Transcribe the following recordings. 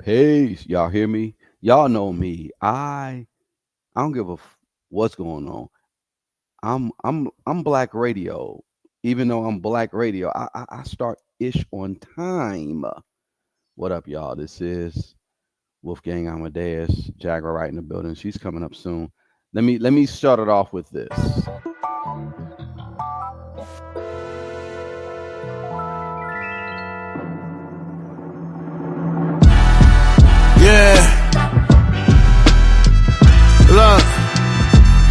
Peace. Y'all hear me? Y'all know me. I don't give what's going on. I'm Black Radio. Even though I'm Black Radio, I start ish on time. What up, y'all? This is Wolfgang Amadeus, Jagger right in the building. She's coming up soon. Let me start it off with this. Yeah. Look,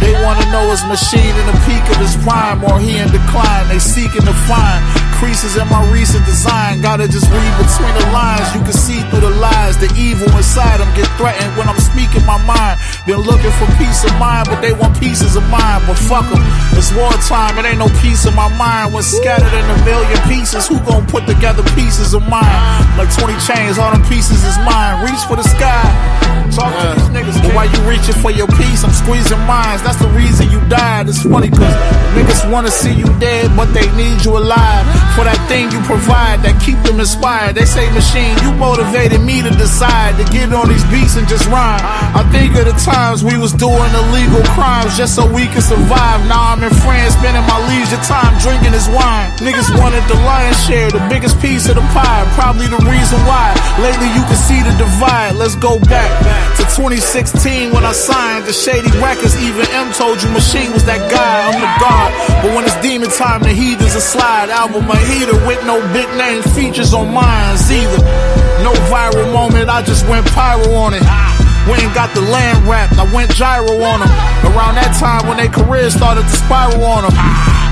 they wanna know his machine in the peak of his prime or he in decline. They seeking to find creases in my recent design. Gotta just read between the lines. You can see through the lies. The evil inside them get threatened when I'm speaking my mind. Been looking for peace of mind, but they want pieces of mine. But fuck them, it's wartime. It ain't no peace in my mind. When scattered in a million pieces, who gon' put together pieces of mine? Like 20 chains, all them pieces is mine. Reach for the sky. Talk to these niggas. But while you reaching for your peace, I'm squeezing mines. That's the reason you died. It's funny cause niggas wanna see you dead, but they need you alive. For that thing you provide that keep them inspired. They say, machine, you motivated me to decide to get on these beats and just rhyme. I think of the times we was doing illegal crimes just so we could survive. Now I'm in France spending my leisure time drinking this wine. Niggas wanted the lion's share, the biggest piece of the pie. Probably the reason why lately you can see the divide. Let's go back to 2016 when I signed the Shady Records. Even M told you Machine was that guy, I'm the god. But when it's demon time, the heat is a slide. Album a heater with no big name features on mine either. No viral moment, I just went pyro on it. Went and got the land wrapped, I went gyro on them. Around that time when their careers started to spiral on them.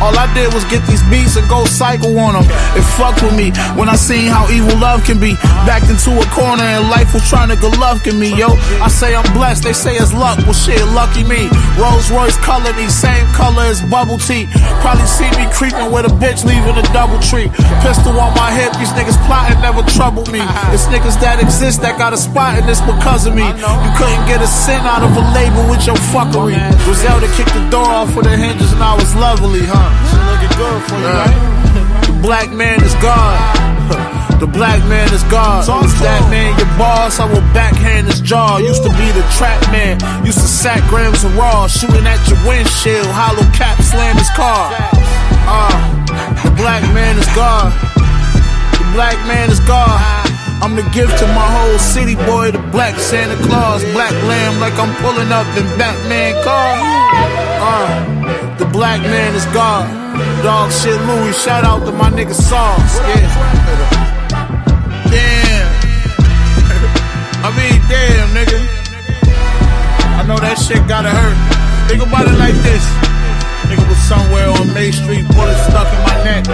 All I did was get these beats and go cycle on them. It fucked with me when I seen how evil love can be. Backed into a corner and life was trying to good luck in me, yo. I say I'm blessed, they say it's luck. Well shit, lucky me. Rolls Royce color, these same color as bubble tea. Probably see me creeping with a bitch leaving a double tree. Pistol on my hip, these niggas plotting never trouble me. It's niggas that exist that got a spot in this because of me. You couldn't get a cent out of a label with your fuckery. Griselda kicked the door off with her hinges and I was lovely, huh? She looking good for you, right? The black man is God. The black man is God. Is that man your boss? I will backhand his jaw. Used to be the trap man. Used to sack grams of raw. Shooting at your windshield. Hollow cap slam his car. The black man is God. The black man is God. I'm the gift to my whole city, boy. The black Santa Claus. Black lamb like I'm pulling up in Batman car. The black man is God. Dog shit Louis. Shout out to my nigga Sauce. Yeah. Damn. I mean, damn, nigga. I know that shit gotta hurt. Think about it like this. Nigga was somewhere on May Street, bullet stuck in my neck.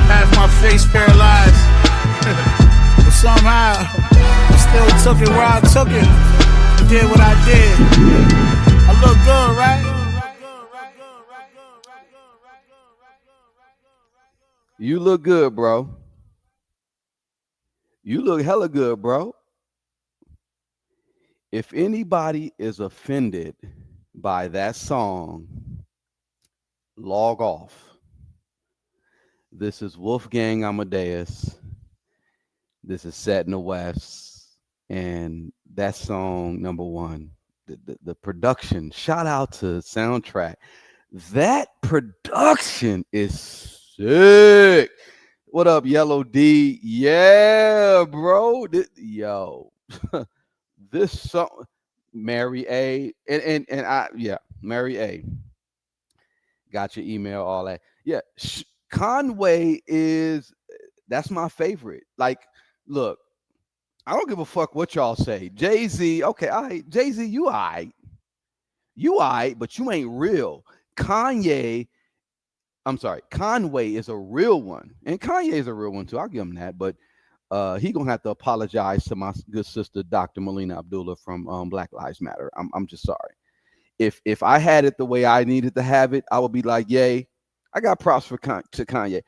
Half my face paralyzed. But somehow, I still took it where I took it. Did what I did. I look good, right? You look good, bro. You look hella good, bro. If anybody is offended by that song, log off. This is Wolfgang Amadeus. This is Set in the West. And that song, number one, the production, shout out to Soundtrack. That production is sick. What up, Yellow D? Yeah, bro. Yo. This song, Mary A. And I, yeah, Mary A. Got your email, all that. Yeah, Conway that's my favorite. Like, look, I don't give a fuck what y'all say. Jay-Z, okay, all right. Jay-Z, you all right. You all right, but you ain't real. Conway is a real one. And Kanye is a real one too. I'll give him that. But he gonna have to apologize to my good sister, Dr. Melina Abdullah from Black Lives Matter. I'm just sorry. If I had it the way I needed to have it, I would be like, yay, I got props to Kanye.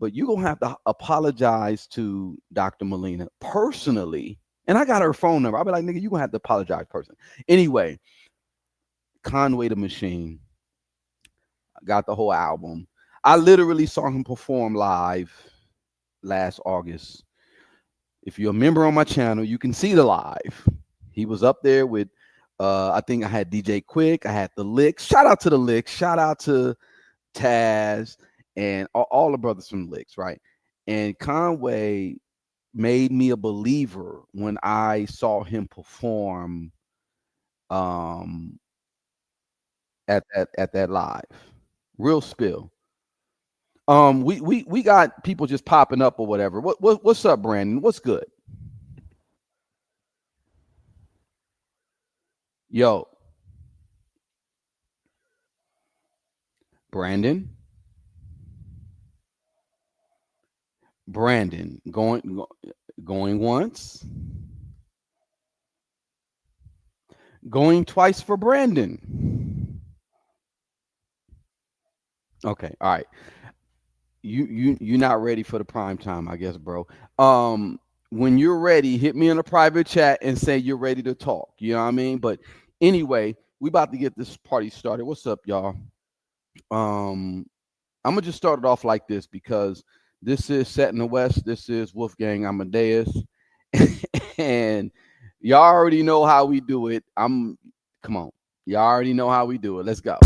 But you gonna have to apologize to Dr. Melina personally. And I got her phone number. I'll be like, nigga, you gonna have to apologize personally. Anyway, Conway the Machine. I got the whole album. I literally saw him perform live last August. If you're a member on my channel, you can see the live. He was up there with I think I had DJ Quick, I had the Licks. Shout out to the Licks, shout out to Taz and all the brothers from Licks, right? And Conway made me a believer when I saw him perform um at that live. Real spill. We got people just popping up or whatever. What's up, Brandon? What's good? Yo, Brandon. Brandon going once, going twice for Brandon. Okay, all right. You're not ready for the prime time, I guess, bro. When you're ready, hit me in a private chat and say you're ready to talk. You know what I mean? But anyway, we about to get this party started. What's up, y'all? I'm gonna just start it off like this because this is Set in the West. This is Wolfgang Amadeus, and y'all already know how we do it. Come on, y'all already know how we do it. Let's go.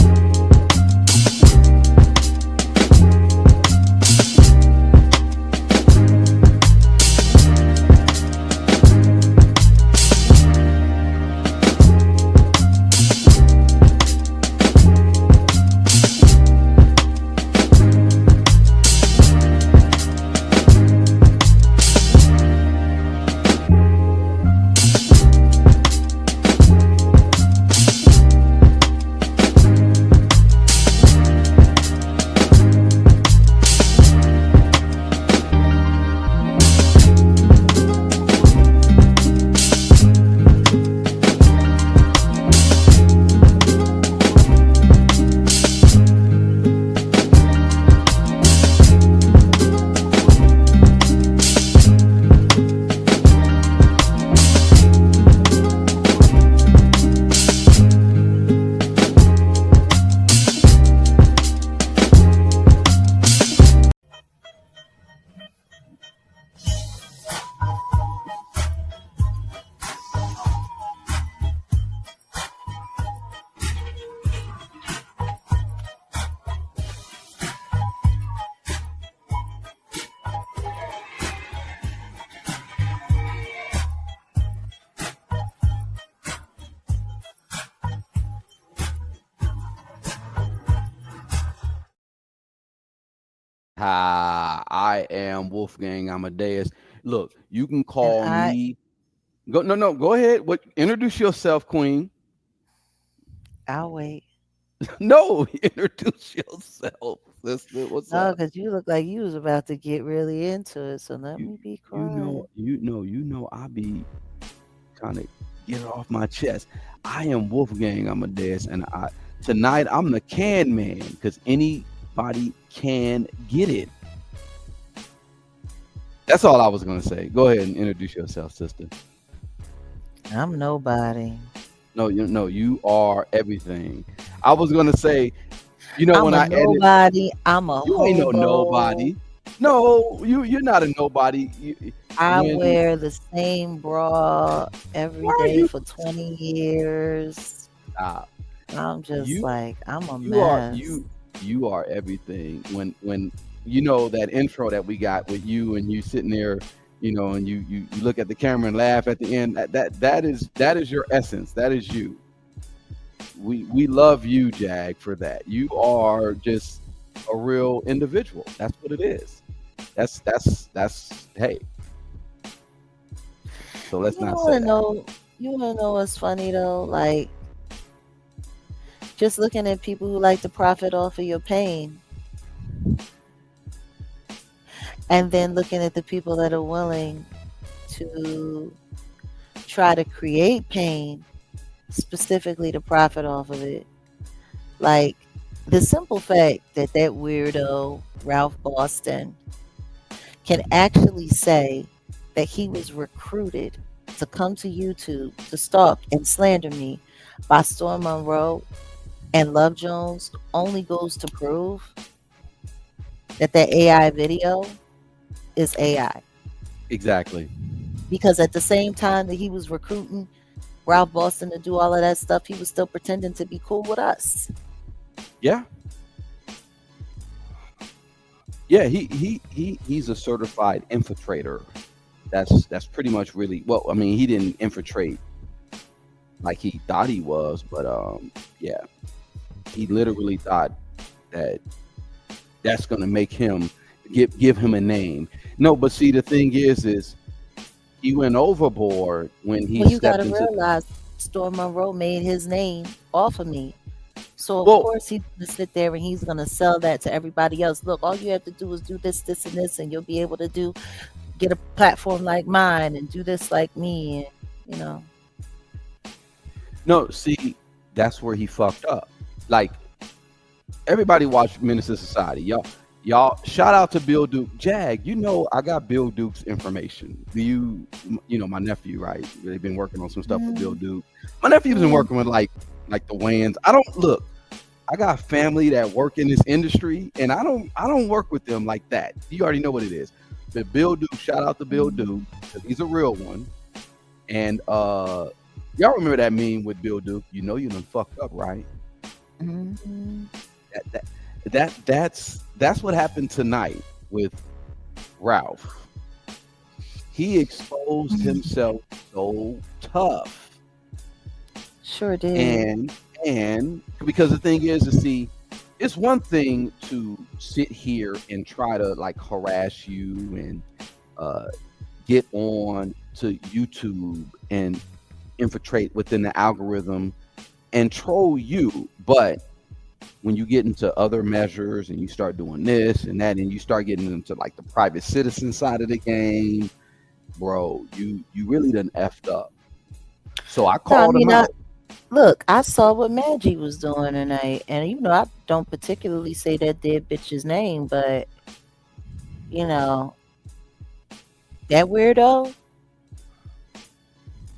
Hi, I am Wolfgang Amadeus. Look, you can And call me. Go no, go ahead. What? Introduce yourself, Queen. I'll wait. No, introduce yourself, sister. What's No, up? because you look like you was about to get really into it. So let You me be you know quiet. I be trying to get it off my chest. I am Wolfgang Amadeus, and tonight I'm the can man because anybody can get it. That's all I was gonna say. Go ahead and introduce yourself, sister. I'm nobody. No, you are everything. I was gonna say, I'm when a I edit, nobody. I'm a you ain't no hobo. nobody. No, you're not a nobody. I When wear the same bra every why are day you for 20 years. stop? I'm just You like, I'm a you are mess. you are everything. When that intro that we got with you and you sitting there, and you look at the camera and laugh at the end. That is your essence. That is you. We love you, Jag, for that. You are just a real individual. That's what it is. That's hey. So let's You not want say to that. know, you want to know what's funny though? Like, just looking at people who like to profit off of your pain, and then looking at the people that are willing to try to create pain specifically to profit off of it. Like, the simple fact that that weirdo Ralph Boston can actually say that he was recruited to come to YouTube to stalk and slander me by Storm Monroe and Love Jones only goes to prove that that AI video is AI. Exactly. Because at the same time that he was recruiting Ralph Boston to do all of that stuff, he was still pretending to be cool with us. Yeah, yeah. He's a certified infiltrator. That's pretty much really well. I mean, he didn't infiltrate like he thought he was, but yeah, he literally thought that that's gonna make him give him a name. No, but see, the thing is he went overboard when he Well, you got stepped to into. realize Storm Monroe made his name off of me. So of Well, course he's gonna sit there and he's gonna sell that to everybody else. Look, all you have to do is do this, this, and this, and you'll be able to get a platform like mine and do this like me, and you know. no, see, that's where he fucked up. Like everybody watch Minister Society, y'all. Shout out to Bill Duke, Jag. You know, I got Bill Duke's information. Do you know my nephew, right? They've been working on some stuff with Bill Mm, Duke. My nephew's been mm, working with like the Wayans. I don't look. I got family that work in this industry, and I don't work with them like that. You already know what it is. But Bill Duke, shout out to Bill mm, Duke, 'cause he's a real one. And y'all remember that meme with Bill Duke? You know you done fucked up, right? mm, That that that's what happened tonight with Ralph. He exposed mm. himself so tough, Sure did. and and because the thing is to see, it's one thing to sit here and try to like harass you and uh, get on to YouTube and infiltrate within the algorithm and troll you. But when you get into other measures and you start doing this and that, and you start getting into like the private citizen side of the game, bro, you really done effed up. So I No, I called him mean, out. look, I saw what Maggie was doing tonight, and I don't particularly say that dead bitch's name, but you know, that weirdo.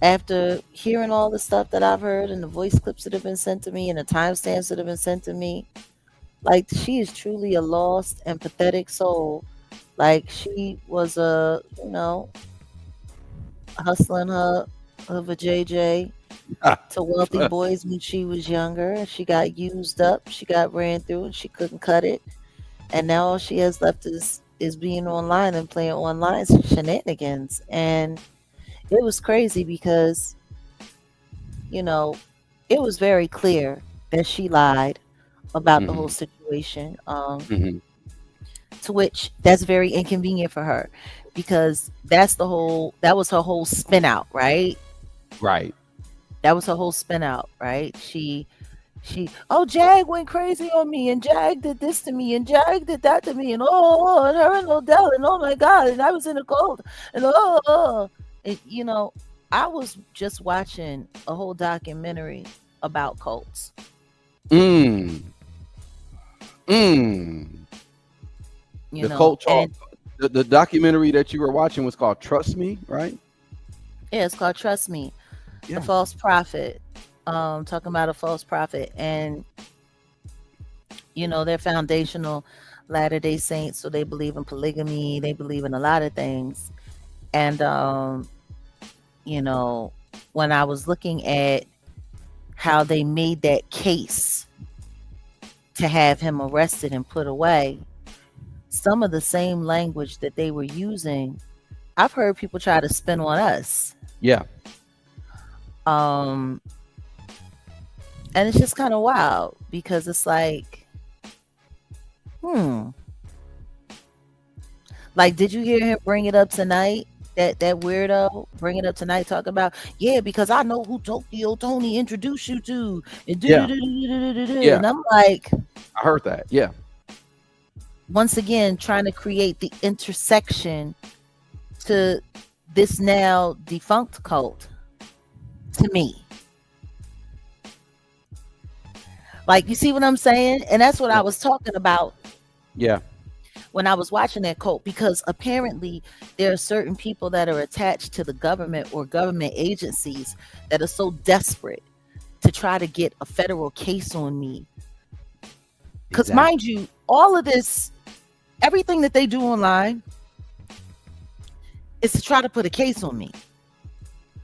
After hearing all the stuff that I've heard and the voice clips that have been sent to me and the timestamps that have been sent to me, like she is truly a lost and pathetic soul. Like she was hustling her vajayjay to wealthy boys when she was younger. She got used up, she got ran through, and she couldn't cut it. And now all she has left is being online and playing online shenanigans. And it was crazy because you know it was very clear that she lied about the whole Hmm. situation. Hmm. To which that's very inconvenient for her because that was her whole spin out, right? Right. That was her whole spin out, right? Oh, Jag went crazy on me, and Jag did this to me, and Jag did that to me, and and her and Odell, and oh my God, and I was in the cold, and and I was just watching a whole documentary about cults, Mm. Mm. The cult talk. and The documentary that you were watching was called Trust Me, right? yeah, it's called Trust Me, the Yeah. false prophet. Talking about a false prophet, and they're foundational Latter Day Saints, so they believe in polygamy, they believe in a lot of things, and you know, when I was looking at how they made that case to have him arrested and put away, some of the same language that they were using, I've heard people try to spin on us. Yeah. Um, and it's just kind of wild because it's like, hmm, like, did you hear him bring it up tonight? That weirdo bring it up tonight, talking about yeah, because I know who Tokyo Tony introduced you to, and do do Yeah. do do do do, Yeah. and I'm like, I heard that. Yeah. once again, trying to create the intersection to this now defunct cult. To me, like, you see what I'm saying, and that's what Yeah. I was talking about Yeah. when I was watching that cult, because apparently there are certain people that are attached to the government or government agencies that are so desperate to try to get a federal case on me. Because mind Exactly. you, all of this, everything that they do online is to try to put a case on me.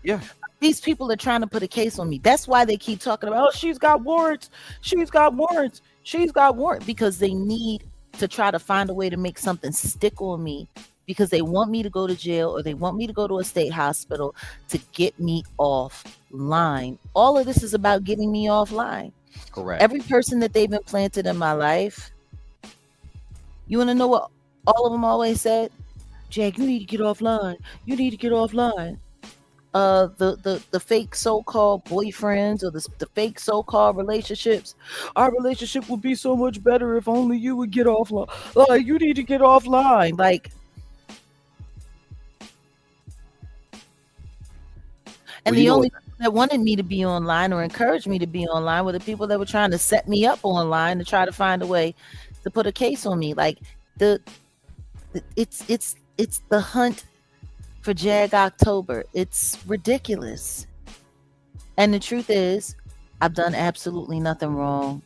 Yeah. These people are trying to put a case on me. That's why they keep talking about, oh, she's got warrants. She's got warrants. She's got warrants, because they need to try to find a way to make something stick on me, because they want me to go to jail or they want me to go to a state hospital to get me offline. All of this is about getting me offline. Correct. Every person that they've implanted in my life, you want to know what all of them always said? Jack, you need to get offline. You need to get offline. The fake so-called boyfriends or the fake so-called relationships. Our relationship would be so much better if only you would get offline. Like, you need to get offline. Like, and Well, you the know only what? people that wanted me to be online or encouraged me to be online were the people that were trying to set me up online to try to find a way to put a case on me. Like, the it's the hunt for Jag October. It's ridiculous. And the truth is, I've done absolutely nothing wrong.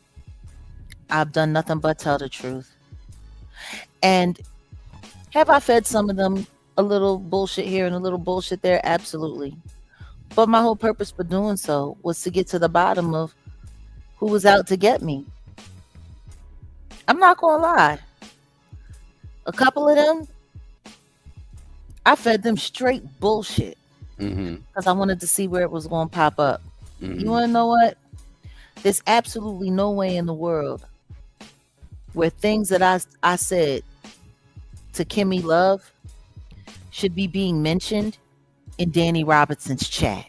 I've done nothing but tell the truth. And have I fed some of them a little bullshit here and a little bullshit there? Absolutely. But my whole purpose for doing so was to get to the bottom of who was out to get me. I'm not gonna lie. A couple of them, I fed them straight bullshit Mm-hmm. because I wanted to see where it was going to pop up. Mm-hmm. You want to know what? There's absolutely no way in the world where things that I said to Kimmy Love should be being mentioned in Danny Robinson's chat.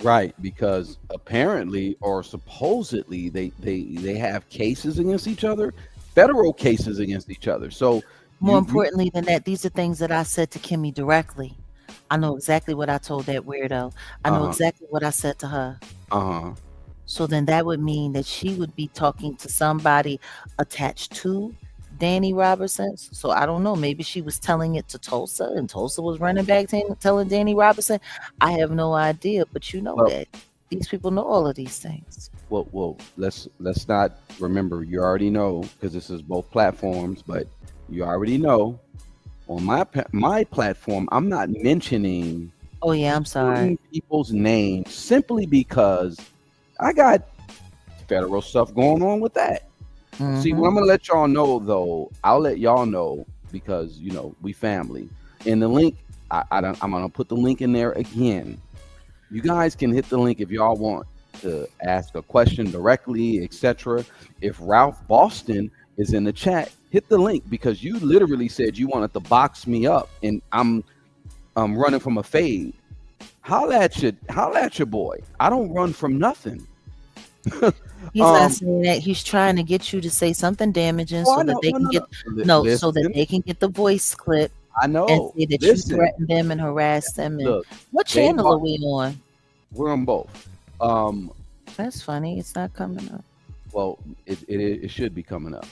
Right, because apparently or supposedly they have cases against each other, federal cases against each other. So More you importantly than that, these are things that I said to Kimmy directly. I know exactly what I told that weirdo. I know uh-huh, exactly what I said to her. uh-huh. So then that would mean that she would be talking to somebody attached to Danny Robertson. So I don't know. Maybe she was telling it to Tulsa and Tulsa was running back telling Danny Robertson. I have no idea, but you know Well, that these people know all of these things. well, let's not remember. You already know because this is both platforms, but you already know on my platform, I'm not mentioning Oh yeah, I'm sorry. certain people's names simply because I got federal stuff going on with that. See, what Hmm. I'm gonna let y'all know though, I'll let y'all know because we family. And the link, I'm gonna put the link in there again. You guys can hit the link if y'all want to ask a question directly, etc. If Ralph Boston is in the chat, hit the link because you literally said you wanted to box me up, and I'm running from a fade. Holla at your boy. I don't run from nothing. He's not um, saying that. He's trying to get you to say something damaging oh, so I that know, they no, can no, get no. so that Listen, they can get the voice clip I and know. say that you Listen, threatened them and harassed them. And look, what they channel are. are we on? We're on both. That's funny. It's not coming up. Well, it should be coming up.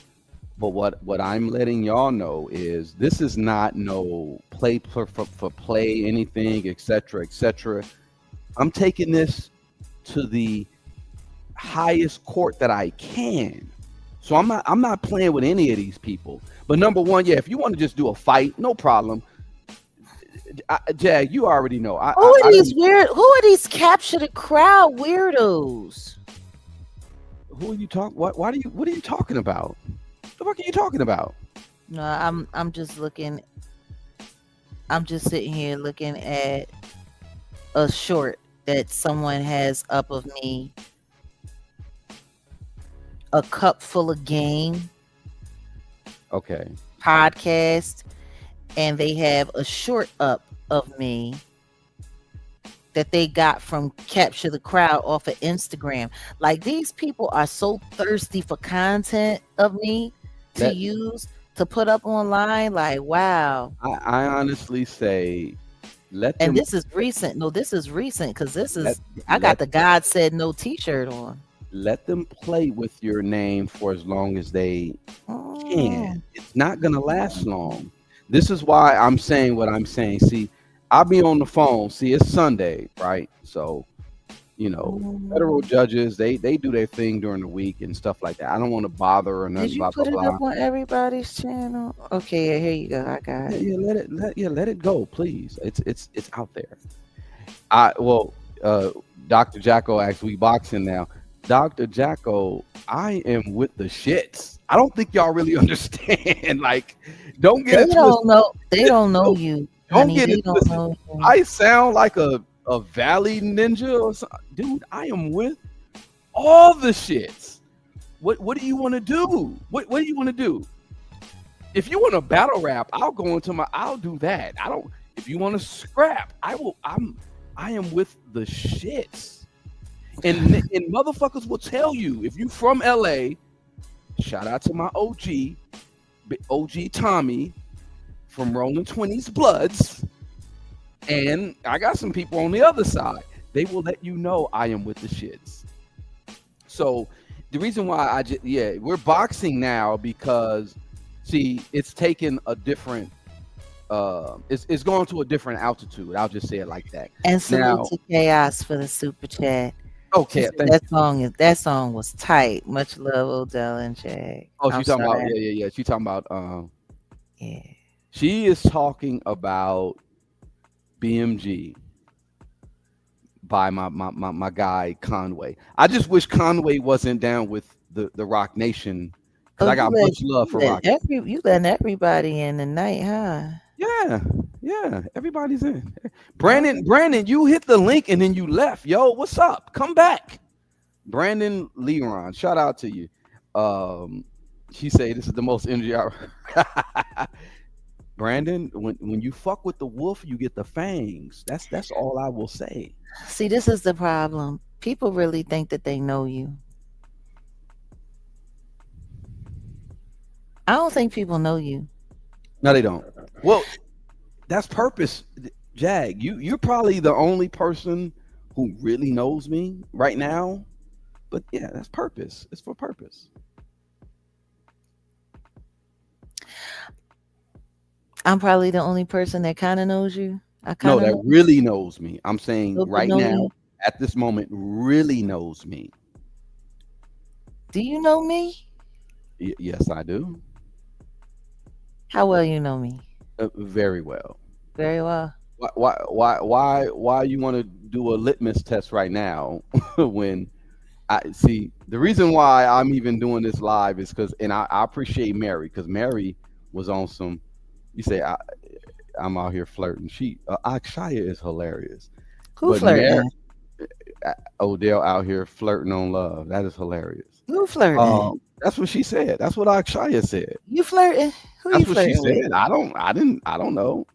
But what I'm letting y'all know is this is not no play for play anything, etc., etc. I'm taking this to the highest court that I can. So I'm not playing with any of these people. But number one, yeah, if you want to just do a fight, no problem. Jag, you already know. I Who I, are I these didn't. weird? Who are these capture the crowd weirdos? Who are you talking? What are you talking about? The fuck are you talking about? No, I'm just looking. I'm just sitting here looking at a short that someone has up of me. A cup full of game Okay. podcast, and they have a short up of me that they got from Capture the Crowd off of Instagram. Like, these people are so thirsty for content of me to Let use to put up online. Like, wow. I honestly say let And them this is recent. No, this is recent because this let is I got let the God Said No t-shirt on. let them play with your name for as long as they Oh, can. It's not gonna last long. This is why I'm saying what I'm saying. See, I'll be on the phone. See, it's Sunday, right? So, you know, federal Mm. judges, they do their thing during the week and stuff like that. I don't want to bother or Did nothing, you blah blah put it blah. up on everybody's channel? Okay, yeah, here you go. I got Yeah, it. yeah, let it go, please. It's out there. I well, uh, Dr. Jacko actually boxing now. Dr. Jacko, I am with the shits. I don't think y'all really understand. Like, don't get They it don't twisted. know. They don't know Don't, you, don't honey. get They it don't twisted. know you. I sound like a valley ninja or something. Dude, I am with all the shits. What do you want to do? What do you want to do? If you want to battle rap, I'll do that. I don't if you want to scrap, I am with the shits. And motherfuckers will tell you if you from LA, shout out to my OG Tommy from Rolling 20s Bloods, and I got some people on the other side. They will let you know I am with the shits. So the reason why we're boxing now because see, it's taken a different it's going to a different altitude. I'll just say it like that. And salute Now, to Chaos for the super chat. She okay, said thank you. that song was tight. Much love, Odell and Jag. Oh, I'm she's talking about sorry. yeah. She's talking about Yeah. she is talking about BMG by my guy Conway. I just wish Conway wasn't down with the Rock Nation because Oh, I got much love for Rock. you letting everybody in tonight, huh? Yeah, yeah. Everybody's in. Oh, Brandon, you hit the link and then you left. Yo, what's up? Come back. Brandon Leron, shout out to you. Um, she say this is the most energy I Brandon, when you fuck with the wolf, you get the fangs. That's all I will say. see, this is the problem. People really think that they know you. I don't think people know you. No, they don't. Well, that's purpose. Jag, you're probably the only person who really knows me right now. But yeah, that's purpose. It's for purpose. I'm probably the only person that kind of knows you. I No, kind of that know really knows me. I'm a saying little bit right know now, you. at this moment, really knows me. Do you know me? Yes, I do. How well you know me? Very well. Very well. Why you want to do a litmus test right now when I see the reason why I'm even doing this live is because, and I appreciate Mary because Mary was on some. You say I'm out here flirting. Akshaya is hilarious, Who but Mary flirting? Odell out here flirting on love. That is hilarious. Who flirting? That's what she said. That's what Akshaya said. You flirting? Who you That's what she flirting with? said. I don't know.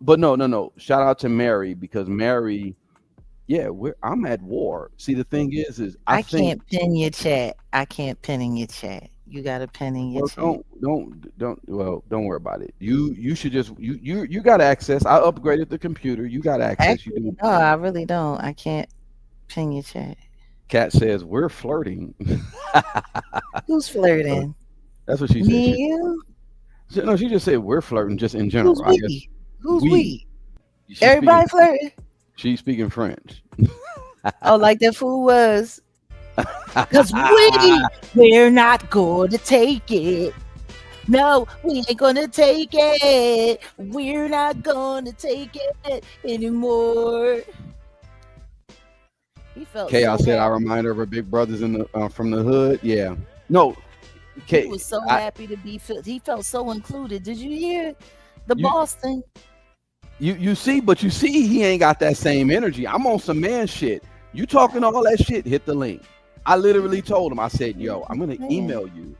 But no. Shout out to Mary because Mary, yeah, I'm at war. See, the thing is I I think can't pin your chat. I can't pin in your chat. You got to pin in your well, chat. don't worry about it. You should just you got access. I upgraded the computer. You got access. You Actually, do. no, I really don't. I can't pin your chat. Cat says we're flirting. Who's So flirting? that's what she said. Me and you? No, she just said we're flirting just in Who's general. I guess we? Who's we. we? She's speaking. Everybody flirting? She's speaking French. Oh, like that fool was. Because we're not going to take it. No, we ain't going to take it. We're not going to take it anymore. He felt Chaos so said, "I happy. remind her of her big brothers in the from the hood." Yeah, no, He K, was so I, happy to be. He felt so included. Did you hear the you Boston? you see, but you see, he ain't got that same energy. I'm on some man shit. You talking all that shit? Hit the link. I literally told him. I said, "Yo, I'm gonna Man, email you.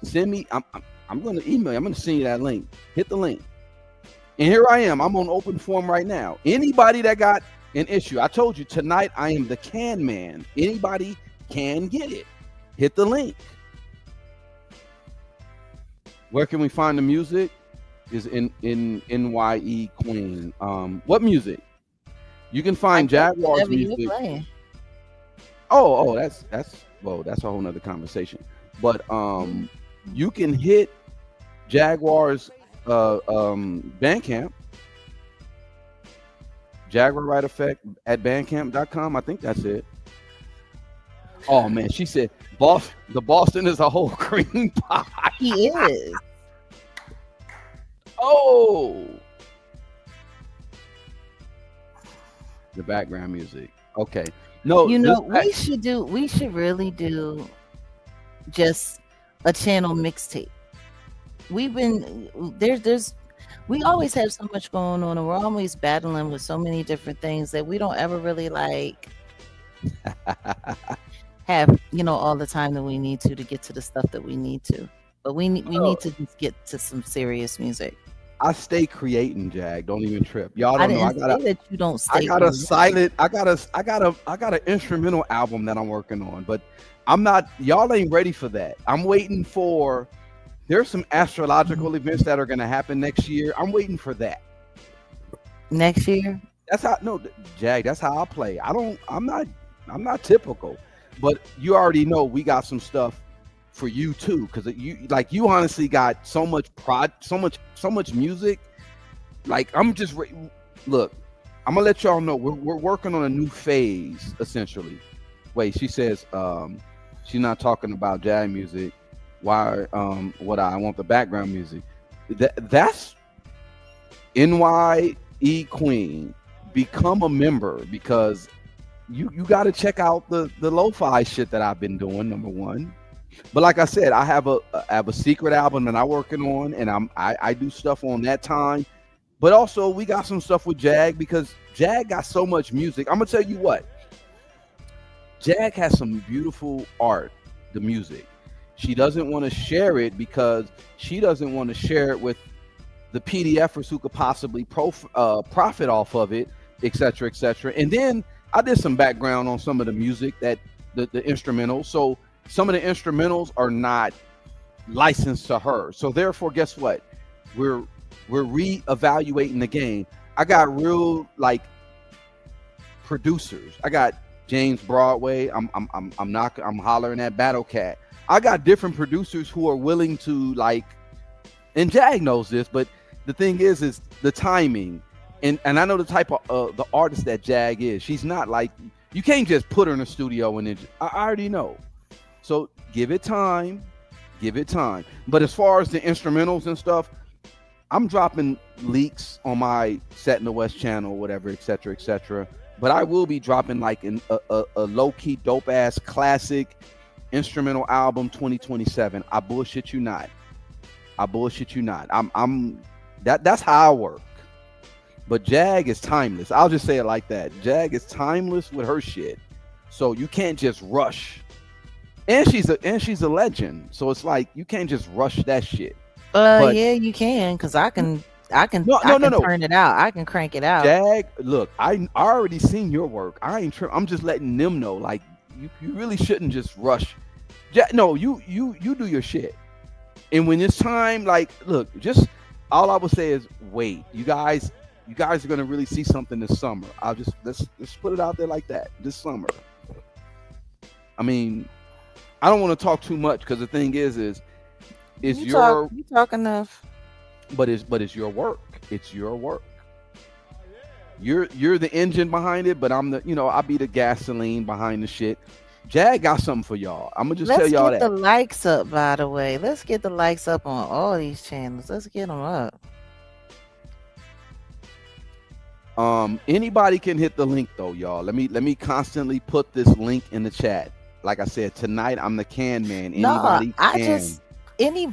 Send me. I'm gonna email you. I'm gonna send you that link. Hit the link." And here I am. I'm on open form right now. Anybody that got an issue, I told you tonight I am the can man. Anybody can get it. Hit the link. Where can we find the music? Is in NYE Queen. What music? You can I find guess Jaguars whatever you were music. playing. Oh, that's well, that's a whole nother conversation. But you can hit Jaguars Bandcamp, Jaguar Right Effect at bandcamp.com. I think that's it. Oh man, she said the Boston is a whole cream pie. He is. Oh, the background music. Okay. No, You this know, we should really do just a channel mixtape. We've been there's we always have so much going on, and we're always battling with so many different things that we don't ever really like have, all the time that we need to get to the stuff that we need to. But we oh, need to just get to some serious music. I stay creating, Jag. Don't even trip. Y'all I don't know. didn't say that you don't I stay got a creative. silent. I got an instrumental album that I'm working on, but I'm not. Y'all ain't ready for that. I'm waiting for. There's some astrological events that are going to happen next year. I'm waiting for that. Next year. That's how. No, Jag. That's how I play. I don't. I'm not. I'm not typical, but you already know we got some stuff for you too, because you honestly got so much so much music. Like I'm just look. I'm gonna let y'all know we're working on a new phase essentially. Wait, she says she's not talking about jazz music. Why what I want the background music. That's NYE Queen. Become a member because you got to check out the lo-fi shit that I've been doing, number one. But like I said, I have a secret album that I'm working on, and I do stuff on that time. But also we got some stuff with Jag because Jag got so much music. I'm gonna tell you what, Jag has some beautiful art, the music. She doesn't want to share it because she doesn't want to share it with the PDFers who could possibly profit off of it, etc., etc. And then I did some background on some of the music that the instrumentals. So some of the instrumentals are not licensed to her. So therefore, guess what? We're reevaluating the game. I got real like producers. I got James Broadway. I'm hollering at Battle Cat. I got different producers who are willing to like, and Jag knows this, but the thing is the timing. And I know the type of the artist that Jag is. She's not like, you can't just put her in a studio and then I already know. So give it time. But as far as the instrumentals and stuff, I'm dropping leaks on my Set in the West channel, whatever, etc., etc. But I will be dropping like a low-key dope-ass classic instrumental album 2027. I bullshit you not. That's how I work. But Jag is timeless. I'll just say it like that. Jag is timeless with her shit. So you can't just rush. And she's a legend. So it's like you can't just rush that shit. But Yeah, you can, because I can no. turn it out. I can crank it out. Jag, look, I already seen your work. I ain't I'm just letting them know. Like you really shouldn't just rush. No, you do your shit. And when it's time, like, look, just all I would say is wait. You guys are gonna really see something this summer. Let's put it out there like that. This summer. I mean, I don't want to talk too much because the thing is You talk enough. but it's your work. It's your work. You're the engine behind it, but I'm I'll be the gasoline behind the shit. Jag got something for y'all. I'm gonna just tell y'all Let's that. get the likes up, by the way. Let's get the likes up on all these channels. Let's get them up. Anybody can hit the link though, y'all. Let me constantly put this link in the chat. Like I said, tonight I'm the can man. Anybody can.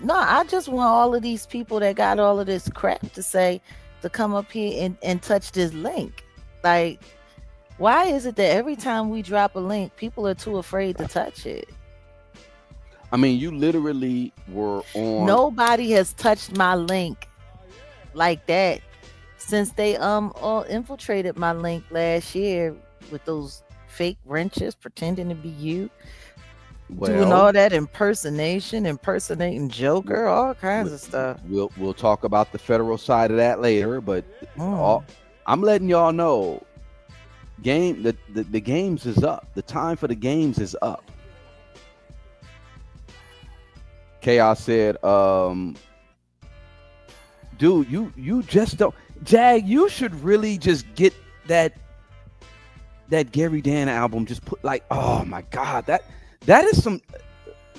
I just want all of these people that got all of this crap to say to come up here and touch this link. Like, why is it that every time we drop a link, people are too afraid to touch it? I mean, you literally were on. Nobody has touched my link like that since they all infiltrated my link last year with those fake wrenches pretending to be you. Doing all that impersonating Joker, all kinds of stuff. We'll talk about the federal side of that later, but I'm letting y'all know, the games is up. The time for the games is up. Chaos said, dude, you just don't. Jag, you should really just get that that Gary Dan album just put like, oh my god, that is some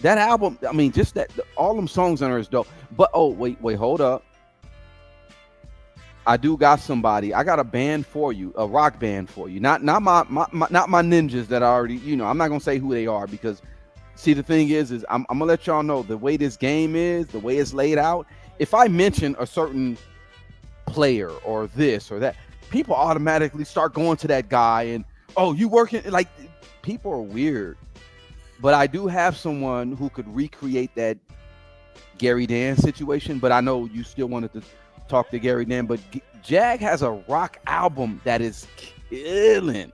that album. I mean, just that all them songs on there is dope. But oh wait, hold up. I do got somebody. I got a band for you, a rock band for you. Not my not my ninjas that I already, I'm not gonna say who they are because see the thing is I'm gonna let y'all know the way this game is, the way it's laid out. If I mention a certain player or this or that, people automatically start going to that guy and oh, you working like people are weird. But I do have someone who could recreate that Gary Dan situation, but I know you still wanted to talk to Gary Dan, but Jag has a rock album that is killing.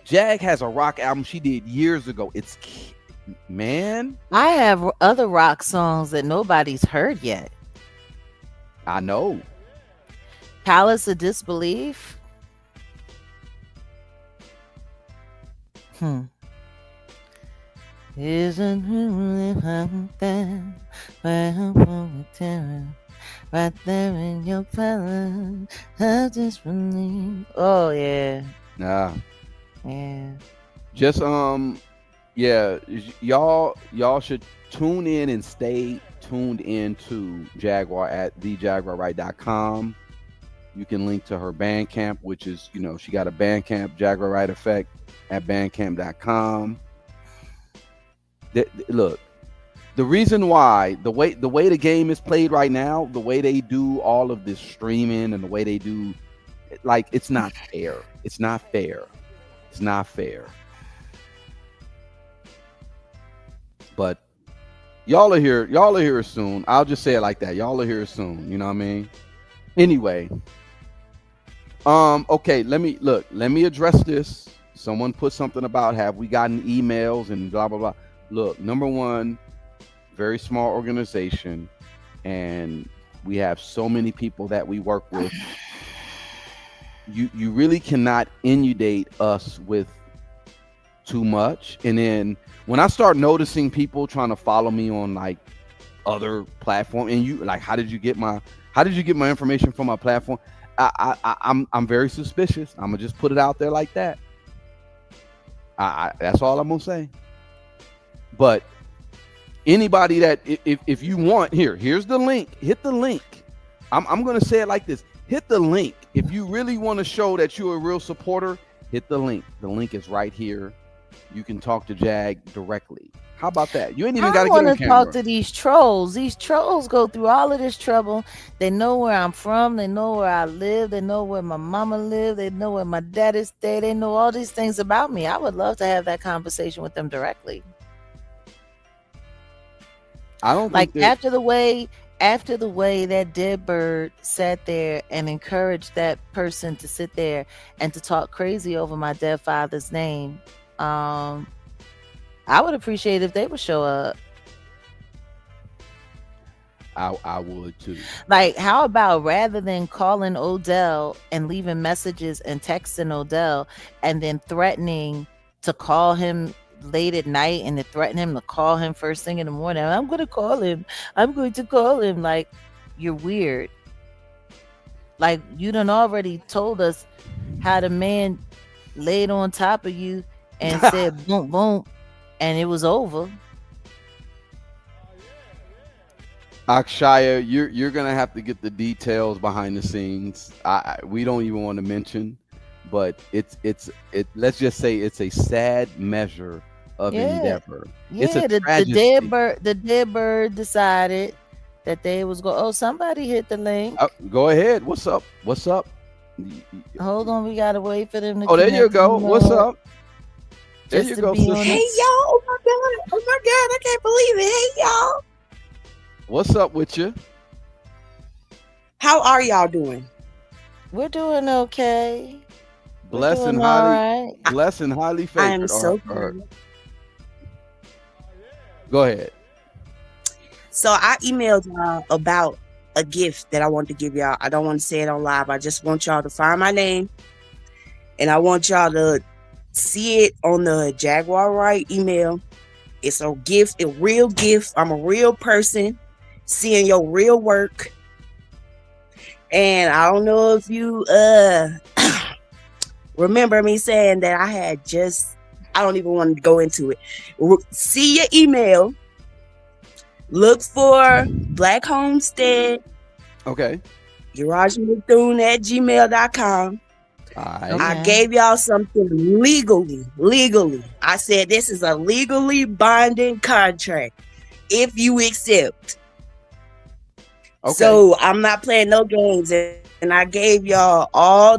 Jag has a rock album she did years ago. It's man. I have other rock songs that nobody's heard yet. I know. Palace of Disbelief. Isn't really something right there in your palace of disbelief. Oh yeah. Nah. Yeah. Just yeah, y'all should tune in and stay tuned into Jaguar at thejaguarright.com. You can link to her Bandcamp, which is, she got a Bandcamp, Jaguar Right Effect at bandcamp.com. Look, the reason why the way the game is played right now, the way they do all of this streaming and the way they do, like, it's not fair. It's not fair. It's not fair. But y'all are here soon. I'll just say it like that. Y'all are here soon. You know what I mean? Anyway, okay. Let me address this. Someone put something about have we gotten emails and blah blah blah. Look, number one, very small organization, and we have so many people that we work with. You really cannot inundate us with too much. And then when I start noticing people trying to follow me on like other platform, and you like, how did you get my information from my platform? I'm very suspicious. I'm gonna just put it out there like that. That's all I'm gonna say. But anybody that if you want, here's the link. Hit the link. I'm gonna say it like this. Hit the link. If you really want to show that you're a real supporter, hit the link. The link is right here. You can talk to Jag directly. How about that? You ain't even got to get on camera. I want to talk to these trolls. These trolls go through all of this trouble. They know where I'm from. They know where I live. They know where my mama lived. They know where my daddy stayed. They know all these things about me. I would love to have that conversation with them directly. I don't like after the way that dead bird sat there and encouraged that person to sit there and to talk crazy over my dead father's name. I would appreciate if they would show up. I would too. Like, how about rather than calling Odell and leaving messages and texting Odell and then threatening to call him late at night and to threaten him to call him first thing in the morning. I'm going to call him. Like, you're weird. Like, you done already told us how the man laid on top of you and said boom, boom, and it was over. Akshaya, you're going to have to get the details behind the scenes. We don't even want to mention, but let's just say it's a sad measure of endeavor. Yeah, it's a the dead bird decided that they was somebody hit the link. Go ahead. What's up? Hold on, we gotta wait for them to there you go. What's up? There you go, sister. Hey y'all, oh my god, I can't believe it. Hey y'all. What's up with you? How are y'all doing? We're doing okay. Blessed and highly favored. I am so good. Go ahead. So I emailed y'all about a gift that I want to give y'all. I don't want to say it on live. I just want y'all to find my name, and I want y'all to see it on the Jaguar Right email. It's a gift, a real gift. I'm a real person seeing your real work. And I don't know if you remember me saying that I had just, I don't even want to go into it. See your email, look for Black Homestead, Okay. GarageMcThune at gmail.com. All right. Okay. I gave y'all something legally. I said this is a legally binding contract if you accept. Okay. So I'm not playing no games, and I gave y'all all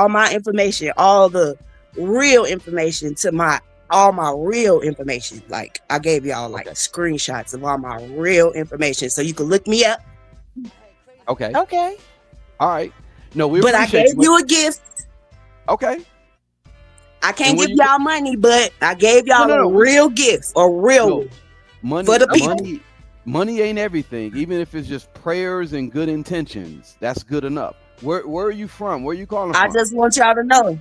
my information, all the real information all my real information. Like I gave y'all like screenshots of all my real information, so you can look me up. Okay. Okay. All right. No, we But I appreciate gave you a gift. Okay. I can't And give y'all money, but I gave y'all a real gift, a real one money for the people. Money ain't everything. Even if it's just prayers and good intentions, that's good enough. Where are you from? Where are you calling from? I just want y'all to know,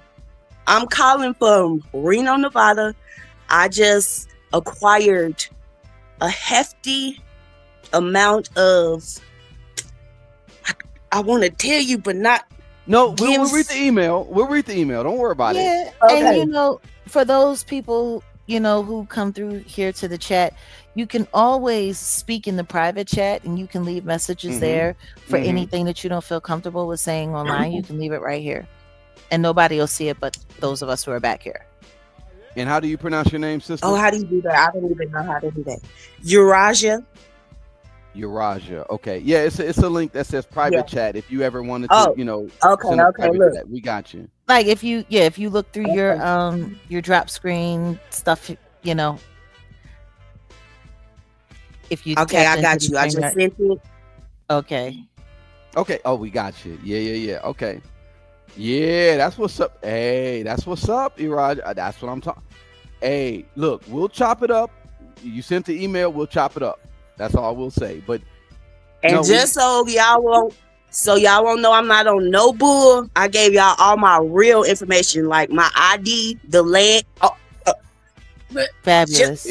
I'm calling from Reno, Nevada. I just acquired a hefty amount of, I want to tell you, but not. No, we'll read the email. We'll read the email. Don't worry about it. Yeah, Okay. and for those people who come through here to the chat, you can always speak in the private chat, and you can leave messages there for anything that you don't feel comfortable with saying online. You can leave it right here, and nobody will see it but those of us who are back here. And how do you pronounce your name, sister? Oh, how do you do that? I don't even know how to do that. Eurasia. Okay. Yeah, it's a link that says private chat. If you ever wanted to, Okay. Look, chat, we got you. Like if you look through your drop screen stuff, if you okay, I tapped got into you. the I just StreamYard- sent it. Okay. Okay. Oh, we got you. Yeah. Okay. Yeah, that's what's up. Hey, that's what's up, Iraj. That's what I'm talking. Hey, look, we'll chop it up. You sent the email, we'll chop it up. That's all we'll say. But so y'all won't know I'm not on no bull. I gave y'all all my real information, like my ID, the land. Fabulous.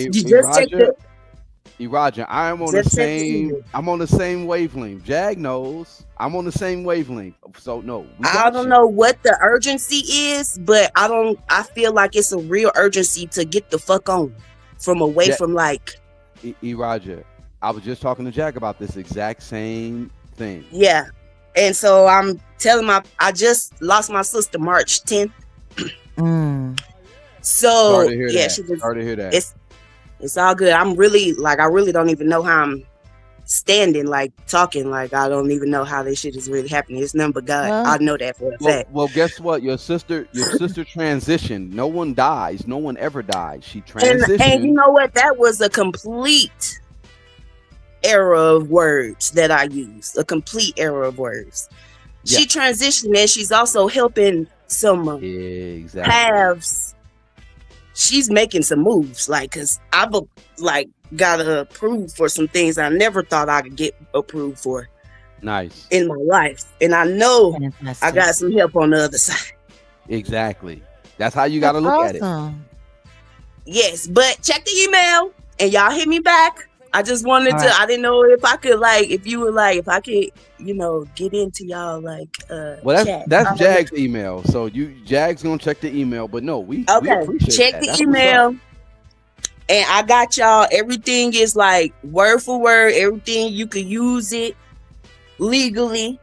Iraja, I am on the same. I'm on the same wavelength. Jag knows I'm on the same wavelength. So no, I don't know what the urgency is, but I feel like it's a real urgency to get the fuck on from away from like. Iraja, I was just talking to Jack about this exact same thing. Yeah, and so I'm telling I just lost my sister March 10th. So sorry to hear yeah, that. Sorry to hear that. It's all good. I really don't even know how I'm standing, like talking, like I don't even know how this shit is really happening. It's nothing but God. I know that for a fact. Well, guess what? Your sister transitioned. No one dies. No one ever dies. She transitioned. And you know what? That was a complete error of words that I used. A complete error of words. Yeah. She transitioned, and she's also helping some paths. She's making some moves, like, cause I've gotta approve for some things I never thought I could get approved for. Nice. In my life, and I know I got some help on the other side. Exactly. That's how you gotta look at it. Yes, but check the email and y'all hit me back. I just wanted to. I didn't know if I could, if I could, get into y'all well, chat. That's Jag's email. So Jag's gonna check the email, but no, we appreciate check that. the That's email, and I got y'all. Everything is like word for word. Everything you could use it legally.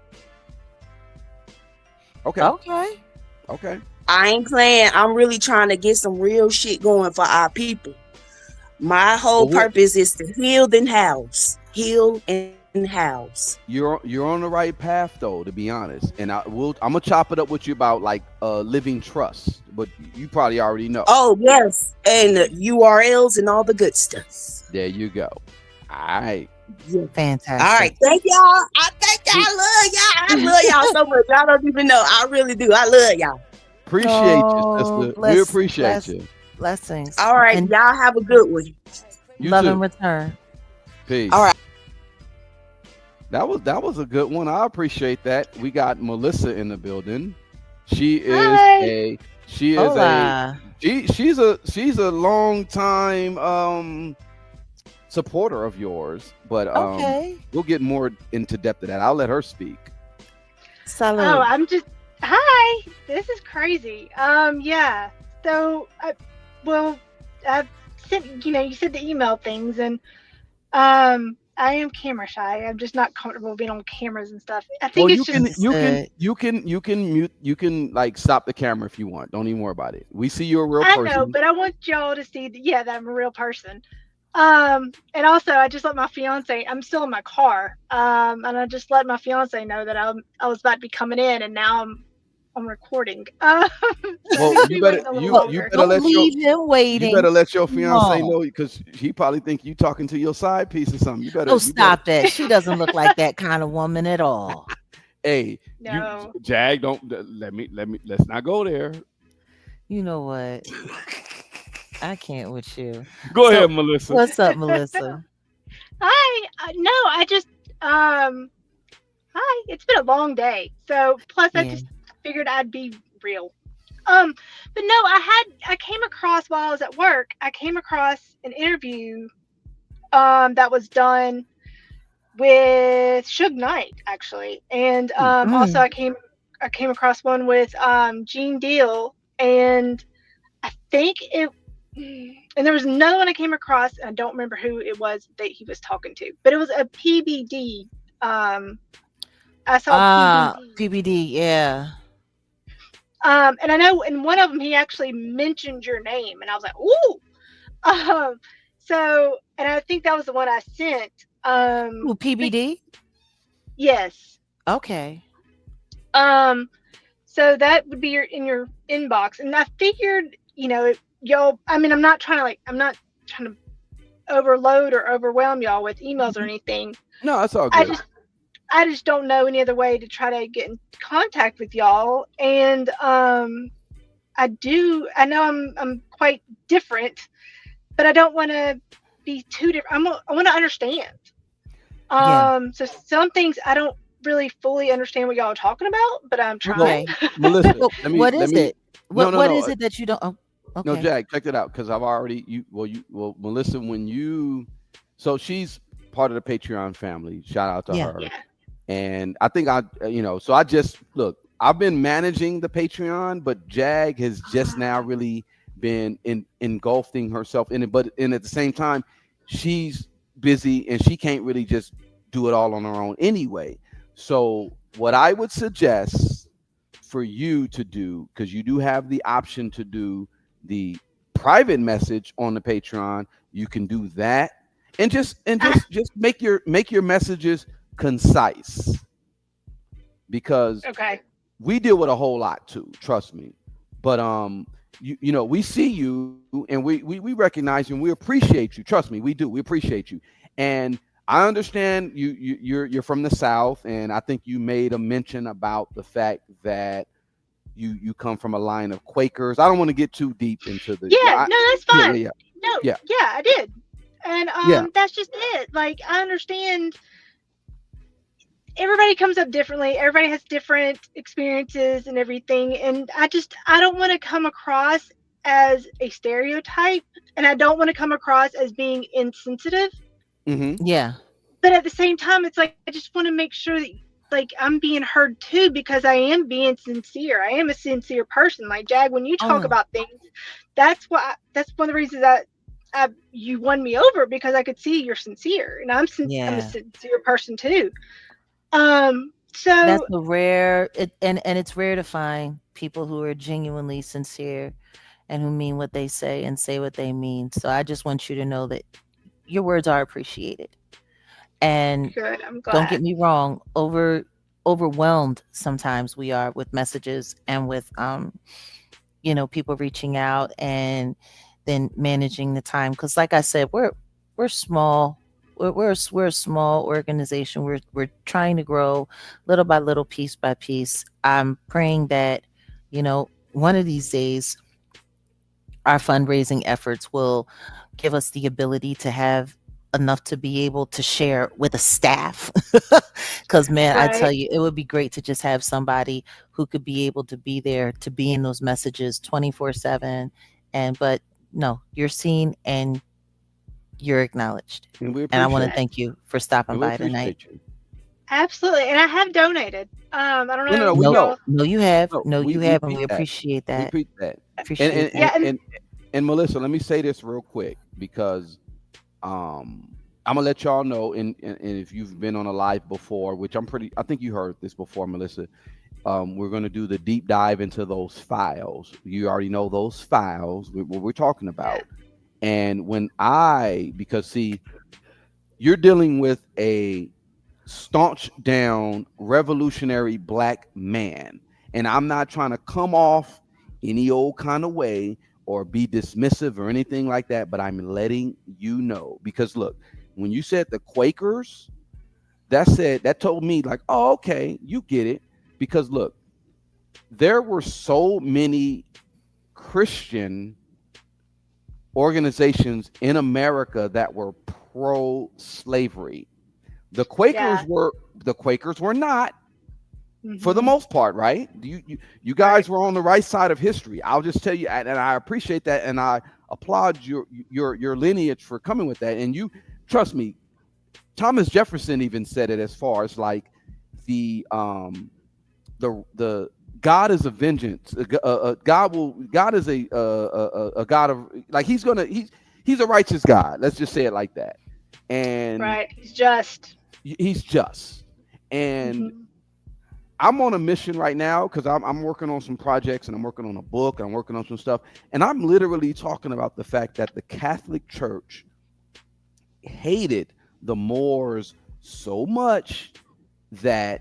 Okay. I ain't playing. I'm really trying to get some real shit going for our people. My whole purpose is to heal and house. Heal and house. You're on the right path, though, to be honest. And I'm gonna chop it up with you about living trust, but you probably already know. Oh yes, and URLs and all the good stuff. There you go. All right. Yeah. Fantastic. All right, thank y'all. I love y'all so much. Y'all don't even know. I really do. I love y'all. Appreciate you, sister. We appreciate you. Blessings. All right, and y'all have a good one. Love and return. Peace. All right. That was a good one. I appreciate that. We got Melissa in the building. She's a long time supporter of yours, but we'll get more into depth of that. I'll let her speak. Salute. I'm just hi. This is crazy. Yeah. So, well, I've sent. You said the email things, and I am camera shy. I'm just not comfortable being on cameras and stuff. I Well, think it's you just can you can Understood. you can you can mute you can like stop the camera if you want. Don't even worry about it. We see you're a real I know, person. but I want y'all to see that yeah, that I'm a real person. And also I just let my fiance. I'm still in my car. And I just let my fiance know that I was about to be coming in, and now I'm recording. So Well, he's gonna be waiting a little Well, longer. don't leave him you waiting. better let your Come fiance on. know because he probably think you talking to your side piece or something. Oh, You better. stop that. She doesn't look like that kind of woman at all. Hey, you No. Jag, don't let's not go there. You know what? I can't with you. Go So, ahead, Melissa. what's up, Melissa? Hi. No, I just hi. It's been a long day. So plus I Yeah. just figured I'd be real. But no, I came across while I was at work. I came across an interview that was done with Suge Knight actually, and also Mm. I came across one with Gene Deal, and I think it. And there was another one I came across, and I don't remember who it was that he was talking to, but it was a PBD. I saw PBD. PBD. Yeah. And I know in one of them he actually mentioned your name, and I was like, "Ooh!" Um, so, and I think that was the one I sent. Who, But PBD? yes. Okay. Um, so that would be in your inbox, and I figured, y'all. I mean, I'm not trying to overload or overwhelm y'all with emails or Mhm. anything. No, that's all I good. just, I just don't know any other way to try to get in contact with y'all, and I know I'm quite different, but I don't want to be too different. I want to understand. Yeah. So some things I don't really fully understand what y'all are talking about, but I'm Well, trying. Okay. Melissa, Well, what let is me. it? No, no, What no, is it that you don't? Oh, no, okay. Jack. Check it out because I've already Melissa, when you, so she's part of the Patreon family. Shout out to Yeah. her. Yeah. And I think so I just look. I've been managing the Patreon, but Jag has just now really been engulfing herself in it. But at the same time, she's busy and she can't really just do it all on her own anyway. So what I would suggest for you to do, because you do have the option to do the private message on the Patreon, you can do that, and I, just make your messages concise because okay. we deal with a whole lot too, trust me. But we see you and we recognize you and we appreciate you. Trust me, we do. We appreciate you. And I understand you're from the South, and I think you made a mention about the fact that you come from a line of Quakers. I don't want to get too deep into the Yeah, no, that's yeah, fine. No, yeah, yeah, I did. And yeah. that's just it. Like I understand everybody comes up differently. Everybody has different experiences and everything, and I don't want to come across as a stereotype, and I don't want to come across as being insensitive. Mm-hmm. Yeah. But at the same time, it's like I just want to make sure that like I'm being heard too, because I am being sincere. I am a sincere person. Like Jag, when you Oh talk no. about things, that's one of the reasons that you won me over, because I could see you're sincere, and I'm a Yeah. sincere person too. That's So a rare and it's rare to find people who are genuinely sincere and who mean what they say and say what they mean. So I just want you to know that your words are appreciated. And good. I'm don't get glad. me wrong, overwhelmed sometimes we are with messages and with people reaching out and then managing the time, because like I said, we're small. We're a small organization. We're trying to grow little by little, piece by piece. I'm praying that one of these days our fundraising efforts will give us the ability to have enough to be able to share with a staff. Because man, I tell Right. you, it would be great to just have somebody who could be able to be there to be in those messages 24/7. And but no, you're seen and you're acknowledged, And we and I want to appreciate Good. you. thank you for stopping And we by tonight. appreciate you. Absolutely, and I have donated. I don't No, no, know no. if We No, know. y'all. no, you have. No, No, you we have, and peep we that. appreciate We that. peep that. And Appreciate and that. and Yeah, and and, and Melissa, let me say this real quick because I'm gonna let y'all know. And if you've been on a live before, which I think you heard this before, Melissa. We're gonna do the deep dive into those files. You already know those files. What we're talking yeah, about. And because see, you're dealing with a staunch down revolutionary black man. And I'm not trying to come off any old kind of way or be dismissive or anything like that, but I'm letting you know because look, when you said the Quakers, that told me like, oh, okay, you get it. Because look, there were so many Christian organizations in America that were pro slavery. yeah. The Quakers were not, for the Hmm. most part, right? You Right. guys were on the right side of history. I'll just tell you, and I appreciate that, and I applaud your lineage for coming with that. And you trust me, Thomas Jefferson even said it as far as like the the God is a vengeance. God is a God of like he's a righteous God. Let's just say it like that. And Right. He's just. he's just. And Hmm. I'm on a mission right now because I'm working on some projects and I'm working on a book and I'm working on some stuff. And I'm literally talking about the fact that the Catholic Church hated the Moors so much that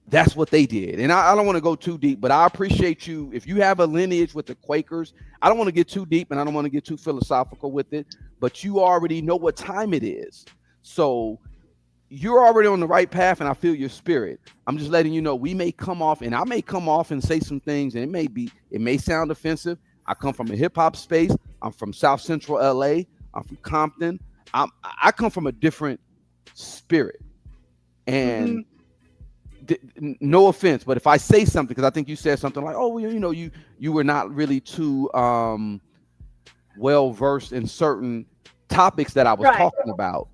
that's what they did. And I don't want to go too deep, but I appreciate you. If you have a lineage with the Quakers, I don't want to get too deep and I don't want to get too philosophical with it, but you already know what time it is. So you're already on the right path and I feel your spirit. I'm just letting you know we may come off and I may come off and say some things and it may sound offensive. I come from a hip hop space. I'm from South Central LA. I'm from Compton. I come from a different spirit. Hmm. And no offense, but if I say something, because I think you said something like, "Oh, well, you were not really too well versed in certain topics that I was Right. talking about."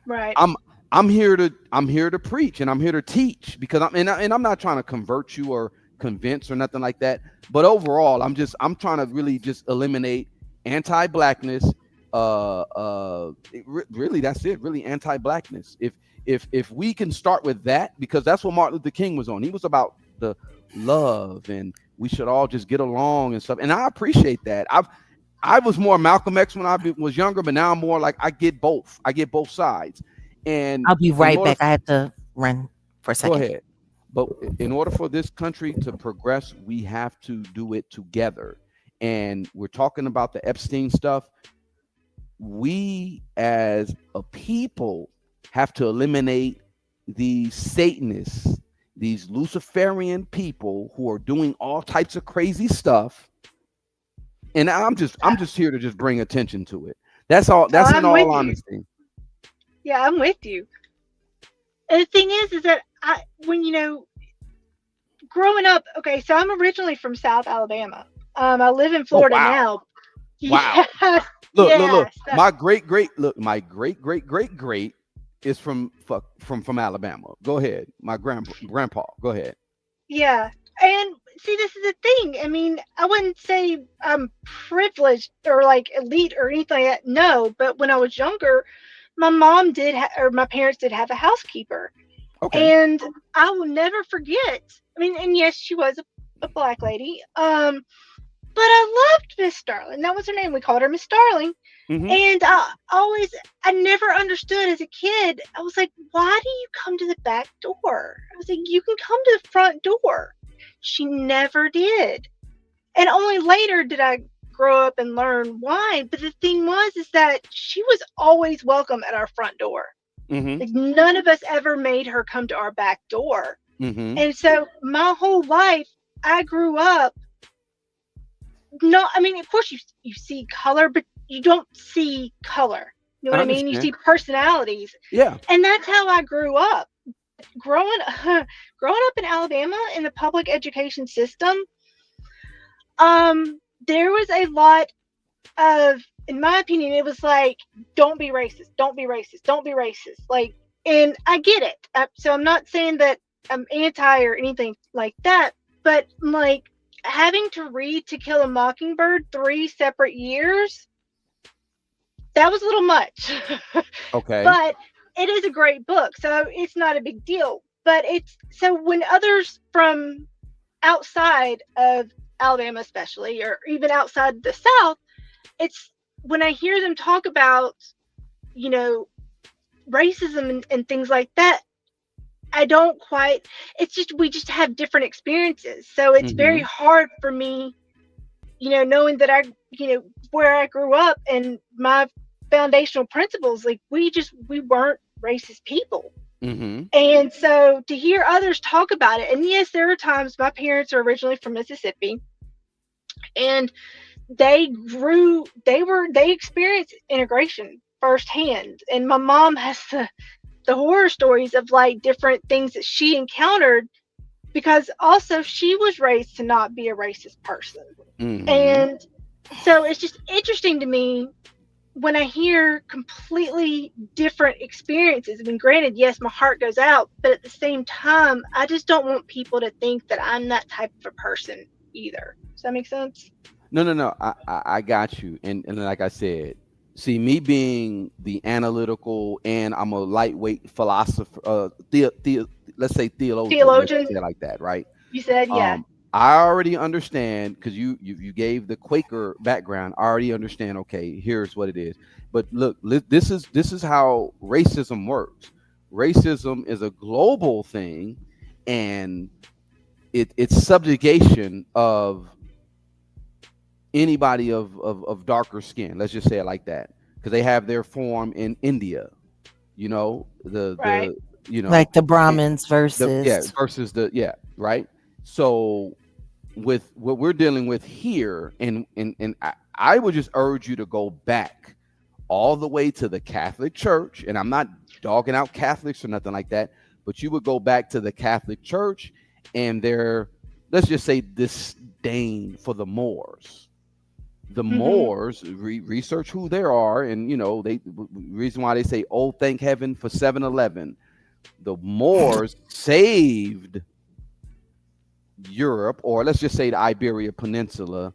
Right. I'm I'm here to preach and I'm here to teach because I'm not trying to convert you or convince or nothing like that. But overall, I'm trying to really just eliminate anti-blackness. Really, that's it. Really, anti-blackness. If we can start with that, because that's what Martin Luther King was on. He was about the love and we should all just get along and stuff. And I appreciate that. I was more Malcolm X when was younger, but now I'm more like I get both. I get both sides. And I'll be in right order, back. I have to run for a go second. ahead. But in order for this country to progress, we have to do it together. And we're talking about the Epstein stuff. We as a people have to eliminate these Satanists, these Luciferian people who are doing all types of crazy stuff. And I'm just here to just bring attention to it. That's all. Oh, That's in I'm with all you. honesty. Yeah, I'm with you. And the thing is that when growing up, okay, so I'm originally from South Alabama. I live in Oh Florida wow, now. wow. Yes, Look. yes. My great is from Alabama. Go ahead. My grandpa. Go ahead. Yeah. And see, this is the thing. I mean, I wouldn't say I'm privileged or like elite or anything like that. No, but when I was younger, my mom or my parents did have a housekeeper. Okay. And I will never forget. I mean, and yes, she was a black lady. But I loved Miss Starling. That was her name. We called her Miss Starling. Mm-hmm. And I never understood as a kid. I was like, why do you come to the back door? I was like, you can come to the front door. She never did. And only later did I grow up and learn why. But the thing is that she was always welcome at our front door. Mm-hmm. Like, none of us ever made her come to our back door. Mm-hmm. And so my whole life, I grew up. No, I mean, of course you see color, but you don't see color. You know I what I mean? You understand. see personalities, Yeah. and that's how I grew up. Growing growing up in Alabama in the public education system, there was a lot of, in my opinion, it was like, don't be racist, don't be racist, don't be racist. Like, And I get it. So I'm not saying that I'm anti or anything like that, but like having to read To Kill a Mockingbird 3 separate years, that was a little much. Okay. But it is a great book, so it's not a big deal. But it's so when others from outside of Alabama, especially, or even outside the South, it's when I hear them talk about, you know, racism and things like that, I don't quite, it's just, we just have different experiences. So it's very Mm-hmm. hard for me, knowing that where I grew up and my foundational principles, like we weren't racist people. Mm-hmm. And so to hear others talk about it, and yes, there are times my parents are originally from Mississippi, and they experienced integration firsthand. And my mom has the horror stories of like different things that she encountered because also she was raised to not be a racist person. Mm-hmm. And so it's just interesting to me when I hear completely different experiences. I mean, granted, yes, my heart goes out, but at the same time, I just don't want people to think that I'm that type of a person either. Does that make sense? No, no, no. I got you. And like I said, see, me being the analytical and I'm a lightweight philosopher, let's say theologian, let's Theologian, say it like that, right? you said, yeah. Um, I already understand because you gave the Quaker background. I already understand. Okay, here's what it is. But look, this is how racism works. Racism is a global thing, and it's subjugation of anybody of darker skin. Let's just say it like that, because they have their form in India. Right. The Like the it, Brahmins yeah, versus. versus the, yeah, right. So with what we're dealing with here, and I would just urge you to go back all the way to the Catholic Church, and I'm not dogging out Catholics or nothing like that, but you would go back to the Catholic Church and their, let's just say, disdain for the Moors. The Hmm. Moors, research who they are, and reason why they say, "Oh, thank heaven for 7-Eleven." The Moors saved Europe, or let's just say the Iberia Peninsula,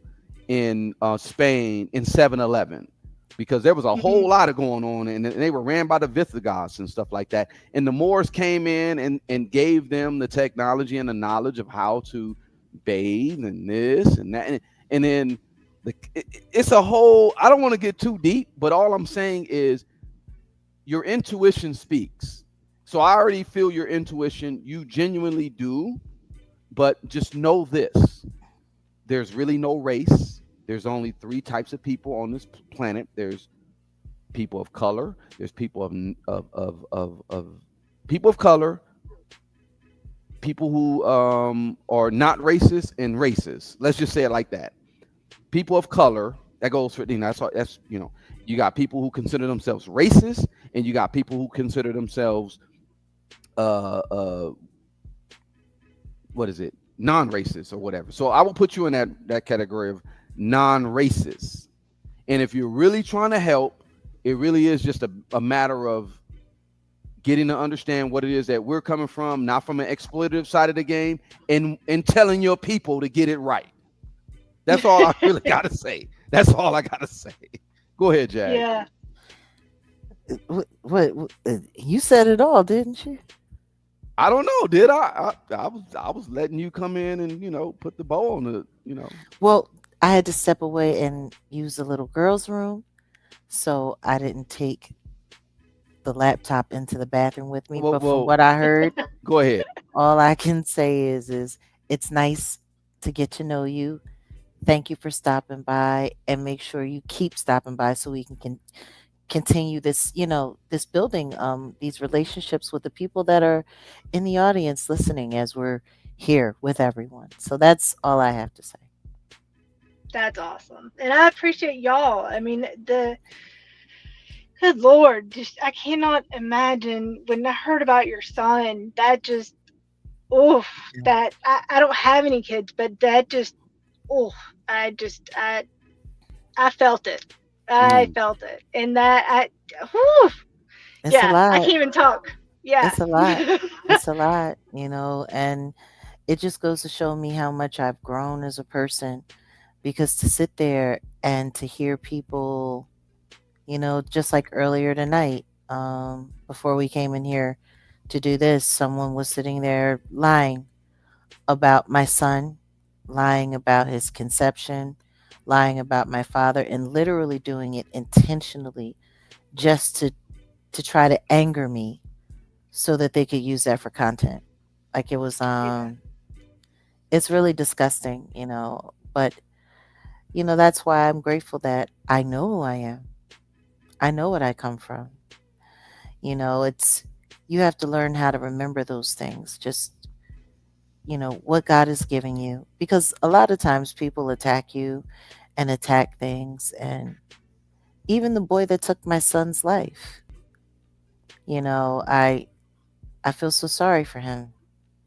in Spain in 7-Eleven, because there was a Hmm. whole lot of going on, and they were ran by the Visigoths and stuff like that. And the Moors came in and gave them the technology and the knowledge of how to bathe and this and that. And then it's a whole, I don't want to get too deep, but all I'm saying is your intuition speaks. So I already feel your intuition. You genuinely do, but just know this: there's really no race. There's only three types of people on this planet. There's people of color. There's people of people of color, people who are not racist, and racist. Let's just say it like that. People of color. That goes for, you got people who consider themselves racist, and you got people who consider themselves uh uh what is it, non-racist or whatever. So I will put you in that category of non-racist. And if you're really trying to help, it really is just a matter of getting to understand what it is that we're coming from, not from an exploitative side of the game, and telling your people to get it right. That's all I really gotta say. That's all I gotta say. Go ahead, Jag. Yeah. What, you said it all, didn't you? I don't know. Did I was letting you come in and put the bow on the. Well, I had to step away and use the little girl's room, so I didn't take the laptop into the bathroom with me. Well, But from well, what I heard, go ahead. all I can say is it's nice to get to know you. Thank you for stopping by, and make sure you keep stopping by so we can continue this, this building, these relationships with the people that are in the audience listening as we're here with everyone. So that's all I have to say. That's awesome. And I appreciate y'all. I mean, good Lord, just I cannot imagine when I heard about your son, that just, oof, that I don't have any kids, but that just, oh, I felt it. I Mm. felt it. And that, whew, It's a yeah, I lot. can't even talk. Yeah. It's a lot. It's a lot, and it just goes to show me how much I've grown as a person, because to sit there and to hear people, just like earlier tonight, before we came in here to do this, someone was sitting there lying about my son, lying about his conception, lying about my father, and literally doing it intentionally just to try to anger me so that they could use that for content. Like, it was Yeah. it's really disgusting, but that's why I'm grateful that I know who I am. I know what I come from. It's you have to learn how to remember those things. Just, what God is giving you, because a lot of times people attack you and attack things, and even the boy that took my son's life, I feel so sorry for him.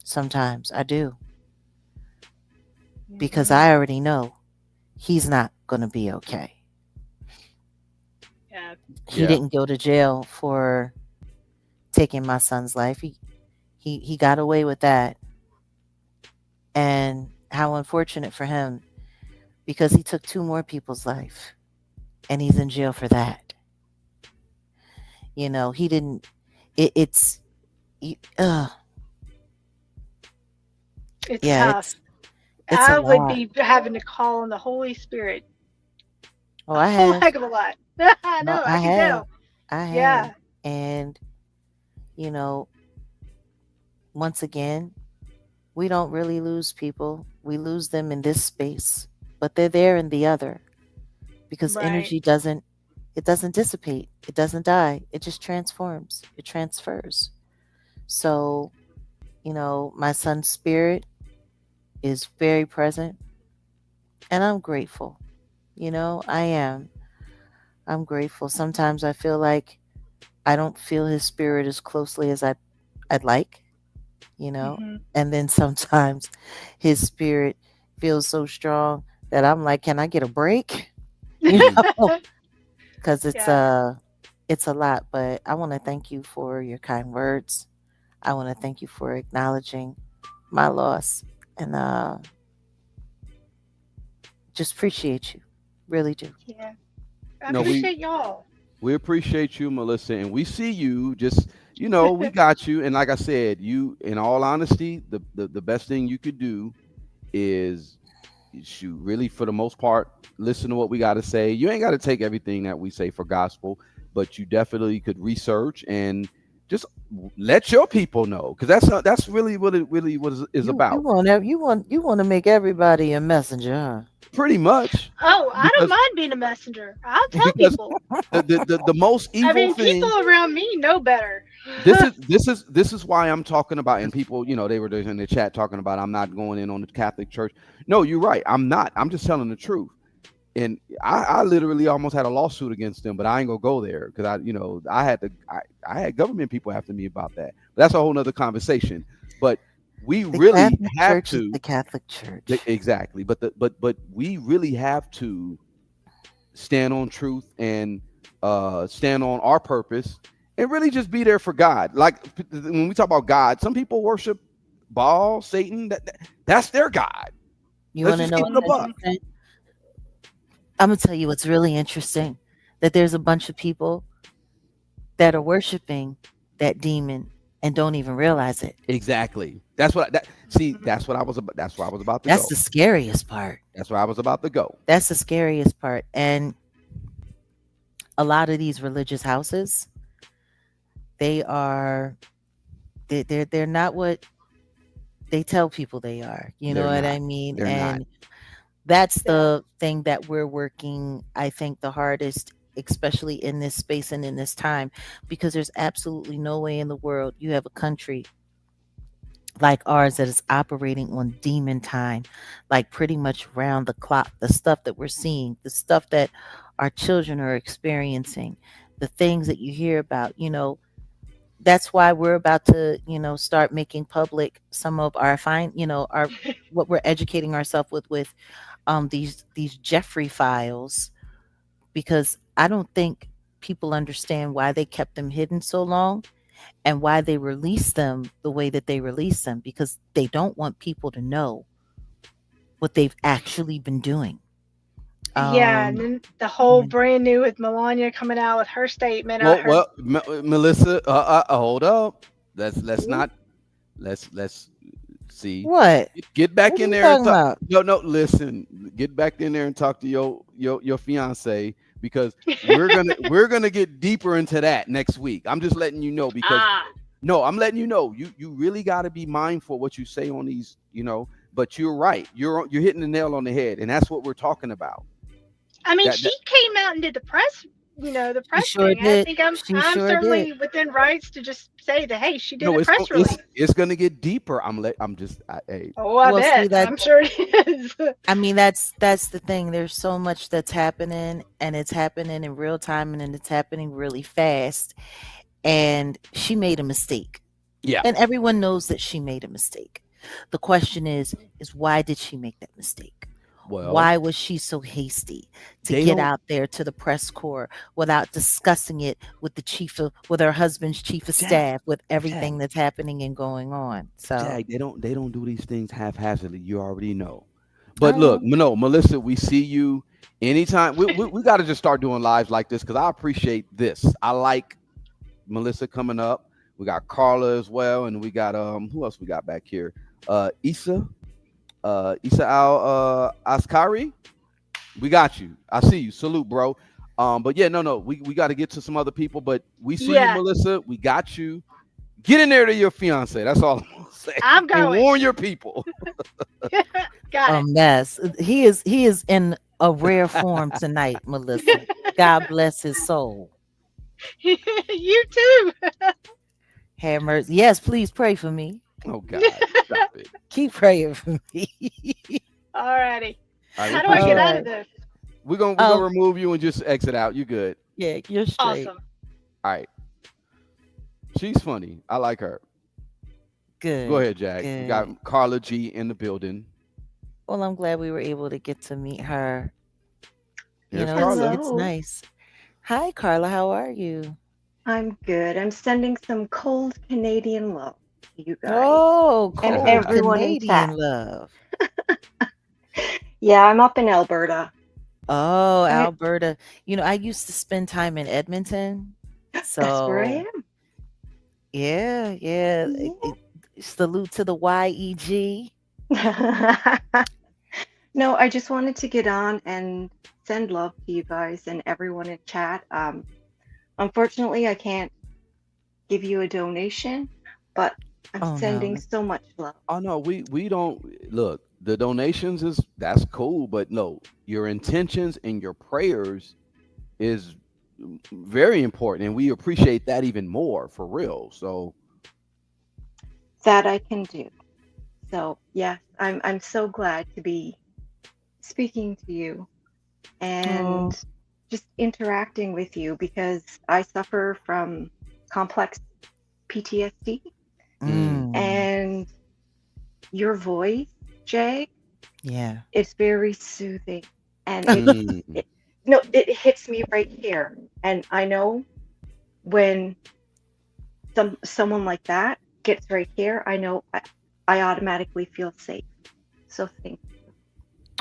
Sometimes I do, because Hmm. I already know he's not going to be okay. Yeah. He Yeah. didn't go to jail for taking my son's life. He got away with that. And how unfortunate for him, because he took two more people's life and he's in jail for that. He didn't it's y- It's yeah, tough. it's a I would lot. be having to call on the Holy Spirit Oh, a I whole have. heck of a lot. I No, know. I I can have. tell. I have. Yeah. And you know, once again, we don't really lose people. We lose them in this space, but they're there in the other, because Right. energy doesn't dissipate. It doesn't die. It just transforms. It transfers. So, my son's spirit is very present, and I'm grateful. I am. I'm grateful. Sometimes I feel like I don't feel his spirit as closely as I'd like, you know. Hmm. And then sometimes his spirit feels so strong that I'm like, can I get a break? You know, because Yeah. it's a lot. But I want to thank you for your kind words. I want to thank you for acknowledging my loss, and just appreciate you. Really do. Yeah. I No, we appreciate y'all. we appreciate you, Melissa, and we see you. Just we got you. And like I said, you, in all honesty, the best thing you could do is shoot, really, for the most part, listen to what we got to say. You ain't got to take everything that we say for gospel, but you definitely could research and just let your people know, because that's really what it really is You about. want you want to make everybody a messenger, Pretty much, Oh, I don't because mind being a messenger. I'll tell because people. the most I evil mean, people thing. around me know better. This is why I'm talking about, and people, they were there in the chat talking about I'm not going in on the Catholic Church. No, you're right. I'm not. I'm just telling the truth. And I literally almost had a lawsuit against them, but I ain't gonna go there because I had government people after me about that. But that's a whole nother conversation. But we the really Catholic have Church is to the Catholic Church. exactly. But we really have to stand on truth and stand on our purpose and really just be there for God. Like when we talk about God, some people worship Baal, Satan. That's their God. You Let's want to just know keep it a what's Hmm. buck. interesting? I'm gonna tell you what's really interesting. That there's a bunch of people that are worshiping that demon and don't even realize it. Exactly. That's what that see. Hmm. That's what I was about. That's where I was about to That's go. the scariest part. That's where I was about to go. That's the scariest part. And a lot of these religious houses, they are they're not what they tell people they are. You know They're what not. I mean? They're not. And that's Yeah. the thing that we're working, I think, the hardest, especially in this space and in this time, because there's absolutely no way in the world you have a country like ours that is operating on demon time, like pretty much round the clock. The stuff that we're seeing, the stuff that our children are experiencing, the things that you hear about, that's why we're about to, start making public some of our our what we're educating ourselves with these Jeffrey files, because I don't think people understand why they kept them hidden so long. and why they release them the way that they release them, because they don't want people to know what they've actually been doing. Yeah, and Um, then the whole yeah. brand new with Melania coming out with her statement. I Well, heard. well, Melissa, hold up. Let's Ooh. not let's see. What? Get back What are in you there and talking talk. about? No, no, listen. Get back in there and talk to your fiance, because we're gonna get deeper into that next week. I'm just letting you know, because Ah, no, I'm letting you know. You really got to be mindful what you say on these. But you're right. You're hitting the nail on the head, and that's what we're talking about. I mean, That she came out and did the press, the She press sure thing. I did. think I'm She I'm sure did. certainly within rights to just say that, hey, she did no, a it's press release. it's gonna get deeper. I'm just hey. Oh, I Well, see bet. that I'm sure it is. I mean, that's the thing. There's so much that's happening, and it's happening in real time, and then it's happening really fast. And she made a mistake, Yeah. and everyone knows that she made a mistake. The question is why did she make that mistake? Well, Why was she so hasty to they get don't. out there to the press corps without discussing it with with her husband's chief of Jag, staff, with everything Jag, that's happening and going on? So, They don't do these things haphazardly. You already know. But look, oh, no, Melissa, we see you anytime. We got to just start doing lives like this, because I appreciate this. I like Melissa coming up. We got Carla as well, and we got who else we got back here? Isa Al Askari. We got you. I see you. Salute, bro. But yeah, no, we got to get to some other people. But we see you, Yeah, Melissa. We got you. Get in there to your fiance. That's all I'm gonna say. I'm And going. warn your people. Got a it. mess. He is in a rare form tonight, Melissa. God bless his soul. You too. Have mercy. Yes, please pray for me. Oh God, stop it. Keep praying for me. Alrighty. All right, we How do I All get appreciate out you. of right. this? We're gonna Oh, remove you and just exit out. You good? yeah, you're straight. Awesome. All right. She's funny. I like her. Go Good. ahead, Jack. We got Good. Carla G in the building. Well, I'm glad we were able to get to meet her. Here's Carla. It's Hello. nice. Hi, Carla. How are you? I'm good. I'm sending some cold Canadian love to you guys Oh, and cold everyone in Canadian chat. love. Yeah, I'm up in Alberta. Oh, I, Alberta. I used to spend time in Edmonton. that's where So, I yeah, yeah. am. Salute to the YEG. Yeah. No, I just wanted to get on and send love to you guys and everyone in chat. Unfortunately, I can't give you a donation, but I'm Oh, sending no. so much love. Oh no, we don't look. The donations that's cool, but no, your intentions and your prayers is very important, and we appreciate that even more for real. So That I can do. So yes, I'm so glad to be speaking to you and Oh, just interacting with you because I suffer from complex PTSD mm, mm, and your voice, Jay, yeah. is very soothing and mm, it no, it hits me right here. And I know when someone like that gets right here, I know I automatically feel safe. So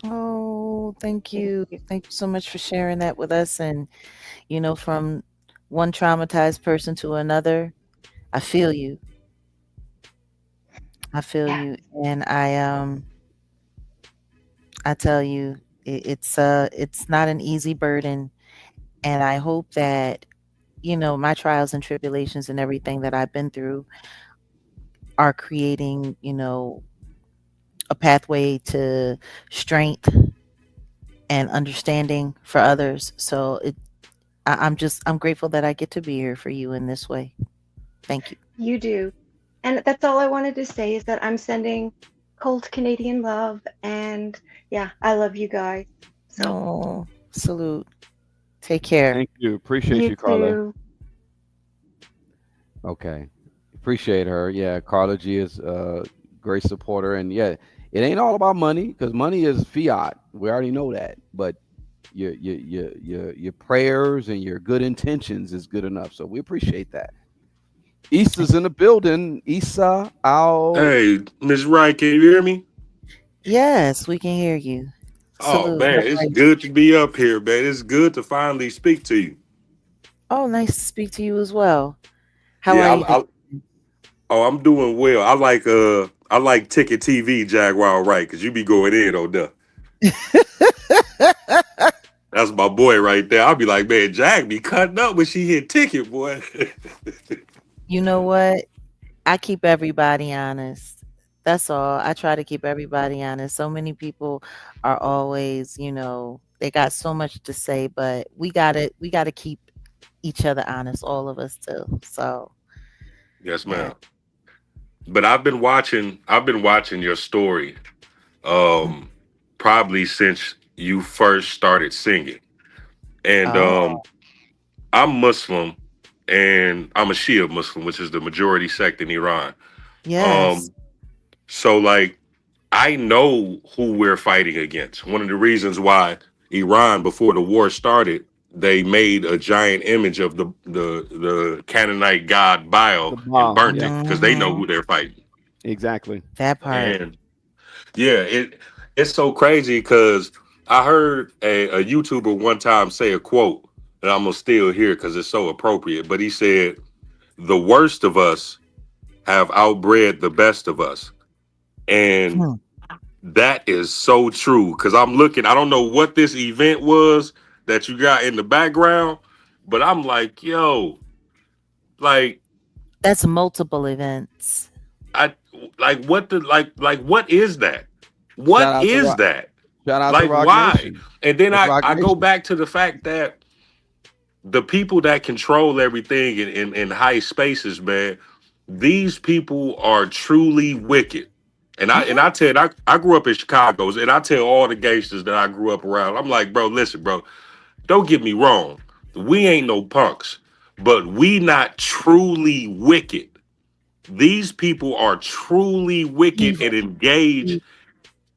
Oh, thank thank you. you. Thank you so much for sharing that with us. And, from one traumatized person to another, I feel you. I feel Yeah, you. And I tell you, it's not an easy burden. And I hope that, my trials and tribulations and everything that I've been through are creating, a pathway to strength and understanding for others. So I'm grateful that I get to be here for you in this way. Thank you. you do. And that's all I wanted to say is that I'm sending cold Canadian love and yeah, I love you guys. So Oh, salute. Take care. thank you. Appreciate you you, Carla. too. Okay, appreciate her. Yeah, Carla G is a great supporter, and yeah, it ain't all about money, because money is fiat. We already know that, but your prayers and your good intentions is good enough. So we appreciate that. Issa's in the building. Issa, Al. Hey, Miss Wright, can you hear me? Yes, we can hear you. Oh Salute. man, How it's are you? good to be up here, man. It's good to finally speak to you. Oh, nice to speak to you as well. How are Yeah, you doing? I'm doing well. I like Ticket TV Jaguar Wright because you be going in on that. That's my boy right there. I'll be like, man, Jack be cutting up when she hit Ticket, boy. You know what? I keep everybody honest. That's all. I try to keep everybody honest. So many people are always, they got so much to say, but we gotta keep each other honest, all of us too. So Yes, yeah. ma'am. But I've been watching your story, um, probably since you first started singing. And Oh, I'm Muslim, and I'm a Shia Muslim, which is the majority sect in Iran. yes. Um, so like I know who we're fighting against. One of the reasons why Iran, before the war started, they made a giant image of the Canaanite god The Baal and bomb. burnt Yeah, it because they know Hmm. who they're fighting. exactly. That part. And yeah, it's so crazy because I heard a YouTuber one time say a quote that I'm gonna steal here because it's so appropriate. But he said, "The worst of us have outbred the best of us," and Hmm. that is so true. Because I'm looking, I don't know what this event was that you got in the background, but I'm like, yo, like That's multiple events. I like what is that? Shout What out to is Rock. that? Shout out to Like Rock why? Nation. And then That's I Rock I go Nation. back to the fact that the people that control everything in high spaces, man, these people are truly wicked. And I Hmm. tell I grew up in Chicago, and I tell all the gangsters that I grew up around, I'm like, bro, listen, bro, don't get me wrong. We ain't no punks, but we not truly wicked. These people are truly wicked Evil. and engaged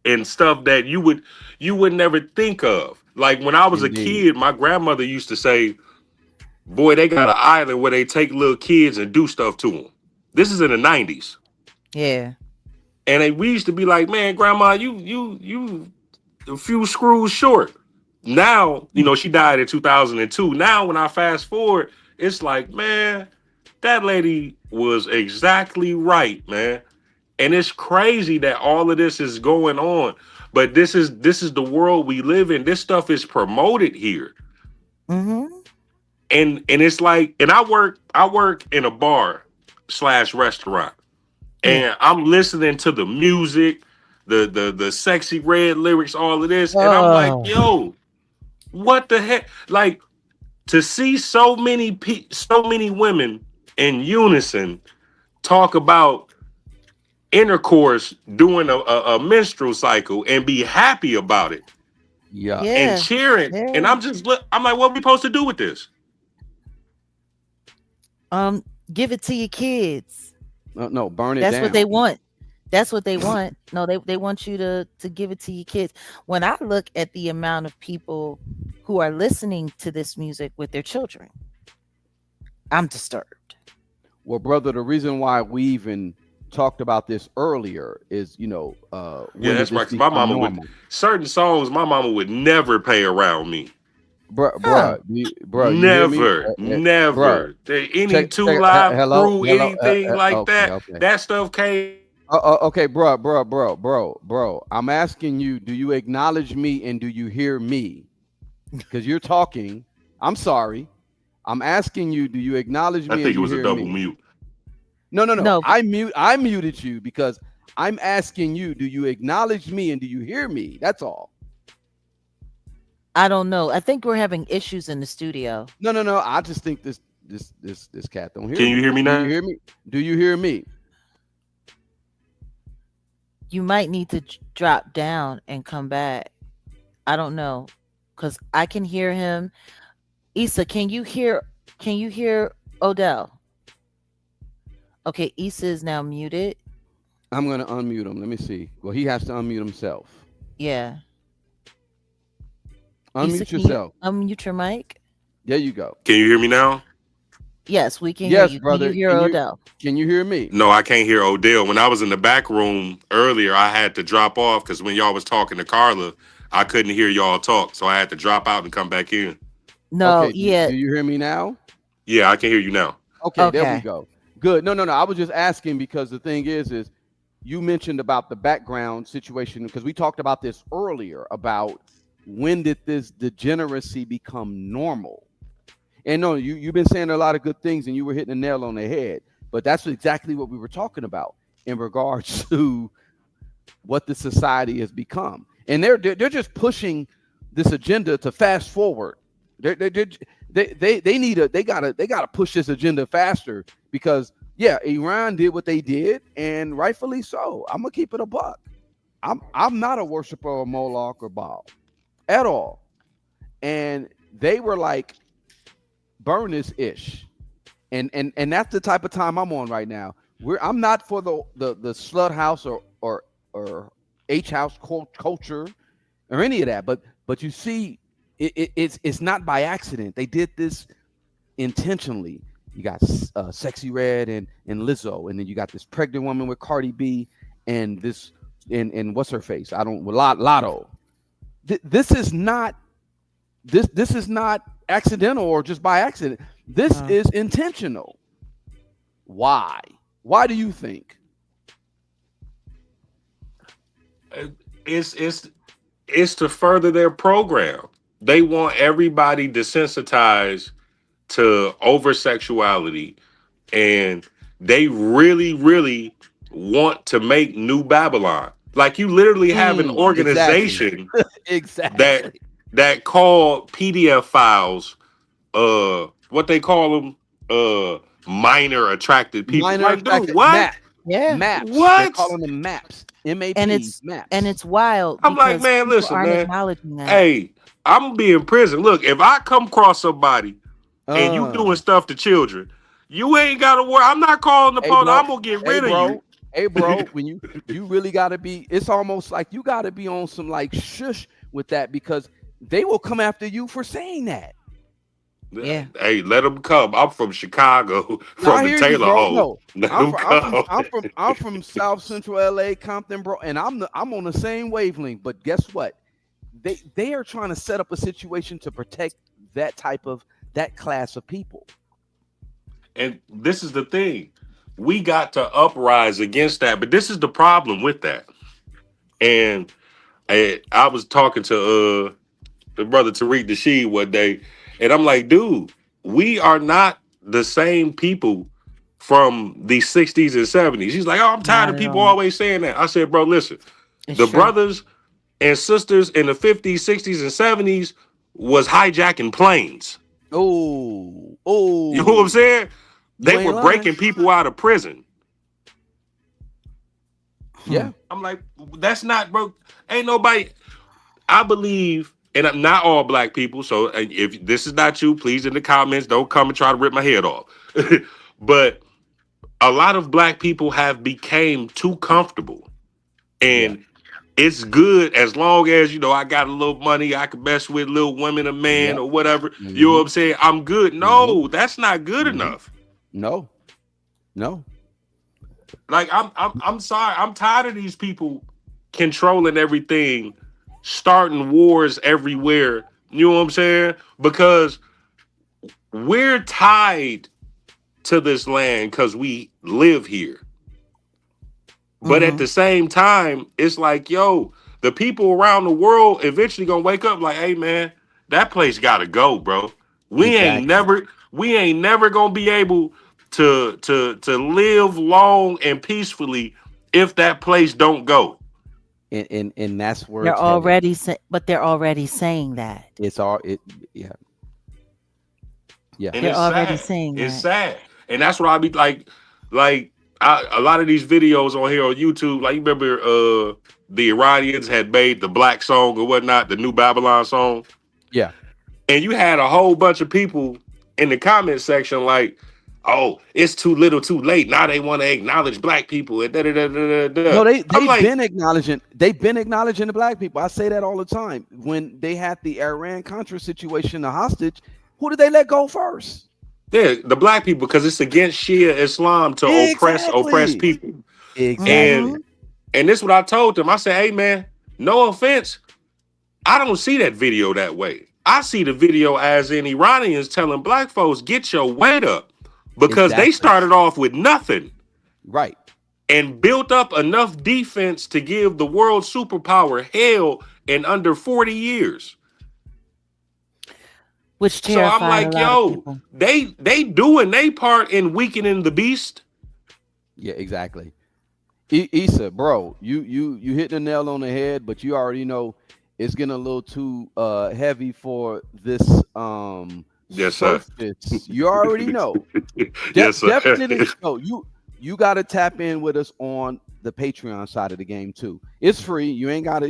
in stuff that you would never think of. Like when I was a Indeed. kid, my grandmother used to say, "Boy, they got an island where they take little kids and do stuff to them." This is in the '90s, Yeah. and we used to be like, "Man, grandma, you a few screws short." Now, she died in 2002. Now, when I fast forward, it's like, man, that lady was exactly right, man. And it's crazy that all of this is going on. But this is the world we live in. This stuff is promoted here. Hmm. And it's like, and I work in a bar/slash restaurant. Yeah. And I'm listening to the music, the sexy red lyrics, all of this, and I'm like, Oh. yo, what the heck? Like to see so many women in unison talk about intercourse during a menstrual cycle and be happy about it Yuck. and Yeah. cheering. And Yeah. I'm like, what are we supposed to do with this? Um, give it to your kids. No, no, burn it That's what down. they want. That's what they want. No, they want you to give it to your kids. When I look at the amount of people who are listening to this music with their children, I'm disturbed. Well, brother, the reason why we even talked about this earlier is, Yeah, when did that's right. this Because my become mama would normal? certain songs my mama would never play around me. Huh. Bruh, you hear me? Never, Bruh, never. Any two check. live Hello, crew, hello. anything like Okay, that, okay. that stuff came. Okay, bro. I'm asking you, do you acknowledge me and do you hear me? Because you're talking. I'm sorry. I'm asking you, do you acknowledge I me and think it you was a hear double me? mute. No, no, no. No, I muted you because I'm asking you, do you acknowledge me and do you hear me? That's all. I don't know. I think we're having issues in the studio. No, no, no. I just think this cat don't hear Can you me. hear me Do you now? hear me? Do you hear me? You might need to drop down and come back. I don't know, cuz I can hear him. Issa, can you hear Odell? Okay, Issa is now muted. I'm gonna unmute him. Let me see. Well, he has to unmute himself. Yeah. Issa, Unmute can you yourself. unmute your mic? There you go. Can you hear me now? Yes, we can hear Yes, you. Can you brother. hear Odell? Can you hear me? No, I can't hear Odell. When I was in the back room earlier, I had to drop off because when y'all was talking to Carla, I couldn't hear y'all talk, so I had to drop out and come back in. No, Okay. yeah. Do you hear me now? Yeah, I can hear you now. Okay, there we Okay. go. Good. No, no, no. I was just asking because the thing is you mentioned about the background situation because we talked about this earlier about when did this degeneracy become normal? And no, you've been saying a lot of good things and you were hitting the nail on the head. But that's exactly what we were talking about in regards to what the society has become. And they're just pushing this agenda to fast forward. They gotta push this agenda faster because yeah, Iran did what they did and rightfully so. I'm gonna keep it a buck. I'm not a worshiper of Moloch or Baal at all. And they were like burn this ish. And that's the type of time I'm on right now. I'm not for the slut house or H house culture or any of that. But you see, it's not by accident. They did this intentionally. You got Sexy Red and Lizzo, and then you got this pregnant woman with Cardi B, and this and what's her face? I don't Lotto. This is not this is not accidental or just by accident. This is intentional. Why? Why do you think? It's to further their program. They want everybody desensitized to over sexuality, and they really want to make New Babylon. Like you literally have an Exactly. organization Exactly. that call PDF files what they call them minor attracted people. Minor Like, dude, attracted what? Yeah. maps. They're What? calling them maps. And MAPs, it's maps. and it's wild I'm like, because man, people listen, aren't man. acknowledging that. Hey, I'm gonna be in prison. Look, if I come across somebody and you doing stuff to children, you ain't gotta worry. I'm not calling the hey police. bro, I'm gonna get hey rid of you. bro, hey bro, when you really gotta be, it's almost like you gotta be on some like shush with that because they will come after you for saying that. Yeah. Hey, let them come. I'm from Chicago, No, I from the hear you, Taylor bro. home. No, Let I'm them from I'm from come. I'm from South Central LA, Compton, bro, and I'm on the same wavelength. But guess what? They are trying to set up a situation to protect that class of people. And this is the thing. We got to uprise against that. But this is the problem with that. And I was talking to the brother Tariq Nasheed one day, and I'm like, dude, we are not the same people from the 60s and 70s. He's like, oh, I'm tired Not of at people all. always saying that. I said, bro, listen, It's the true. brothers and sisters in the 50s, 60s, and 70s was hijacking planes. Oh, You know what I'm oh, saying? They you were ain't lying. breaking people out of prison. Hmm. Yeah. I'm like, that's not, bro. Ain't nobody. I believe, and I'm not all black people. So if this is not you, please in the comments don't come and try to rip my head off. But a lot of black people have became too comfortable, Yeah. and it's good as long as I got a little money, I can mess with little women, a man, Yep. or whatever. You know what Mm-hmm. I'm saying? I'm good. Mm-hmm. No, that's not good Mm-hmm. enough. No. No. Like I'm sorry. I'm tired of these people controlling everything, starting wars everywhere. You know what I'm saying? Because we're tied to this land because we live here. But at Mm-hmm. the same time, it's like, yo, the people around the world eventually gonna wake up like, hey man, that place gotta go, bro. We ain't Exactly. never, we ain't never gonna be able to live long and peacefully if that place don't go. And that's where They're it's headed. already but they're already saying that. It's all it. Yeah. Yeah. And They're it's already sad. saying It's that. sad. And that's what I be like a lot of these videos on here on YouTube, like you remember the Iranians had made the black song or whatnot, the New Babylon song. Yeah. And you had a whole bunch of people in the comment section like, oh, it's too little too late. Now they want to acknowledge black people and da da da da da No, da. I'm they've like, been acknowledging the black people. I say that all the time. When they had the Iran Contra situation, the hostage, who did they let go first? Yeah, the black people, because it's against Shia Islam to oppress Exactly. people. Exactly. And Mm-hmm. and this is what I told them. I said, hey man, no offense, I don't see that video that way. I see the video as in Iranians telling black folks, get your weight up. Because they Exactly. started off with nothing Right. and built up enough defense to give the world superpower hell in under 40 years. Which So I'm terrified a like, lot of yo, people. they doing their part in weakening the beast. Yeah, exactly. Issa, bro, you hit the nail on the head, but you already know it's getting a little too heavy for this Yes, sir. surface. You already know. Yes, sir. Definitely no, you gotta tap in with us on the Patreon side of the game too. It's free. You ain't gotta,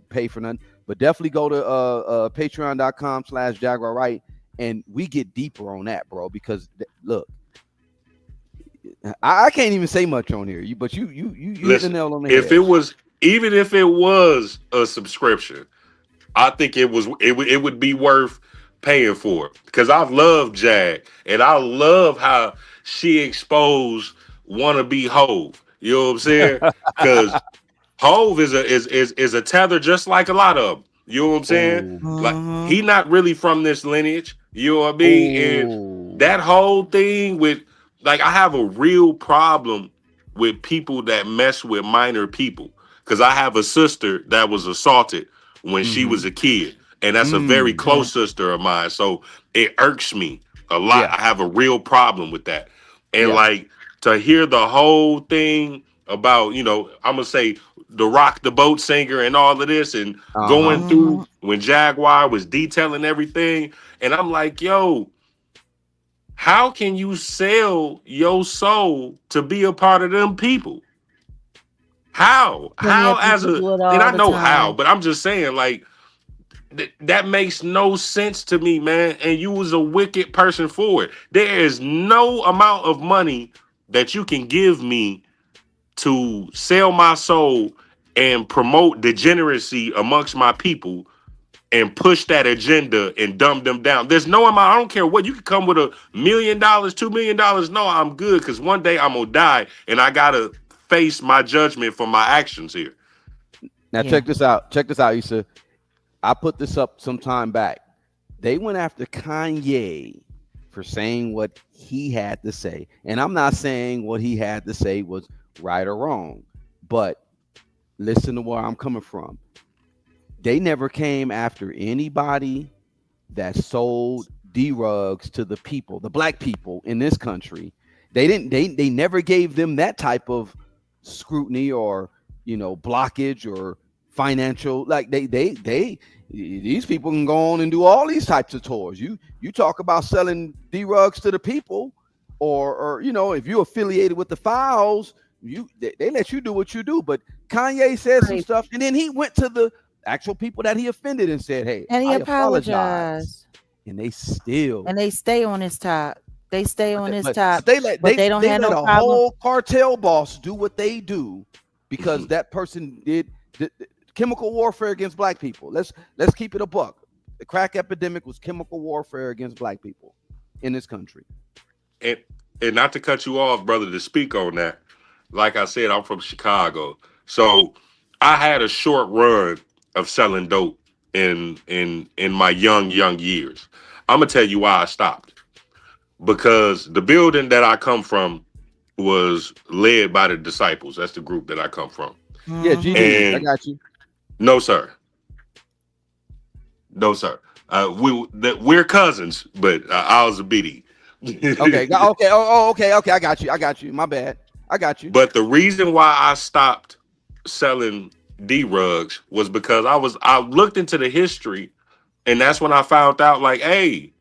pay for nothing. But definitely go to patreon.com/Jaguar Right, and we get deeper on that, bro. Because look, I can't even say much on here. You hit the Listen, nail on the if head. it was even if it was a subscription, I think it would be worth paying for it because I love Jag and I love how she exposed wannabe Hove. You know what I'm saying? Because Hove is a tether just like a lot of them. You know what I'm saying? Oh, Like Mm-hmm. he not really from this lineage. You know what I mean? And oh, that whole thing with like I have a real problem with people that mess with minor people. Cause I have a sister that was assaulted when she mm-hmm. was a kid. And that's a very Mm. Yeah. close sister of mine. So it irks me a lot. Yeah, I have a real problem with that. And yeah, like to hear the whole thing about, I'm gonna say the Rock the Boat singer and all of this and uh-huh. going Mm-hmm. through when Jaguar was detailing everything. And I'm like, yo, how can you sell your soul to be a part of them people? How? Plenty How of as people a do it and I all the know how, time. but I'm just saying, like, that makes no sense to me, man. And you was a wicked person for it. There is no amount of money that you can give me to sell my soul and promote degeneracy amongst my people and push that agenda and dumb them down. There's no amount. I don't care what you could come with $1 million, $2 million. No, I'm good because one day I'm gonna die and I gotta face my judgment for my actions here. Now Yeah. check this out. Check this out, Issa. I put this up some time back. They went after Kanye for saying what he had to say. And I'm not saying what he had to say was right or wrong, but listen to where I'm coming from. They never came after anybody that sold drugs to the people, the black people in this country. They didn't they never gave them that type of scrutiny or, blockage or financial, like they these people can go on and do all these types of tours. You talk about selling drugs to the people, or if you're affiliated with the files, they let you do what you do. But Kanye said some Right. stuff, and then he went to the actual people that he offended and said, "Hey, And he I apologize." apologized. And they still, And they stay on his top. They stay but on they, his but, top, but they let but they don't they have let no a problem. whole cartel boss do what they do because Mhm. that person did chemical warfare against black people. Let's keep it a buck. The crack epidemic was chemical warfare against black people in this country. And and not to cut you off, brother, to speak on that. Like I said, I'm from Chicago, so I had a short run of selling dope in my young years. I'm gonna tell you why I stopped because the building that I come from was led by the disciples. That's the group that I come from. Yeah, Mm-hmm. GDs. I And got you. no, sir, no, sir. We're cousins, but I was a biddy. Okay. Okay. Okay. Okay. I got you. I got you. My bad. I got you. But the reason why I stopped selling D rugs was because I looked into the history, and that's when I found out like, hey,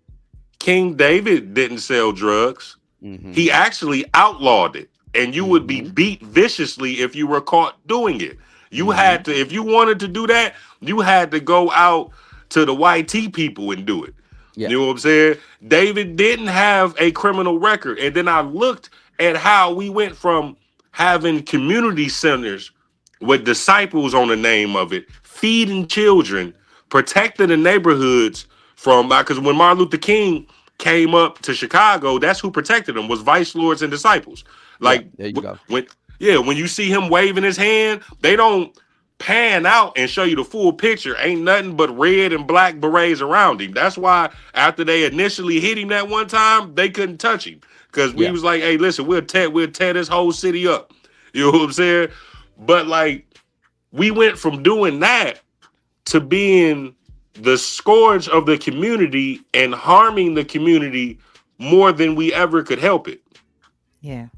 King David didn't sell drugs. Mm-hmm. He actually outlawed it, and you would be Mm-hmm. beat viciously if you were caught doing it. You Mm-hmm. had to, if you wanted to do that, you had to go out to the white tea people and do it. Yeah. You know what I'm saying? David didn't have a criminal record. And then I looked at how we went from having community centers with disciples on the name of it, feeding children, protecting the neighborhoods from, because when Martin Luther King came up to Chicago, that's who protected him, was vice lords and disciples. Yeah, Like there you go. when you see him waving his hand, they don't pan out and show you the full picture. Ain't nothing but red and black berets around him. That's why after they initially hit him that one time, they couldn't touch him. Because we Yeah, was like, hey, listen, we'll tear this whole city up. You know what I'm saying? But like we went from doing that to being the scourge of the community and harming the community more than we ever could help it. Yeah.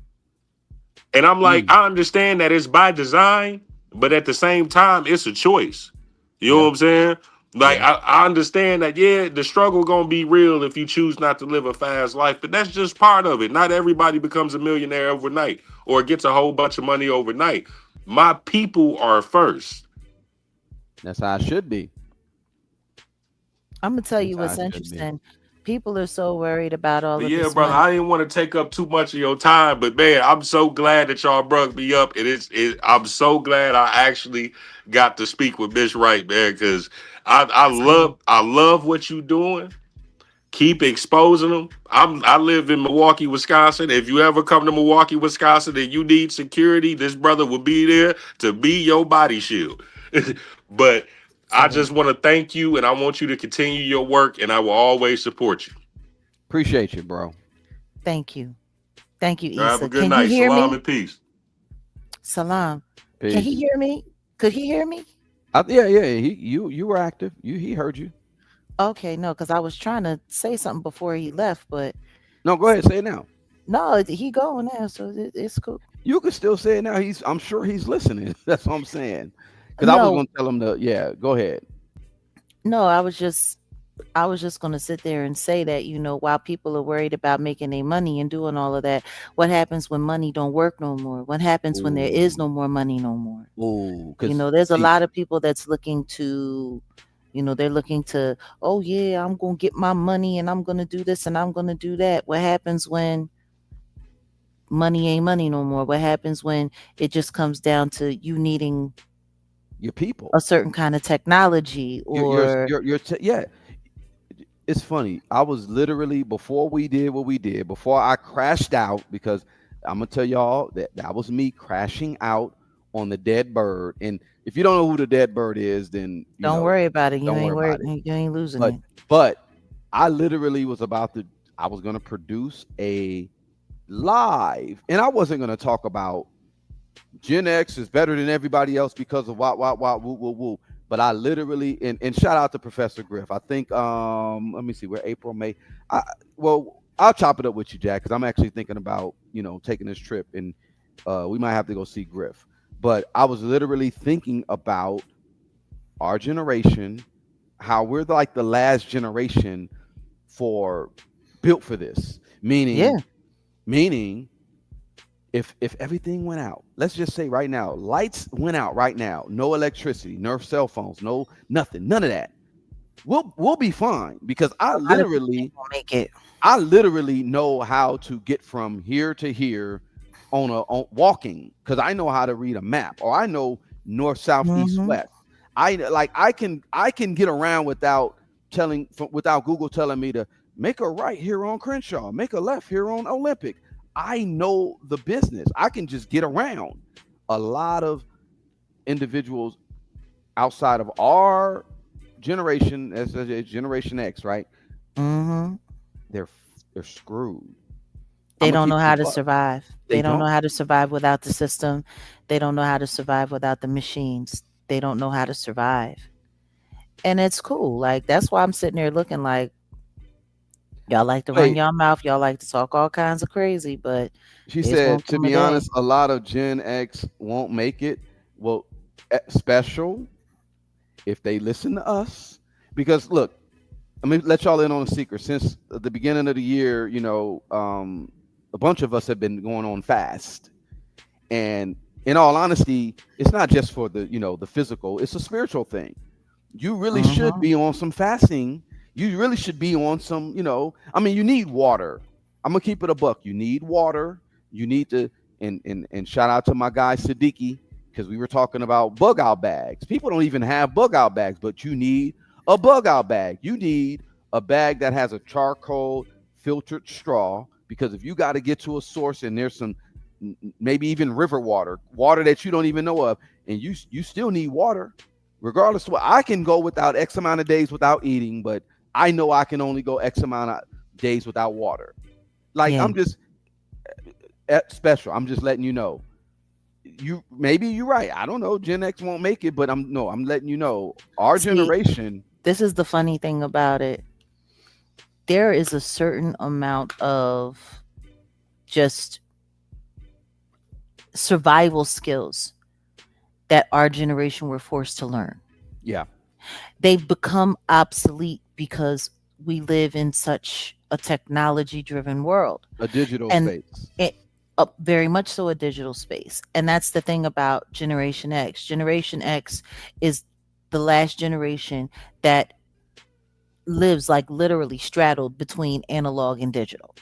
And I'm like, mm, I understand that it's by design, but at the same time, it's a choice. You know what yeah, I'm saying? Like, yeah. I understand that, yeah, the struggle gonna be real if you choose not to live a fast life, but that's just part of it. Not everybody becomes a millionaire overnight or gets a whole bunch of money overnight. My people are first. That's how it should be. I'm gonna tell That's you how what's it should be. interesting. People are so worried about all But of yeah, this brother, money. I didn't want to take up too much of your time, but man, I'm so glad that y'all brought me up. I'm so glad I actually got to speak with Miss Wright, man, because Same. I love what you doing. Keep exposing them. I live in Milwaukee, Wisconsin. If you ever come to Milwaukee, Wisconsin, and you need security, this brother will be there to be your body shield. But I Salute. just want to thank you, and I want you to continue your work, and I will always support you. Appreciate you, bro. Thank you. Thank you, Have a Issa. good Can you night. hear Salam me? and peace. Salam. Can he Peace. hear me? Could he hear me? Yeah, yeah. You were active. He heard you. Okay, no, because I was trying to say something before he left, but No, go ahead. Say it now. no, he going now, so it's cool. You can still say it now. I'm sure he's listening. That's what I'm saying. Because I was No, gonna tell him to. Yeah, go ahead. no, I was just going to sit there and say that, while people are worried about making their money and doing all of that, what happens when money don't work no more? What happens when there is Ooh, no more money no more? ooh. Because There's a see, lot of people that's looking to, they're looking to, oh yeah, I'm going to get my money and I'm going to do this and I'm going to do that. What happens when money ain't money no more? What happens when it just comes down to you needing your people. a certain kind of technology or Yeah. It's funny. I was literally before we did what we did, before I crashed out, because I'm gonna tell y'all that was me crashing out on the dead bird. And if you don't know who the dead bird is, then don't worry about it. You don't worry ain't worried. about it. You ain't losing But it. but I literally was about to. I was gonna produce a live, and I wasn't gonna talk about Gen X is better than everybody else because of what woo woo woo. But I literally and shout out to Professor Griff. I think let me see, we're April, May. Well, I'll chop it up with you, Jack, because I'm actually thinking about taking this trip and we might have to go see Griff. But I was literally thinking about our generation, how we're like the last generation for built for this. Yeah. Meaning if everything went out, let's just say right now, lights went out right now, no electricity, no cell phones, no nothing, none of that. We'll be fine because A lot of people ain't gonna make it. I literally know how to get from here to here on walking because I know how to read a map or I know north, south, east, Hmm. west. I can get around without Google telling me to make a right here on Crenshaw, make a left here on Olympic. I know the business. I can just get around. A lot of individuals outside of our generation, as Generation X, right? Hmm. They're they're screwed. I'm They gonna don't keep know it a how to buck. survive. They They don't know don't. how to survive without the system. They don't know how to survive without the machines. They don't know how to survive. And it's cool. Like that's why I'm sitting there looking like y'all like to run Wait, your mouth, y'all like to talk all kinds of crazy, but she it's gonna said. To come a be day. honest, a lot of Gen X won't make it. Well, special if they listen to us, because look, let me let y'all in on a secret. Since the beginning of the year, a bunch of us have been going on fast. And in all honesty, it's not just for the physical, it's a spiritual thing. You really should Hmm. be on some fasting. You really should be on some. You need water. I'm gonna keep it a buck. You need water. You need to and shout out to my guy Siddiqui, because we were talking about bug out bags. People don't even have bug out bags, but you need a bug out bag. You need a bag that has a charcoal filtered straw, because if you got to get to a source and there's some maybe even river water that you don't even know of, and you still need water regardless of what. I can go without X amount of days without eating, but I know I can only go X amount of days without water. Like, Yeah. I'm just special. I'm just letting you know. You maybe you're right. I don't know. Gen X won't make it, but I'm letting you know. Our See, generation. this is the funny thing about it. There is a certain amount of just survival skills that our generation were forced to learn. Yeah. They've become obsolete because we live in such a technology driven world, A digital and space. it very much so a digital space. And that's the thing about Generation X. Generation X is the last generation that lives like literally straddled between analog and digital.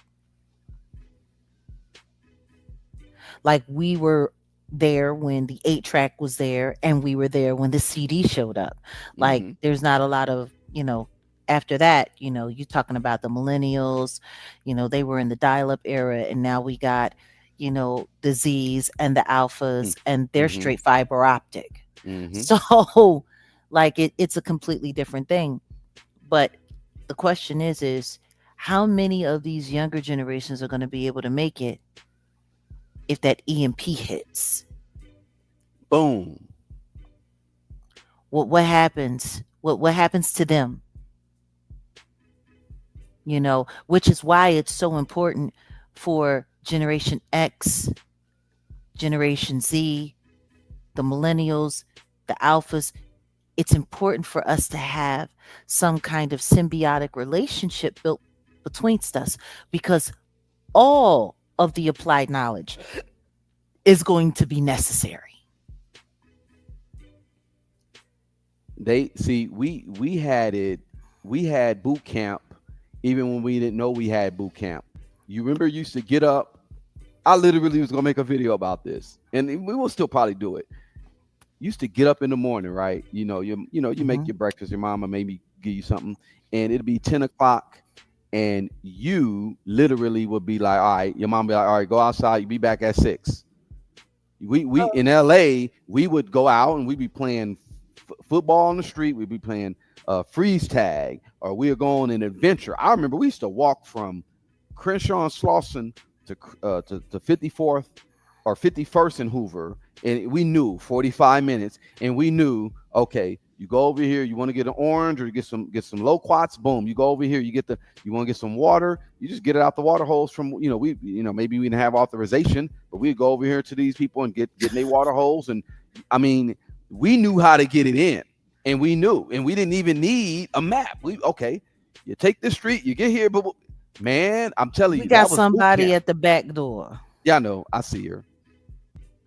Like, we were there when the 8-track was there, and we were there when the CD showed up. Like, Hmm. there's not a lot of, after that, you're talking about the millennials, they were in the dial up era, and now we got, the Z's and the alphas, and they're Hmm. straight fiber optic. Hmm. So, like, it's a completely different thing. But the question is how many of these younger generations are going to be able to make it if that EMP hits? Boom. What happens? What happens to them? Which is why it's so important for Generation X, Generation Z, the millennials, the alphas. It's important for us to have some kind of symbiotic relationship built between us, because all of the applied knowledge is going to be necessary. They see we had it. We had boot camp even when we didn't know we had boot camp. You remember you used to get up. I literally was gonna make a video about this, and we will still probably do it. Used to get up in the morning, right? You make Hmm. your breakfast. Your mama maybe give you something, and it'd be 10 o'clock, and you literally would be like, "All right," your mom be like, "All right, go outside. You be back at 6." We in LA, we would go out and we'd be playing football on the street. We'd be playing freeze tag, or we were going on an adventure. I remember we used to walk from Crenshaw and Slauson to 54th or 51st in Hoover, and we knew 45 minutes, and we knew, okay, you go over here, you want to get an orange or you get some loquats, boom, you go over here, you want to get some water, you just get it out the water hose from, maybe we didn't have authorization, but we'd go over here to these people and get in their water holes. And I mean, we knew how to get it in, and we knew, and we didn't even need a map. Okay, you take this street, you get here, but man, I'm telling We you, got that was boot somebody camp. at the back door. Yeah, I know, I see her.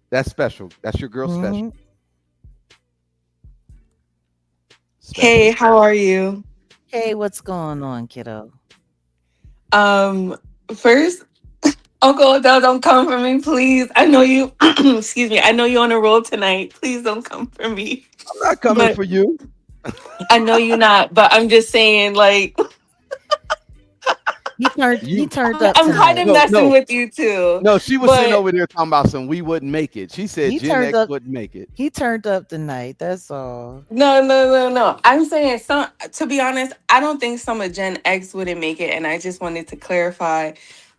That's special. That's your girl special. Hmm. Special. Hey, how are you? Hey, what's going on, kiddo? Um, First, Uncle Odell, don't come for me, please. I know you. Excuse me. I know you're on a roll tonight. Please don't come for me. I'm not coming But for you. I know you're not. But I'm just saying, like, He You turned up I'm kind tonight. of no, messing no, with you too. no. She was sitting But over there talking about some we wouldn't make it. She said He Gen turned X up. wouldn't make it. He turned up tonight. That's all. no, no, no, no. I'm saying some. To be honest, I don't think some of Gen X wouldn't make it, and I just wanted to clarify.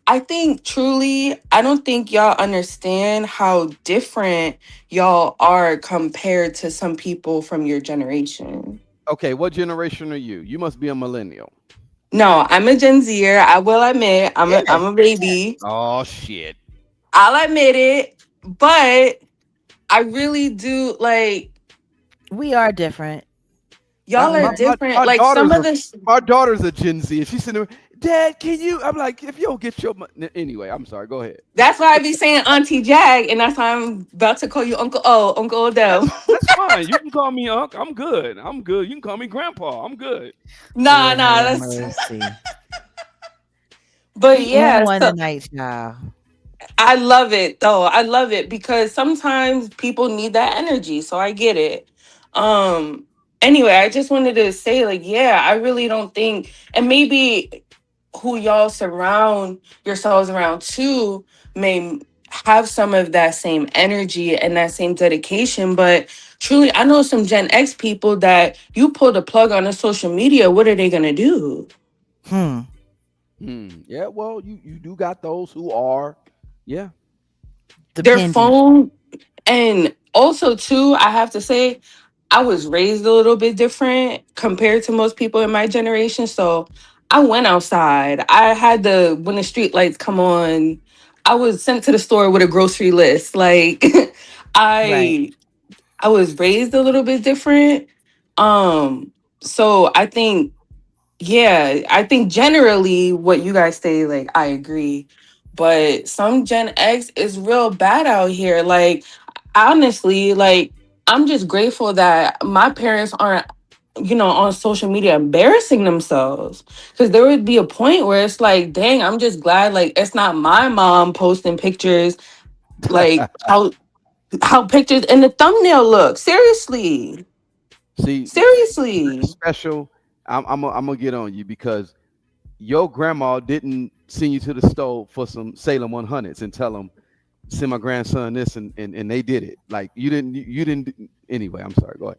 I think truly, I don't think y'all understand how different y'all are compared to some people from your generation. Okay, what generation are you? You must be a millennial. No, I'm a Gen Zer. I will admit, Yeah. I'm a baby. Oh shit. I'll admit it, but I really do like We are different. y'all are My, We my, different. my Like some daughter's of a the my daughter's a Gen Z, and she's sitting there. Dad, can you? I'm like, if you don't get your anyway. I'm sorry. Go ahead. that's why I be saying Auntie Jag, and that's why I'm about to call you Uncle O, Uncle Odell. That's fine. You can call me Unc. I'm good. I'm good. You can call me Grandpa. I'm good. Nah, Lord nah, have that's mercy. but We on yeah, one so tonight, y'all. I love it though. I love it because sometimes people need that energy. So I get it. Um anyway, I just wanted to say like yeah, I really don't think and maybe who y'all surround yourselves around too may have some of that same energy and that same dedication. But truly, I know some Gen X people that you pull the plug on the social media, what are they gonna do? Hmm. Yeah, well, you do got those who are, yeah. Their Dependent. phone. And also too, I have to say, I was raised a little bit different compared to most people in my generation. So I went outside. I had the when the street lights come on, I was sent to the store with a grocery list. Like Right. I I was raised a little bit different. So I think, yeah, I think generally what you guys say, like, I agree. But some Gen X is real bad out here. Like, honestly, like, I'm just grateful that my parents aren't, on social media embarrassing themselves. Because there would be a point where it's like, dang, I'm just glad, like, it's not my mom posting pictures, like, how pictures in the thumbnail look. Seriously. See, Seriously. special. I'm gonna get on you because your grandma didn't send you to the store for some Salem 100s and tell them send my grandson this and they did it. Like you didn't. Anyway, I'm sorry. Go ahead.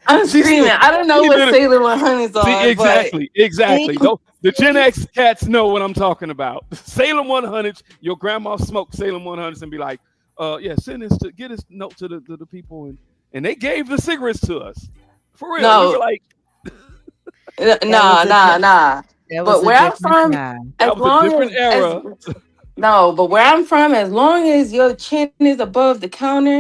I'm she screaming. said I don't know she what did it. Sailor 100s See, are, but exactly, See? exactly. Though the Gen X cats know what I'm talking about. Salem 100s. Your grandma smoked Salem 100s and be like, yeah, send this to get this note to the people and they gave the cigarettes to us. For real. We were no, like, That was nah, nah, nah. that was But a where I'm different from, time. that as was a long different as era. no, but where I'm from, as long as your chin is above the counter,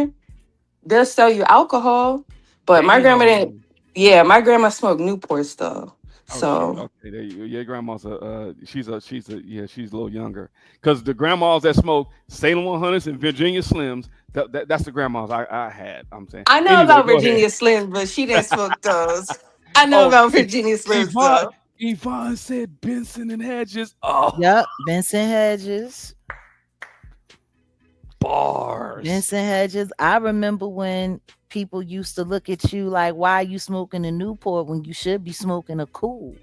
they'll sell you alcohol. But my grandma didn't. Damn. Yeah, my grandma smoked Newports though. Oh shit. So Okay, there you go. Your grandma's yeah, she's a little younger. Cause the grandmas that smoke Salem 100s and Virginia Slims, that's the grandmas I had. I'm saying. I know Anyway, about go ahead. Virginia Slims, but she didn't smoke those. I know Oh, about Virginia Slims Yvonne though. Yvonne said Benson and Hedges. Oh, Yep. Vincent Hedges. bars. Vincent Hedges. I remember when people used to look at you like, why are you smoking a Newport when you should be smoking a cool?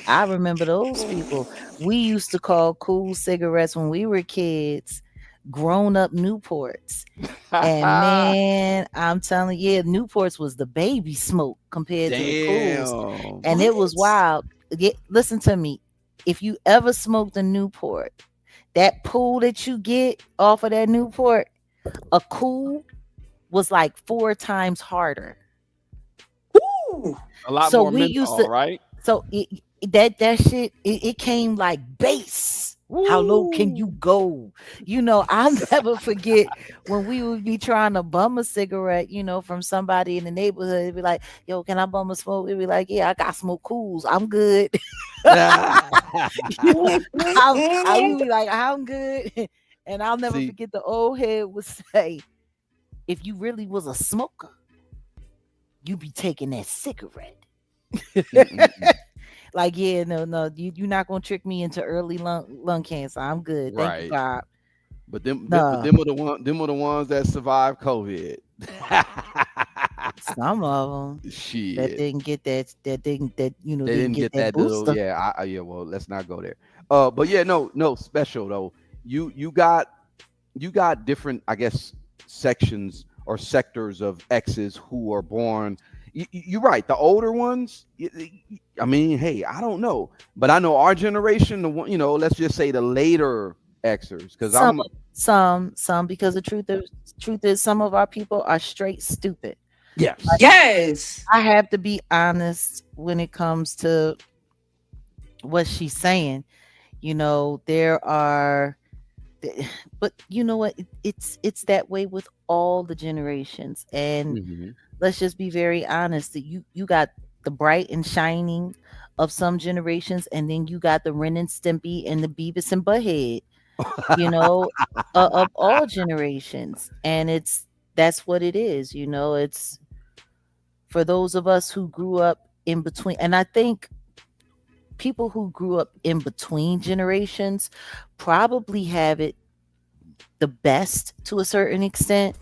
I remember those people. We used to call cool cigarettes when we were kids grown up Newports. And man, I'm telling you, yeah, Newports was the baby smoke compared to the cools. Damn. And it was What? wild. Listen to me. If you ever smoked a Newport, that pull that you get off of that Newport, a cool was like 4 times harder. Woo! A lot So more we used to menthol, right? so that shit it came like bass. How low can Woo. you go? I'll never forget when we would be trying to bum a cigarette, from somebody in the neighborhood. It'd be like, yo, can I bum a smoke? It'd be like, yeah, I got smoke cools. I'm good. I would be like, I'm good. And I'll never See, forget the old head would say, if you really was a smoker, you be taking that cigarette. mm-mm-mm. Like, yeah, no, you're not gonna trick me into early lung cancer. I'm good. Thank you, Right. God. But No, them are the ones that survived COVID. some of them that Shit. didn't get that They didn't didn't get get that that little, booster. yeah, yeah, well, let's not go there. But yeah, no, special though. You got different, I guess, sections or sectors of X's who are born. You're right. The older ones, I mean, hey, I don't know, but I know our generation, the one, let's just say the later Xers, because Some, I'm some, because the truth is, some of our people are straight stupid. yes, Yes. I have to be honest when it comes to what she's saying. There are, but you know what? It's that way with all the generations, and hmm let's just be very honest. That you got the bright and shining of some generations, and then you got the Ren and Stimpy and the Beavis and Butthead. You know, of all generations, and that's what it is. It's for those of us who grew up in between, and I think people who grew up in between generations probably have it the best to a certain extent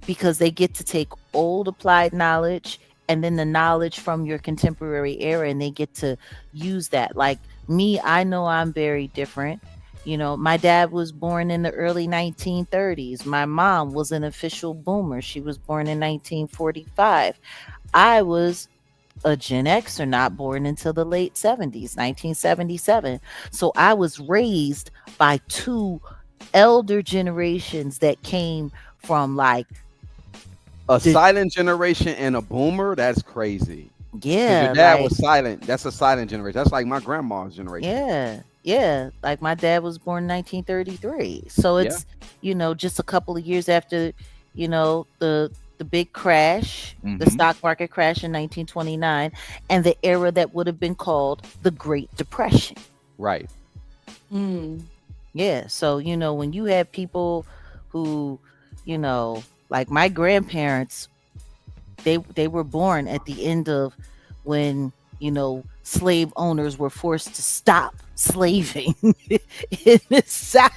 because they get to take old applied knowledge and then the knowledge from your contemporary era and they get to use that. Like Me, I know I'm very different. You know, my dad was born in the early 1930s. My mom was an official boomer. She was born in 1945. I was a Gen Xer, not born until the late 70s, 1977. So I was raised by two elder generations that came from like A the, silent generation and a boomer, that's crazy. Because your yeah, dad like was silent. That's a silent generation. That's like my grandma's generation. yeah, yeah. Like my dad was born in 1933. So Yeah. it's, just a couple of years after, the big crash, the Hmm. stock market crash in 1929, and the era that would have been called the Great Depression. Right. Mm. Yeah. So, when you have people who, you know, like my grandparents, they were born at the end of when, slave owners were forced to stop slaving in the South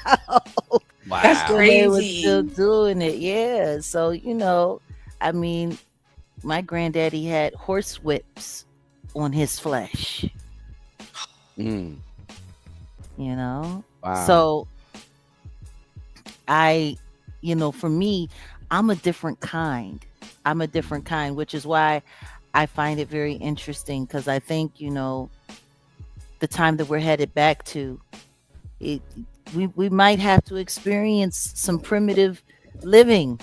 That's Wow. when they were still crazy. doing it. Yeah. So, I mean, my granddaddy had horse whips on his flesh, Mm, you know? wow. So I, for me, I'm a different kind. I'm a different kind, which is why I find it very interesting because I think, the time that we're headed back to, it, we might have to experience some primitive living.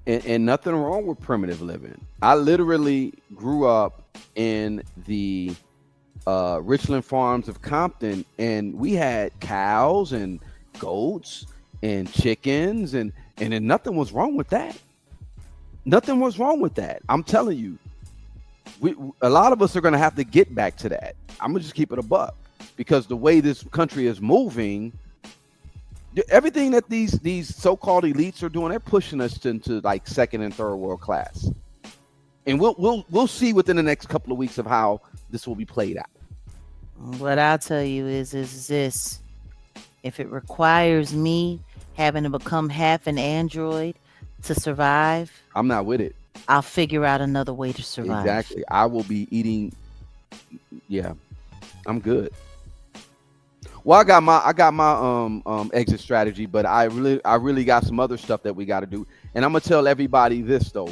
And nothing wrong with primitive living. I literally grew up in the Richland Farms of Compton, and we had cows and goats and chickens, and then nothing was wrong with that. Nothing was wrong with that. I'm telling you, a lot of us are going to have to get back to that. I'm gonna just keep it a buck because the way this country is moving, everything that these so-called elites are doing, they're pushing us into like second and third world class, and we'll see within the next couple of weeks of how this will be played out. What I'll tell you is this: if it requires me having to become half an android to survive, I'm not with it. I'll figure out another way to survive. Exactly. I will be eating. Yeah, I'm good. Well, I got my exit strategy, but I really got some other stuff that we got to do. And I'm gonna tell everybody this though.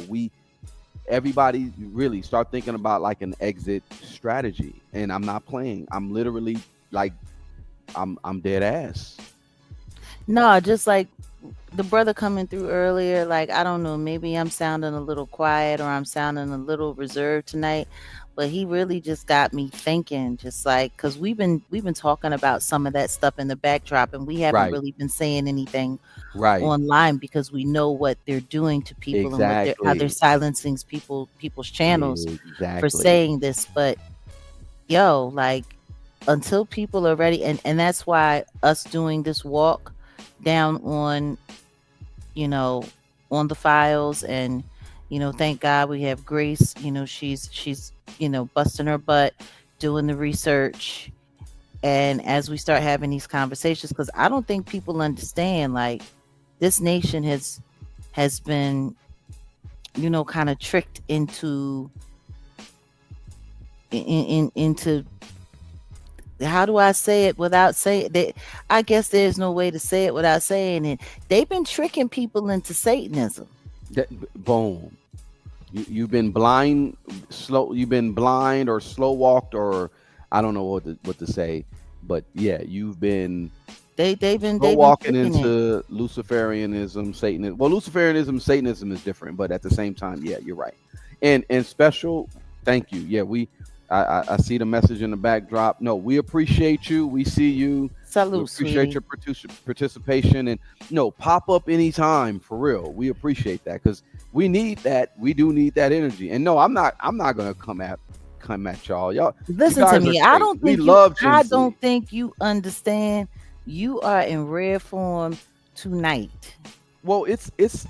Everybody really start thinking about like an exit strategy. And I'm not playing. I'm literally like I'm dead ass. No, just like the brother coming through earlier, like I don't know, maybe I'm sounding a little quiet or I'm sounding a little reserved tonight, but he really just got me thinking, just like because we've been talking about some of that stuff in the backdrop, and we haven't Right. really been saying anything Right. online because we know what they're doing to people and how they're Exactly. silencing people's channels for Exactly. saying this. But yo, like until people are ready, and that's why us doing this walk down you know on the files, and thank God we have Grace. She's busting her butt doing the research, and as we start having these conversations, because I don't think people understand, like this nation has been kind of tricked into how do I say it without saying that? I guess there's no way to say it without saying it. They've been tricking people into Satanism. Boom. You've been blind, slow. You've been blind or slow walked, or I don't know what to say, but yeah, you've been slow They've been walking tricking it. into Luciferianism, Satanism. Well, Luciferianism, Satanism is different, but at the same time, yeah, you're right. And special, thank you. Yeah, I see the message in the backdrop. No, we appreciate you. We see you. We Salute, appreciate sweetie. your participation, and no, pop up anytime for real. We appreciate that because we need that. We do need that energy. And no, I'm not gonna come at y'all. You Listen to guys are me. great. We love Gen I Z. don't think you understand. You are in rare form tonight. Well,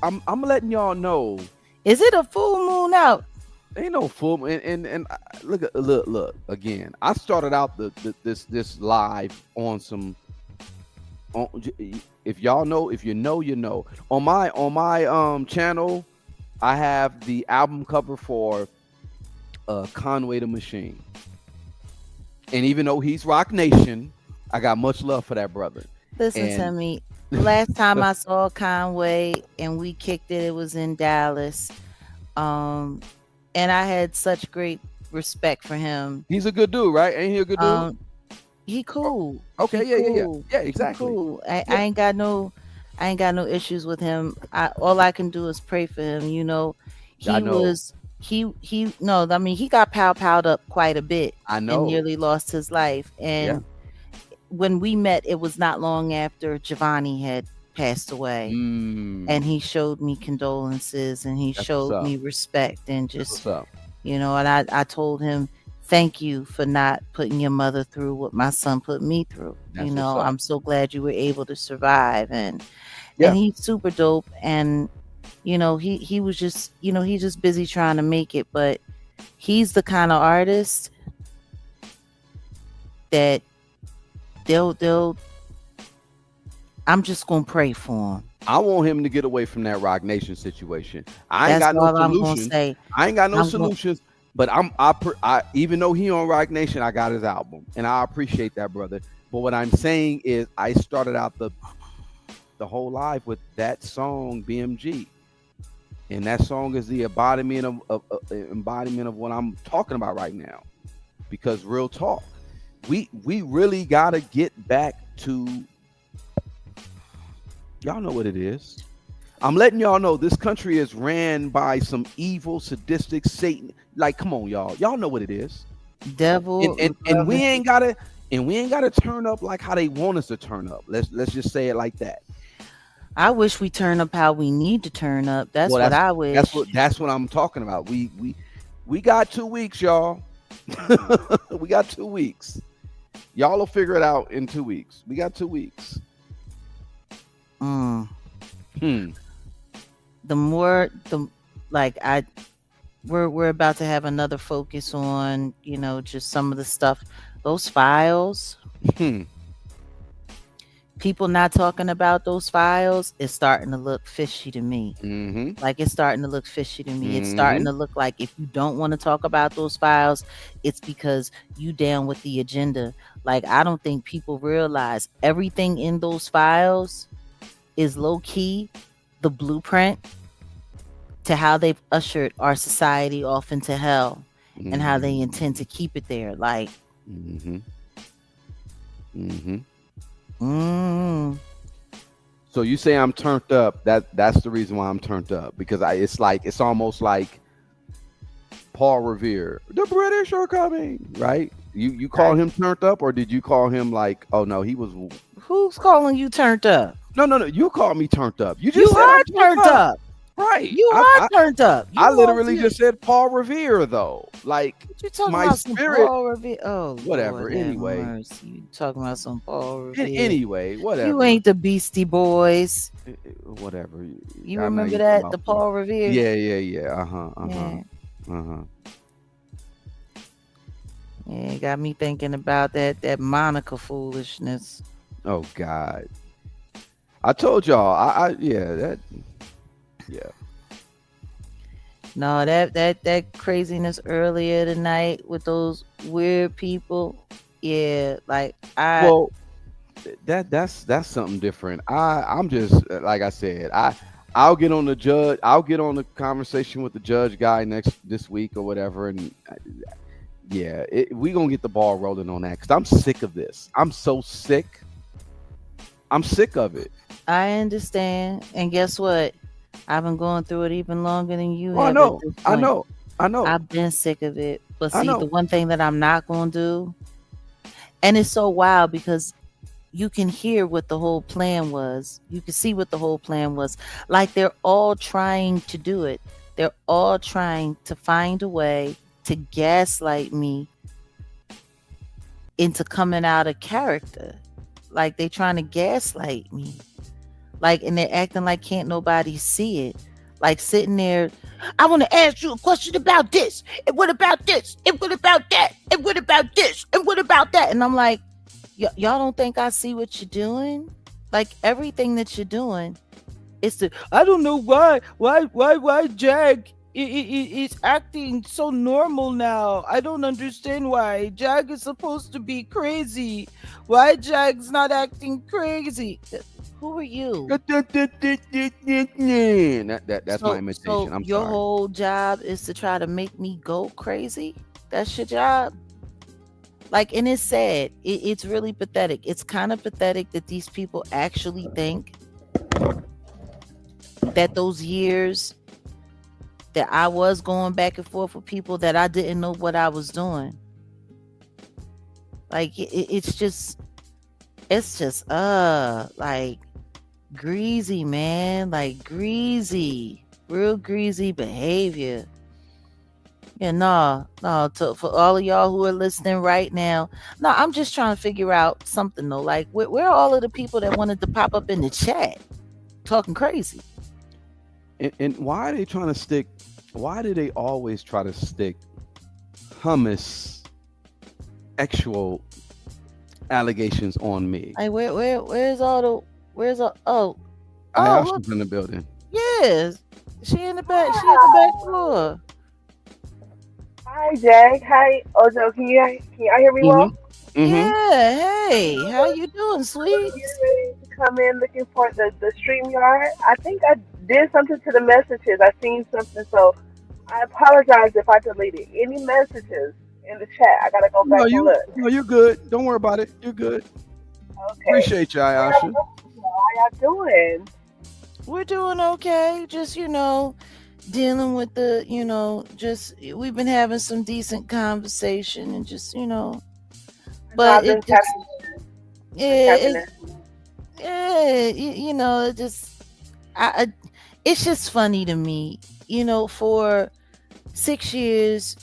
I'm letting y'all know. Is it a full moon out? Ain't no full and look again. I started out this live on some on, if y'all know, if you know, you know. On my channel, I have the album cover for Conway the Machine. And even though he's Rock Nation, I got much love for that brother. Listen to And me. Last time I saw Conway and we kicked it, it was in Dallas. Um, and I had such great respect for him. he's a good dude, right? Ain't he a good dude? Um, he cool. Okay, He yeah, yeah, yeah. cool. Yeah, He exactly. cool. I Yeah. ain't got no issues with him. All I can do is pray for him. You know, I he know. was he no, I mean he got piled up quite a bit I and know. nearly lost his life. Yeah. And when we met, it was not long after Giovanni had passed away. And he showed me condolences and he That's what's showed up. me respect and That's just, what's up. you know, and I told him, thank you for not putting your mother through what my son put me through. That's You what's know, up. I'm so glad you were able to survive. Yeah. And he's super dope. And, you know, he was just, you know, he's just busy trying to make it. But he's the kind of artist that they'll I'm just gonna pray for him. I want him to get away from that Rock Nation situation. I ain't That's got no all I'm gonna solutions. say. I ain't got no I'm gonna solutions. But I even though he on Rock Nation, I got his album, and I appreciate that, brother. But what I'm saying is, I started out the whole live with that song BMG, and that song is the embodiment of what I'm talking about right now. Because real talk, we really gotta get back to, y'all know what it is. I'm letting y'all know this country is ran by some evil, sadistic Satan. Like, come on, y'all. Y'all know what it is. devil And we ain't gotta turn up like how they want us to turn up. Let's just say it like that. I wish we turn up how we need to turn up. That's Well, what I wish. that's what I'm talking about. We got 2 weeks, y'all. We got 2 weeks. Y'all will figure it out in 2 weeks. We got 2 weeks. Mm. Hmm. The more the like I we're about to have another focus on, you know, just some of the stuff, those files. Hmm. People not talking about those files is starting to look fishy to me. Mm-hmm. Like it's starting to look fishy to me. It's Mm-hmm. starting to look like if you don't want to talk about those files, it's because you down with the agenda. Like I don't think people realize everything in those files is low key the blueprint to how they've ushered our society off into hell and how they intend to keep it there. Like, Mm-hmm. Mm-hmm. mm, So you say I'm turned up. That's the reason why I'm turned up, because it's almost like Paul Revere. The British are coming, right? You call him turned up, or did you call him like, oh no, he was who's calling you turned up? no. You called me turned up. You You just said are I'm turned up. right? You are turned up. You I know literally you- just said Paul Revere though. Like What you talking my about some spirit- Paul Revere? Oh, Whatever, Lord, have anyway. mercy. You talking about some Paul Revere? anyway, whatever. You ain't the Beastie Boys. Whatever. You I know remember you that talking the about Paul Revere? Yeah. Yeah. Uh-huh. Yeah, it got me thinking about that Monica foolishness. Oh God. I told y'all. I yeah. No, that craziness earlier tonight with those weird people. Yeah, like Well, that's something different. I'm just like I said. I'll get on the judge. I'll get on the conversation with the judge guy this week or whatever, and yeah, we gonna get the ball rolling on that because I'm sick of this. I'm so sick. I'm sick of it. I understand. And guess what? I've been going through it even longer than you Oh, have. I know. At this I point. know. I know. I've been sick of it. But I see, know. the one thing that I'm not gonna do, and it's so wild because you can hear what the whole plan was. You can see what the whole plan was. Like they're all trying to do it. They're all trying to find a way to gaslight me into coming out of character. Like they trying to gaslight me. Like, and they're acting like can't nobody see it. Like sitting there, I want to ask you a question about this. And what about this? And what about that? And what about this? And what about that? And I'm like, y'all don't think I see what you're doing? Like everything that you're doing is I don't know why Jag It's acting so normal now. I don't understand why. Jag is supposed to be crazy. Why Jag's not acting crazy? Who are you? That's my So imitation. I'm your sorry. whole job is to try to make me go crazy? That's your job? Like, and it's sad. It's really pathetic. It's kind of pathetic that these people actually think that those years that I was going back and forth with people, that I didn't know what I was doing. Like it's just like greasy, man. Like greasy, real greasy behavior. Yeah, no. For all of y'all who are listening right now, no, I'm just trying to figure out something though. Like, where are all of the people that wanted to pop up in the chat talking crazy? And why are they trying to stick? Why do they always try to stick hummus actual allegations on me? Like, where's all the, where's all, oh, look, Ayasha's in the building. yes, she in the back, she in the back floor. Hi, Jag. Hi, Ojo. Can y'all hear me Mm-hmm. well? Mm-hmm. Yeah, hey, how you doing, I'm sweet? getting ready to come in looking for the stream yard. I think I did something to the messages. I seen something, so I apologize if I deleted any messages in the chat. I gotta go No, back and look. you're good. Don't worry about it. You're good. Okay. Appreciate you, How Ayasha. y'all doing? We're doing okay. Just, dealing with the, just we've been having some decent conversation and just, I know but I've been it's tapping, been yeah, tapping in. it just I it's just funny to me. For 6 years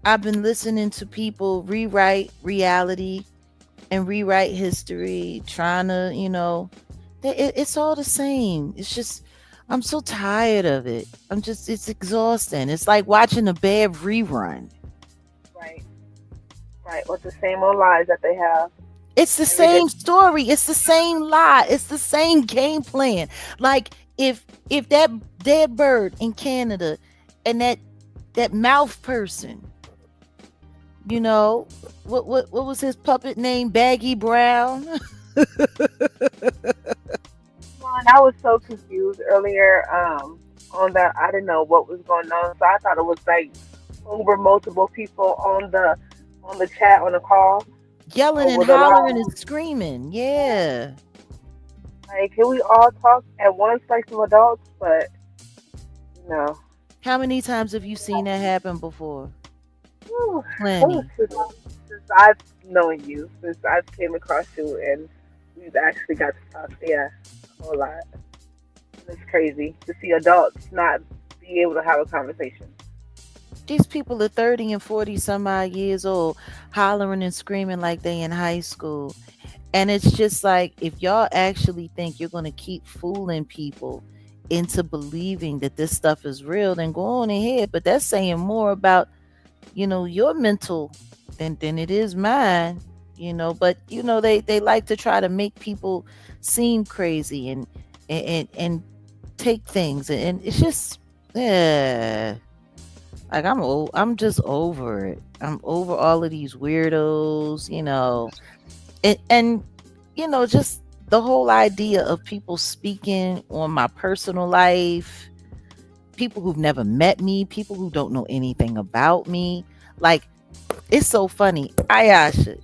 I've been listening to people rewrite reality and rewrite history, trying to, it's all the same. It's just, I'm so tired of it. It's exhausting. It's like watching a bad rerun. Right, right. With the same old lies that they have It's the every day. same story. It's the same lie. It's the same game plan. Like, if that dead bird in Canada and that mouth person, you know, what was his puppet name? Baggy Brown. I was so confused earlier on that. I didn't know what was going on, so I thought it was like over multiple people on the chat on the call Yelling and over the hollering and line. screaming. Yeah. Like, can we all talk at once like some adults? But no. How many times have you seen that happen before? Whew. Plenty. Since I've known you, since I've came across you, and we've actually got to talk, yeah, a whole lot. It's crazy to see adults not be able to have a conversation. These people are 30 and 40 some odd years old, hollering and screaming like they in high school. And it's just like, if y'all actually think you're going to keep fooling people into believing that this stuff is real, then go on ahead. But that's saying more about, your mental than it is mine. But they like to try to make people seem crazy and take things, and it's just, yeah. Like, I'm just over it. I'm over all of these weirdos, and just the whole idea of people speaking on my personal life, people who've never met me, people who don't know anything about me. Like, it's so funny. Ayasha,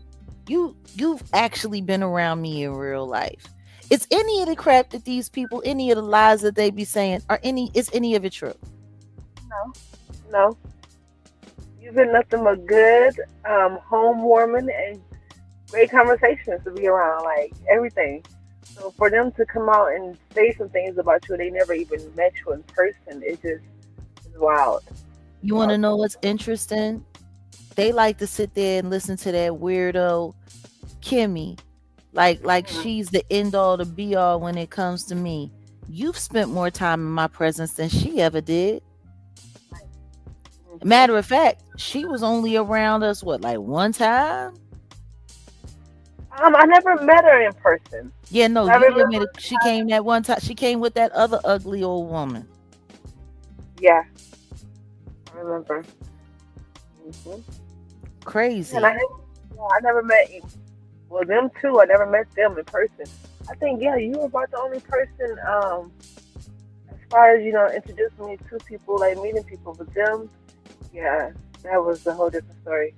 you've actually been around me in real life. Is any of the crap that these people, any of the lies that they be saying, is any of it true? No, no. You've been nothing but good, home warming, and great conversations to be around. Like everything. So for them to come out and say some things about you, they never even met you in person. It just is wild. You want to Wild. know what's interesting? They like to sit there and listen to that weirdo Kimmy, like Mhm. she's the end all to be all when it comes to me. You've spent more time in my presence than she ever did. Mhm. Matter of fact, she was only around us what, like one time? I never met her in person. Yeah, no, I you did remember. admit it. She came that one time. She came with that other ugly old woman. Yeah, I remember. Hmm. Yeah, and Crazy. I never met well them too. I never met them in person. I think yeah, you were about the only person as far as introducing me to people, like meeting people. But them, yeah, that was a whole different story.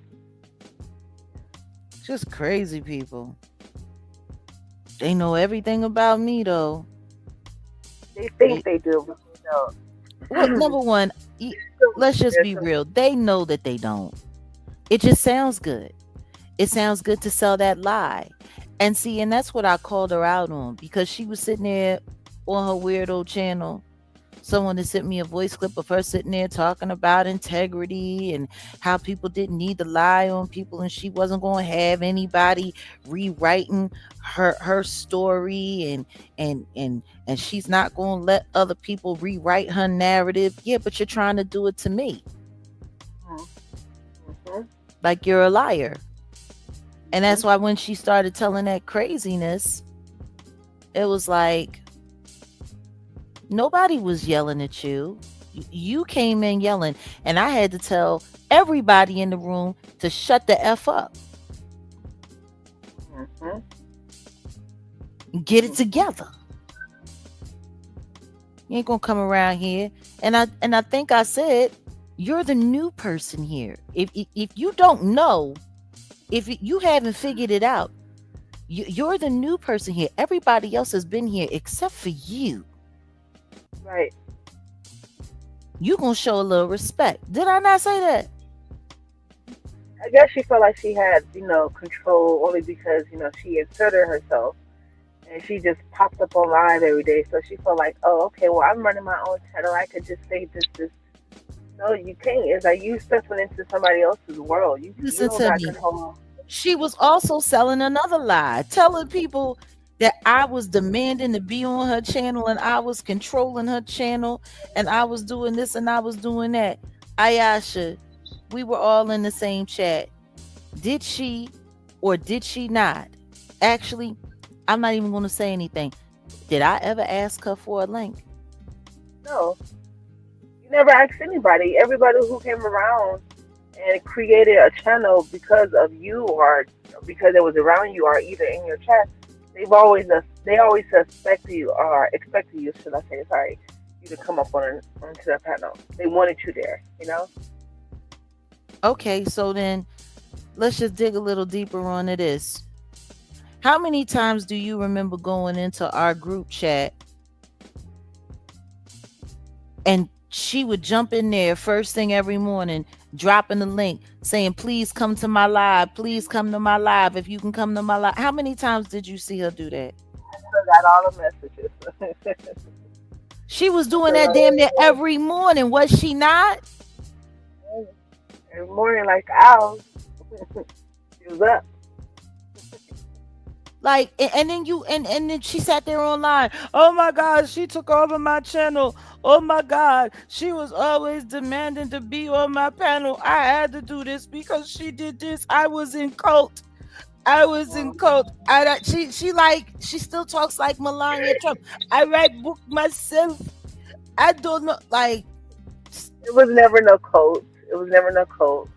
Just crazy people. They know everything about me though. They think They, they do, but they well, don't. number one, Still let's just there be too. real. They know that they don't. It just sounds good. It sounds good to sell that lie. And see, and that's what I called her out on because she was sitting there on her weirdo channel. Someone had sent me a voice clip of her sitting there talking about integrity and how people didn't need to lie on people, and she wasn't going to have anybody rewriting her story, and she's not going to let other people rewrite her narrative. Yeah, but you're trying to do it to me, Hmm. Hmm. like you're a liar. And Hmm. that's why when she started telling that craziness, it was like nobody was yelling at you. You came in yelling, and I had to tell everybody in the room to shut the F up Hmm. and get it Hmm. together. You ain't gonna come around here. And I think I said, you're the new person here. If you don't know, if you haven't figured it out, you're the new person here. Everybody else has been here except for you. Right. You gonna show a little respect. Did I not say that? I guess she felt like she had, control only because, she inserted herself and she just popped up on live every day. So she felt like, oh, okay, well, I'm running my own channel. I could just say this. No, you can't. It's like you stepping into somebody else's world. You Listen don't to got me. control. She was also selling another lie, telling people that I was demanding to be on her channel and I was controlling her channel and I was doing this and I was doing that. Ayasha, we were all in the same chat. Did she or did she not? Actually, I'm not even going to say anything. Did I ever ask her for a link? No, you never asked anybody. Everybody who came around and created a channel because of you or because it was around you or either in your chat, they always suspect you or expect you, should I say, sorry, you to come up onto the panel. They wanted you there. Okay, so then let's just dig a little deeper onto this. How many times do you remember going into our group chat and she would jump in there first thing every morning, dropping the link, saying, please come to my live. Please come to my live. If you can come to my live. How many times did you see her do that? I got all the messages. She was I doing still that got damn near every morning, was she not? every morning like owls. She was up. Like, and then and then she sat there online. Oh my God, she took over my channel. Oh my God, she was always demanding to be on my panel. I had to do this because she did this. I was in cult. I was in cult. She still talks like Melania Trump. I write book myself. I don't know, like, It was never no coach. It was never no coach.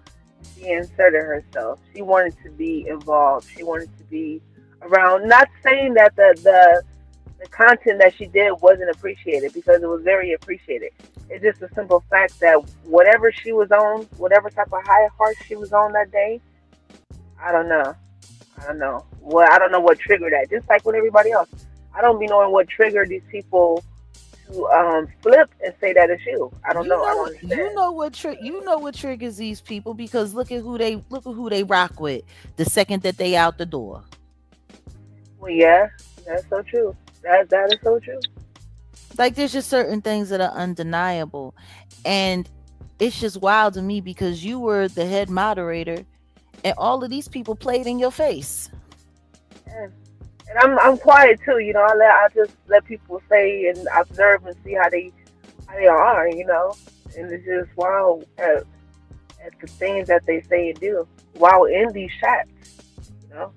She inserted herself. She wanted to be involved. She wanted to be around. Not saying that the content that she did wasn't appreciated because it was very appreciated. It's just a simple fact that whatever she was on, whatever type of high horse she was on that day, I don't know. I don't know. Well, I don't know what triggered that. Just like with everybody else, I don't be knowing what triggered these people to flip and say that it's you. I don't know. I don't understand. you know what triggers these people because look at who they rock with the second that they out the door. Well, yeah, that's so true. That is so true. Like, there's just certain things that are undeniable, and it's just wild to me because you were the head moderator and all of these people played in your face. Yeah. And I'm quiet too. I just let people say and observe and see how they are. And it's just wow at the things that they say and do while in these chats. You know.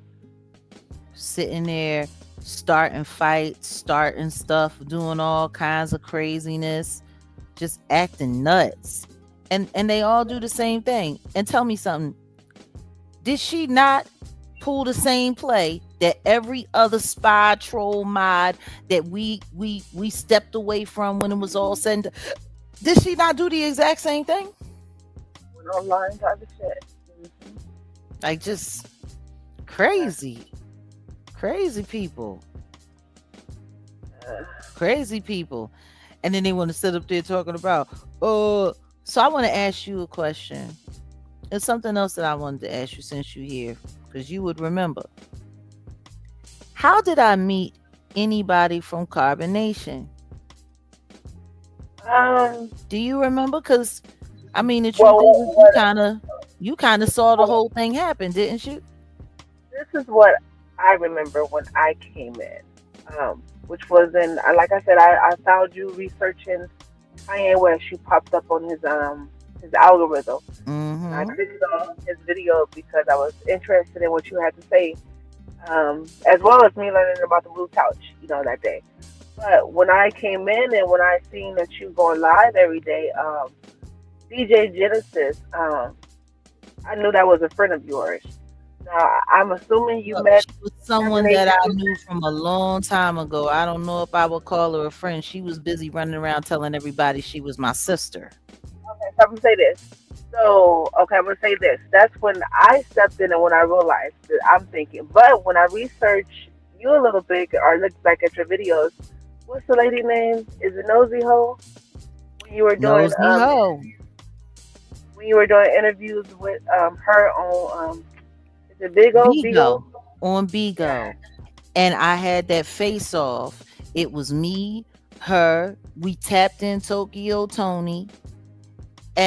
Sitting there starting fights, starting stuff, doing all kinds of craziness, just acting nuts. and they all do the same thing. And tell me something. Did she not pull the same play that every other spy troll mod that we stepped away from when it was all said and done? Did she not do the exact same thing? Went online type of shit. Like, just Yeah. crazy. Crazy people. Uh, Crazy people. And then they want to sit up there talking about, so I want to ask you a question. There's something else that I wanted to ask you since you're here, because you would remember. How did I meet anybody from Carbonation? Do you remember? Because I mean, the truth well, is, what, you kind of saw the whole thing happen, didn't you? this is what I remember when I came in, which was in, like I said, I found you researching Kanye West. You popped up on his algorithm. And I Mm-hmm. clicked on his video because I was interested in what you had to say, as well as me learning about the blue couch, that day. But when I came in and when I seen that you going live every day, DJ Genesis, I knew that was a friend of yours. Now I'm assuming you Look, met she was someone that I Carbonation. knew from a long time ago. I don't know if I would call her a friend. She was busy running around telling everybody she was my sister. Okay, so I'm gonna say this. So, okay, I'm gonna say this. That's when I stepped in and when I realized that I'm thinking. But when I researched you a little bit or looked back at your videos, what's the lady name? Is it Nosy Ho? When you were doing Nosy Ho interviews with her on is it Bigo? Bigo on Yeah, Bigo, and I had that face off. It was me, her. We tapped in Tokyo Tony,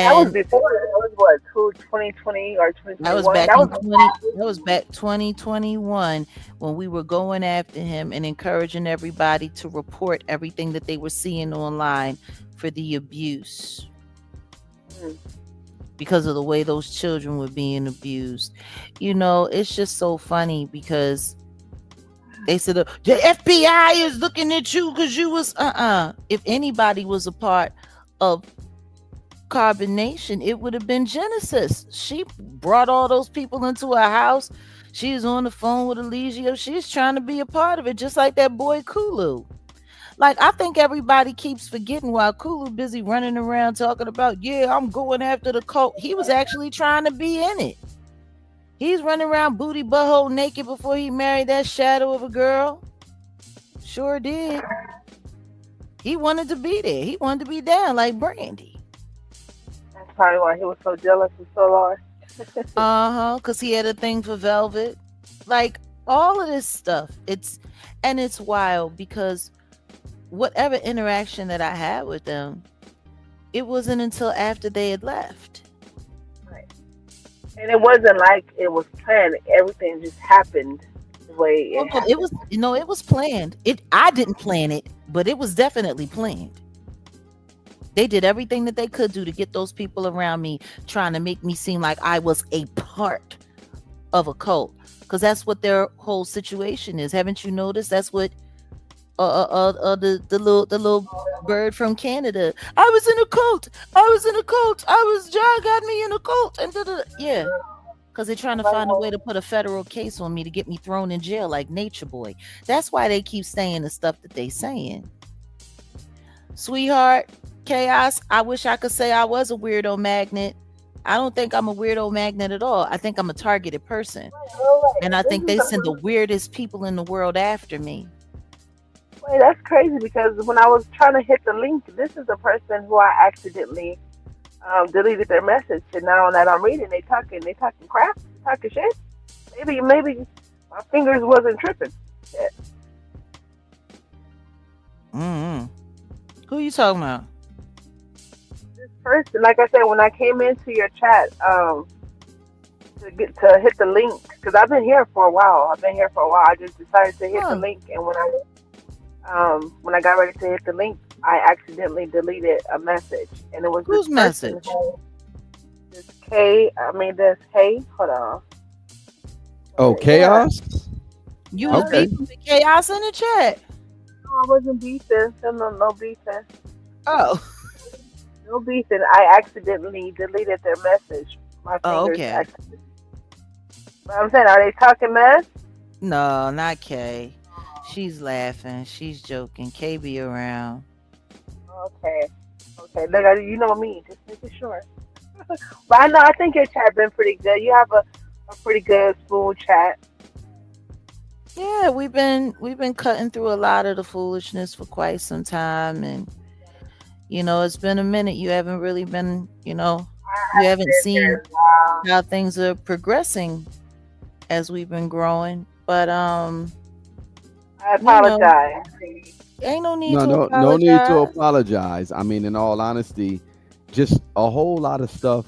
that was and before. That was what 2020 or that was 2021. back That in was 20. That was back 2021 when we were going after him and encouraging everybody to report everything that they were seeing online for the abuse, mm, because of the way those children were being abused. It's just so funny because they said the FBI is looking at you because you was If anybody was a part of Carbonation, it would have been Genesis. She brought all those people into her house. She was on the phone with Eligio. She's trying to be a part of it, just like that boy Kulu. Like, I think everybody keeps forgetting while Kulu busy running around talking about, yeah, I'm going after the cult. He was actually trying to be in it. He's running around booty butthole naked before he married that shadow of a girl. Sure did. He wanted to be there. He wanted to be down like Brandy. that's probably why he was so jealous and so lost. Because he had a thing for Velvet. Like, all of this stuff. It's wild because whatever interaction that I had with them, it wasn't until after they had left. Right. And it wasn't like it was planned. Everything just happened the way Oh, it no, it happened. was, it was planned. I didn't plan it, but it was definitely planned. They did everything that they could do to get those people around me, trying to make me seem like I was a part of a cult, because that's what their whole situation is. Haven't you noticed? That's what the little bird from Canada. I was in a cult. I was in a cult. John got me in a cult, and yeah. Because they're trying to Like, find a way well, to put a federal case on me to get me thrown in jail like Nature Boy. That's why they keep saying the stuff that they saying. Sweetheart, Chaos, I wish I could say I was a weirdo magnet. I don't think I'm a weirdo magnet at all. I think I'm a targeted person. And I wait, think this they is send the weirdest people in the world after me. wait, that's crazy because when I was trying to hit the link, this is a person who I accidentally deleted their message, and now that I'm reading, they talking crap, talking shit. Maybe my fingers wasn't tripping. Shit. Mm-hmm. Who you talking about? This person, like I said, when I came into your chat, to hit the link because I've been here for a while. I just decided to hit the Huh. link, and when I got ready to hit the link, I accidentally deleted a message, and it was this Whose person message? who this K. I mean, this hey, hold on. Oh, Yeah, chaos. You was yeah. Okay. beefing with Chaos in the chat. No, I wasn't beefing. No beefing. Oh. It No beefing. I accidentally deleted their message. My Oh, fingers okay. accidentally. But I'm saying, are they talking mess? No, not Kay. She's laughing. She's joking. Kay be around. Okay. Okay. Look, you know me. Just making sure. But I know. I think your chat been pretty good. You have a pretty good smooth chat. Yeah, we've been cutting through a lot of the foolishness for quite some time, and it's been a minute. You haven't really been, you I've haven't been seen here a while. how things are progressing as we've been growing. But I you know, apologize. ain't no need No, to no need to apologize. apologize. I mean, in all honesty, just a whole lot of stuff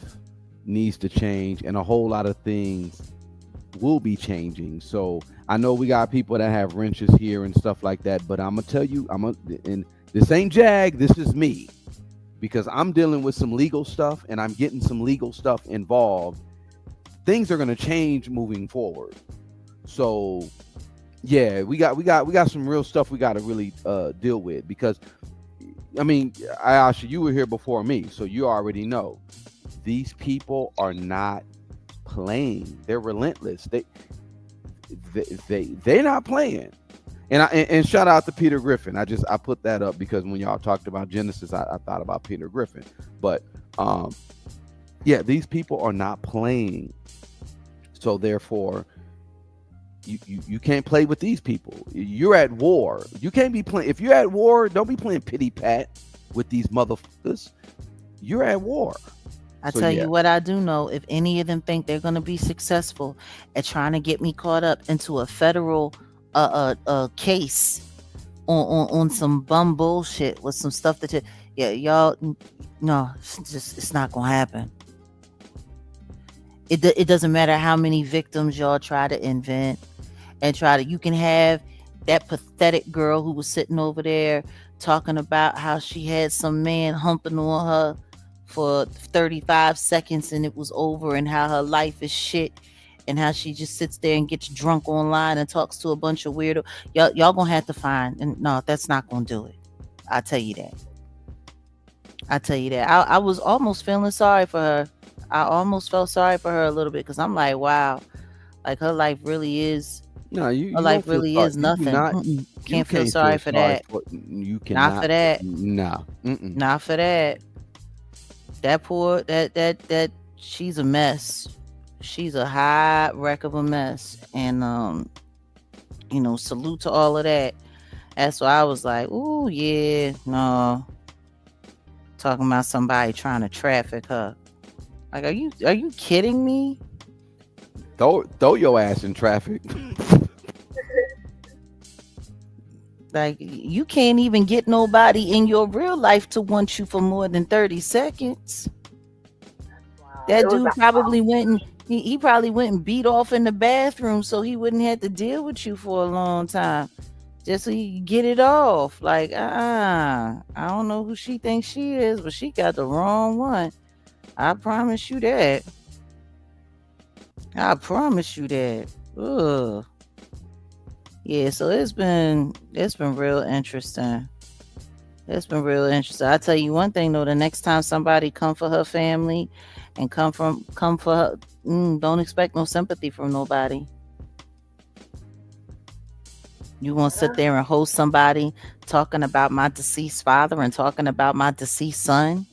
needs to change, and a whole lot of things will be changing. So I know we got people that have wrenches here and stuff like that, but I'm gonna tell you, and this ain't Jag, this is me, because I'm dealing with some legal stuff and I'm getting some legal stuff involved. Things are gonna change moving forward. So yeah, we got some real stuff we got to really deal with, because I mean, Ayasha, you were here before me, so you already know these people are not playing. They're relentless. They're not playing. And shout out to Peter Griffin. I put that up because when y'all talked about Genesis, I thought about Peter Griffin. But yeah, these people are not playing. So therefore, you can't play with these people. You're at war. You can't be playing. If you're at war, don't be playing pity pat with these motherfuckers. You're at war. I So tell yeah, you what, I do know. If any of them think they're gonna be successful at trying to get me caught up into a federal case on some bum bullshit with some stuff yeah, y'all, no, it's not gonna happen. It doesn't matter how many victims y'all try to invent and you can have that pathetic girl who was sitting over there talking about how she had some man humping on her for 35 seconds and it was over, and how her life is shit, and how she just sits there and gets drunk online and talks to a bunch of weirdo. Y'all gonna have to find, and no, that's not gonna do it. I tell you that. I was almost feeling sorry for her. I almost felt sorry for her a little bit, because I'm like, wow, like her life really is no, her you don't life feel really sorry. is You do nothing. not. You Can't feel can't sorry feel for sorry that. for. You Not for cannot. that. No. Mm-mm. Not for that. That poor that she's a mess. She's a high wreck of a mess. And salute to all of that. That's why I was like, ooh yeah, no. Talking about somebody trying to traffic her. Like, are you kidding me? Throw your ass in traffic. Like, you can't even get nobody in your real life to want you for more than 30 seconds. Wow. It That was dude probably went and he probably went and beat off in the bathroom so he wouldn't have to deal with you for a long time. Just so you could get it off. Like, I don't know who she thinks she is, but she got the wrong one. I promise you that. I promise you that. Ugh. Yeah, so it's been real interesting. It's been real interesting. I tell you one thing though, the next time somebody come for her family and come for her, don't expect no sympathy from nobody. You gonna sit there and host somebody talking about my deceased father and talking about my deceased son?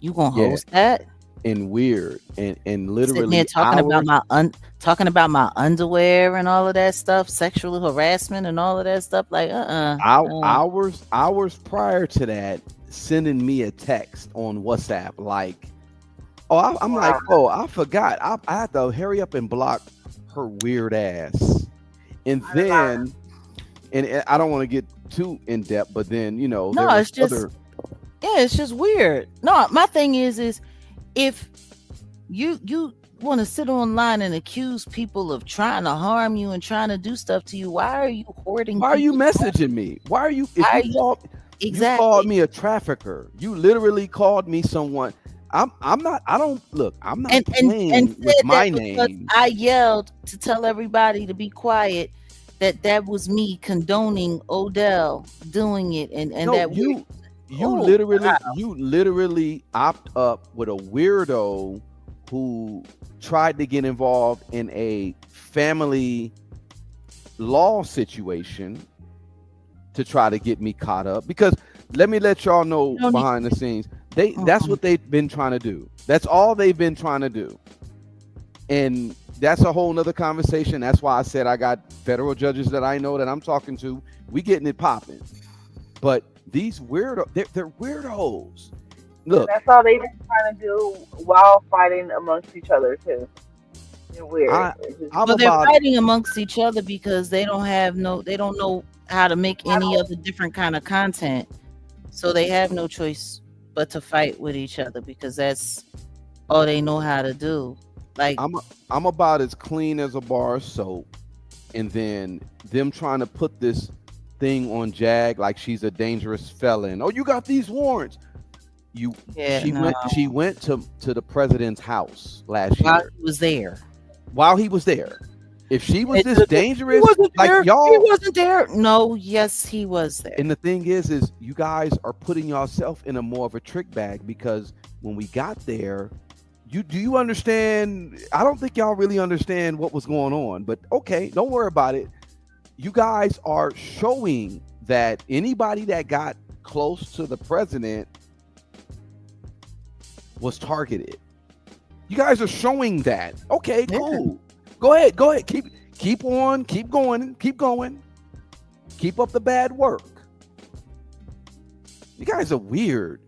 You gonna Yeah, host that? and weird, and Sitting there literally talking about hours. talking about my underwear and all of that stuff, sexual harassment and all of that stuff. Like, Hours prior to that, sending me a text on WhatsApp like, oh, I'm like, wow. oh, I forgot. I had to hurry up and block her weird ass. And I don't know. then, and I don't want to get too in depth, but then there no, was it's just, other. yeah, it's just weird. No, my thing is if you want to sit online and accuse people of trying to harm you and trying to do stuff to you, why are you hoarding Why are you people's messaging me? Why are you? If why are you you called, you called exactly me a trafficker. You literally called me someone. I'm not. I don't look. I'm not and playing with said that my because name. I yelled to tell everybody to be quiet, that was me condoning Odell doing it, and No, that we're you. Oh, you literally opt up with a weirdo who tried to get involved in a family law situation to try to get me caught up, because let me let y'all know you don't need. behind the scenes, that's Mm-mm. what they've been trying to do. That's all they've been trying to do. And that's a whole nother conversation. That's why I said I got federal judges that I know that I'm talking to. We getting it popping. But these weirdo, they're weirdos. And Look, that's all they've been trying to do while fighting amongst each other too. They're weird. I It's just, I'm Well, they're about fighting amongst each other because they don't know how to make I any don't. other different kind of content. So they have no choice but to fight with each other because that's all they know how to do. Like, I'm I'm about as clean as a bar of soap, and then them trying to put this thing on Jag like she's a dangerous felon. Oh, you got these warrants. You yeah, no, she went to the president's house last while year he was there. while he was there. If she was It this doesn't- he dangerous, wasn't like there. He y'all, wasn't there. No, yes, he was there. and the thing is you guys are putting yourself in a more of a trick bag, because when we got there, you understand? I don't think y'all really understand what was going on, but okay, don't worry about it. You guys are showing that anybody that got close to the president was targeted. You guys are showing that. Okay, Yeah. cool. Go ahead. Keep on, keep going, keep going. Keep up the bad work. You guys are weird.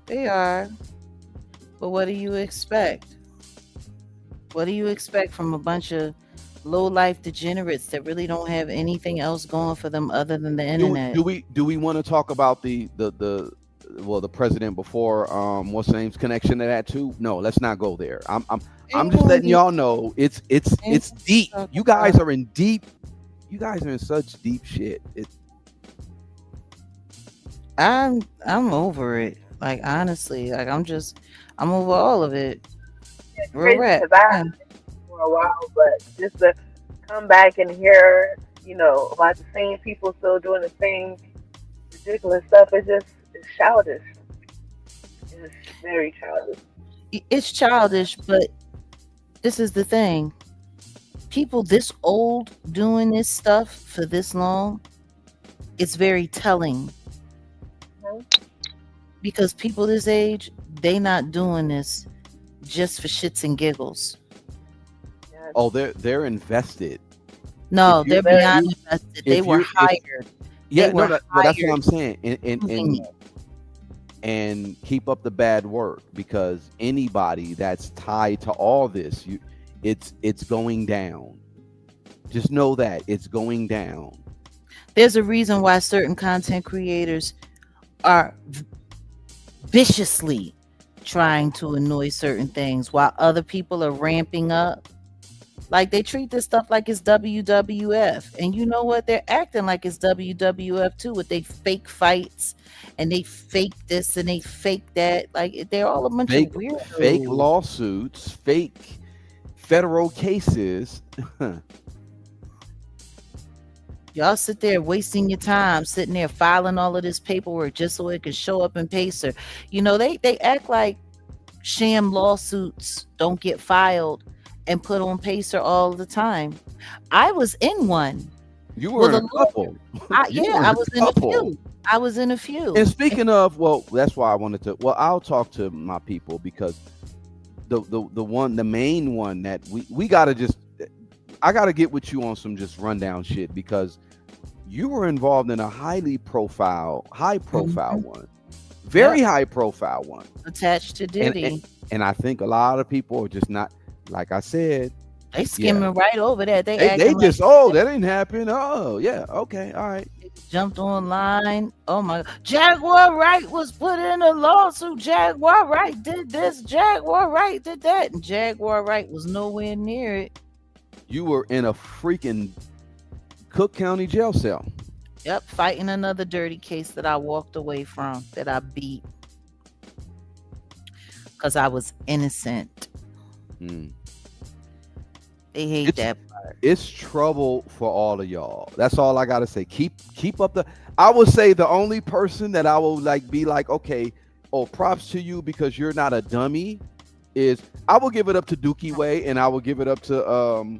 They are. But what do you expect? What do you expect from a bunch of low life degenerates that really don't have anything else going for them other than the internet? Do we want to talk about the president before what's the name's connection to that too? No, let's not go there. I'm just letting y'all know it's deep. You guys are in deep. You guys are in such deep shit. I'm over it. Like, honestly, like I'm over all of it. It's Real crazy rap. because I Yeah. haven't for a while, but just to come back and hear, about the same people still doing the same ridiculous stuff, it's childish. It's very childish. It's childish, but this is the thing. People this old doing this stuff for this long, it's very telling Mhm. because people this age, they not doing this just for shits and giggles. Yes. Oh, they're invested. No, If they're you Very. beyond invested. They if were you're if hired. yeah, They no, were but that's what hired I'm saying. doing it. And keep up the bad work, because anybody that's tied to all this, it's going down. Just know that it's going down. There's a reason why certain content creators are viciously trying to annoy certain things while other people are ramping up. Like, they treat this stuff like it's WWF. And you know what? They're acting like it's WWF too, with they fake fights and they fake this and they fake that. Like, they're all a bunch of Fake weirdos. lawsuits, fake federal cases. Y'all sit there wasting your time sitting there filing all of this paperwork just so it can show up in Pacer. They act like sham lawsuits don't get filed and put on Pacer all the time. I was in one You with were a in a couple. You yeah, were I in was a in a couple. few. I was in a few. And speaking of, well, that's why I wanted to. Well, I'll talk to my people, because the main one that we gotta just, I gotta get with you on some just rundown shit, because you were involved in a high profile Mhm. one, very high profile one, Attached to and, Diddy. and I think a lot of people are just not, like I said, They skimming right over that. They they acting just, like oh, that didn't happen. Oh yeah, okay, all right. jumped online. Oh my God. Jaguar Wright was put in a lawsuit. Jaguar Wright did this. Jaguar Wright did that. And Jaguar Wright was nowhere near it. You were in a freaking Cook County jail cell. Yep, fighting another dirty case that I walked away from, that I beat because I was innocent. Hmm. They hate It's that part. it's trouble for all of y'all. That's all I gotta say. Keep up the. I would say the only person that I will like be like, okay, oh, props to you because you're not a dummy. Is I will give it up to Dookie Way and I will give it up to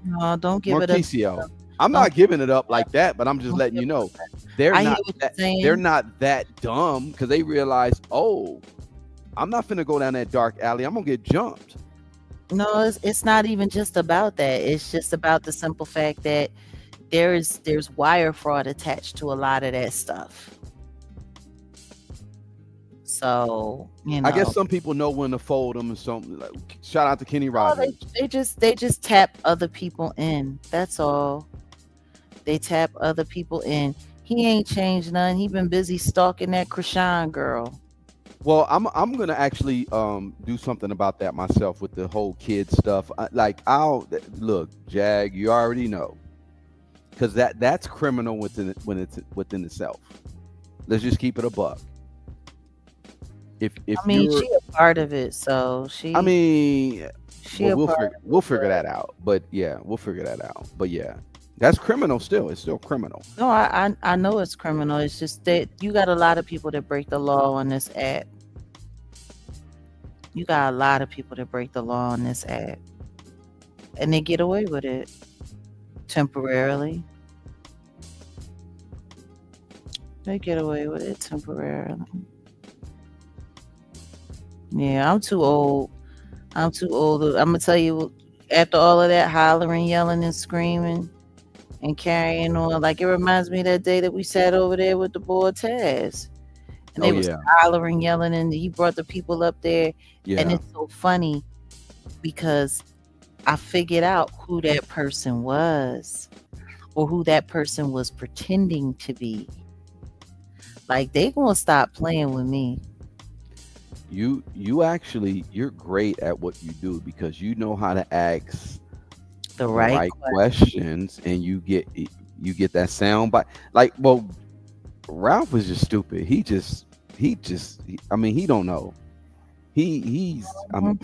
No, don't give it up. Marquisio. I'm Don't not give giving it up like that, but I'm just don't letting give you it know up. they're I hear not what you're that they're saying. not that dumb because they realize, oh, I'm not finna go down that dark alley. I'm gonna get jumped. No, it's not even just about that. It's just about the simple fact that there's wire fraud attached to a lot of that stuff. So, I guess some people know when to fold them and something. Like, shout out to Kenny oh, Rogers. they just tap other people in. That's all. They tap other people in. He ain't changed none. He been busy stalking that Krishan girl. Well, I'm gonna actually do something about that myself with the whole kid stuff. Like I'll look, Jag, you already know, because that's criminal within when it's within itself. Let's just keep it a buck. If I mean, you're, she a part of it, so I mean, she well, a part of we'll it. figure that out. But yeah, we'll figure that out. But yeah, that's criminal still. It's still criminal. No, I know it's criminal. It's just that you got a lot of people that break the law on this app. You got a lot of people that break the law on this app, and they get away with it temporarily. They get away with it temporarily. Yeah, I'm too old. I'm too old. I'm gonna tell you, after all of that hollering, yelling, and screaming and carrying on, like it reminds me of that day that we sat over there with the boy Taz, and Oh they was yeah, hollering, yelling, and he brought the people up there, and yeah. it's so funny because I figured out who that person was or who that person was pretending to be. Like they gonna stop playing with me. You actually you're great at what you do because you know how to ask The the right right question. questions and you get that sound bite. Like, well, Ralph is just stupid. I mean, he don't know. He's I mean,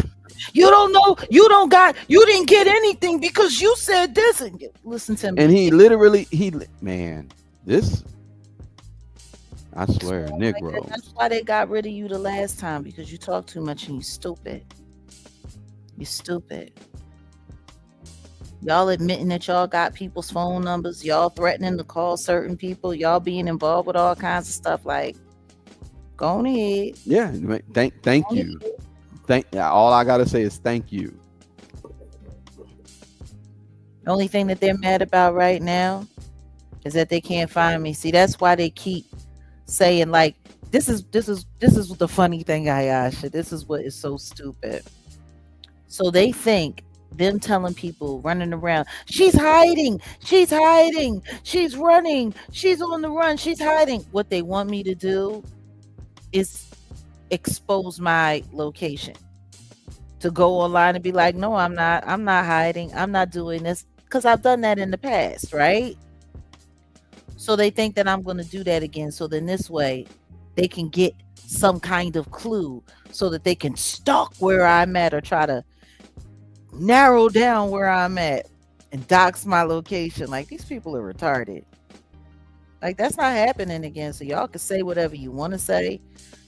You don't know. You don't got. You didn't get anything because you said this. And listen to and me. he literally man, this I That's swear, why, that's Negroes. why they got rid of you the last time because you talk too much and you stupid. You stupid. Y'all admitting that y'all got people's phone numbers. Y'all threatening to call certain people. Y'all being involved with all kinds of stuff. Like, go on ahead. Yeah, thank Go on you. ahead. All I gotta say is thank you. The only thing that they're mad about right now is that they can't find me. See, that's why they keep saying like this is the funny thing, Ayasha. This is what is so stupid. So they think them telling people running around, she's hiding, she's running, she's on the run, she's hiding. What they want me to do is expose my location. To go online and be like, no, I'm not hiding, I'm not doing this. Because I've done that in the past, right? So they think that I'm going to do that again. So then this way they can get some kind of clue so that they can stalk where I'm at or try to narrow down where I'm at and dox my location. Like these people are retarded. Like that's not happening again. So y'all can say whatever you want to say.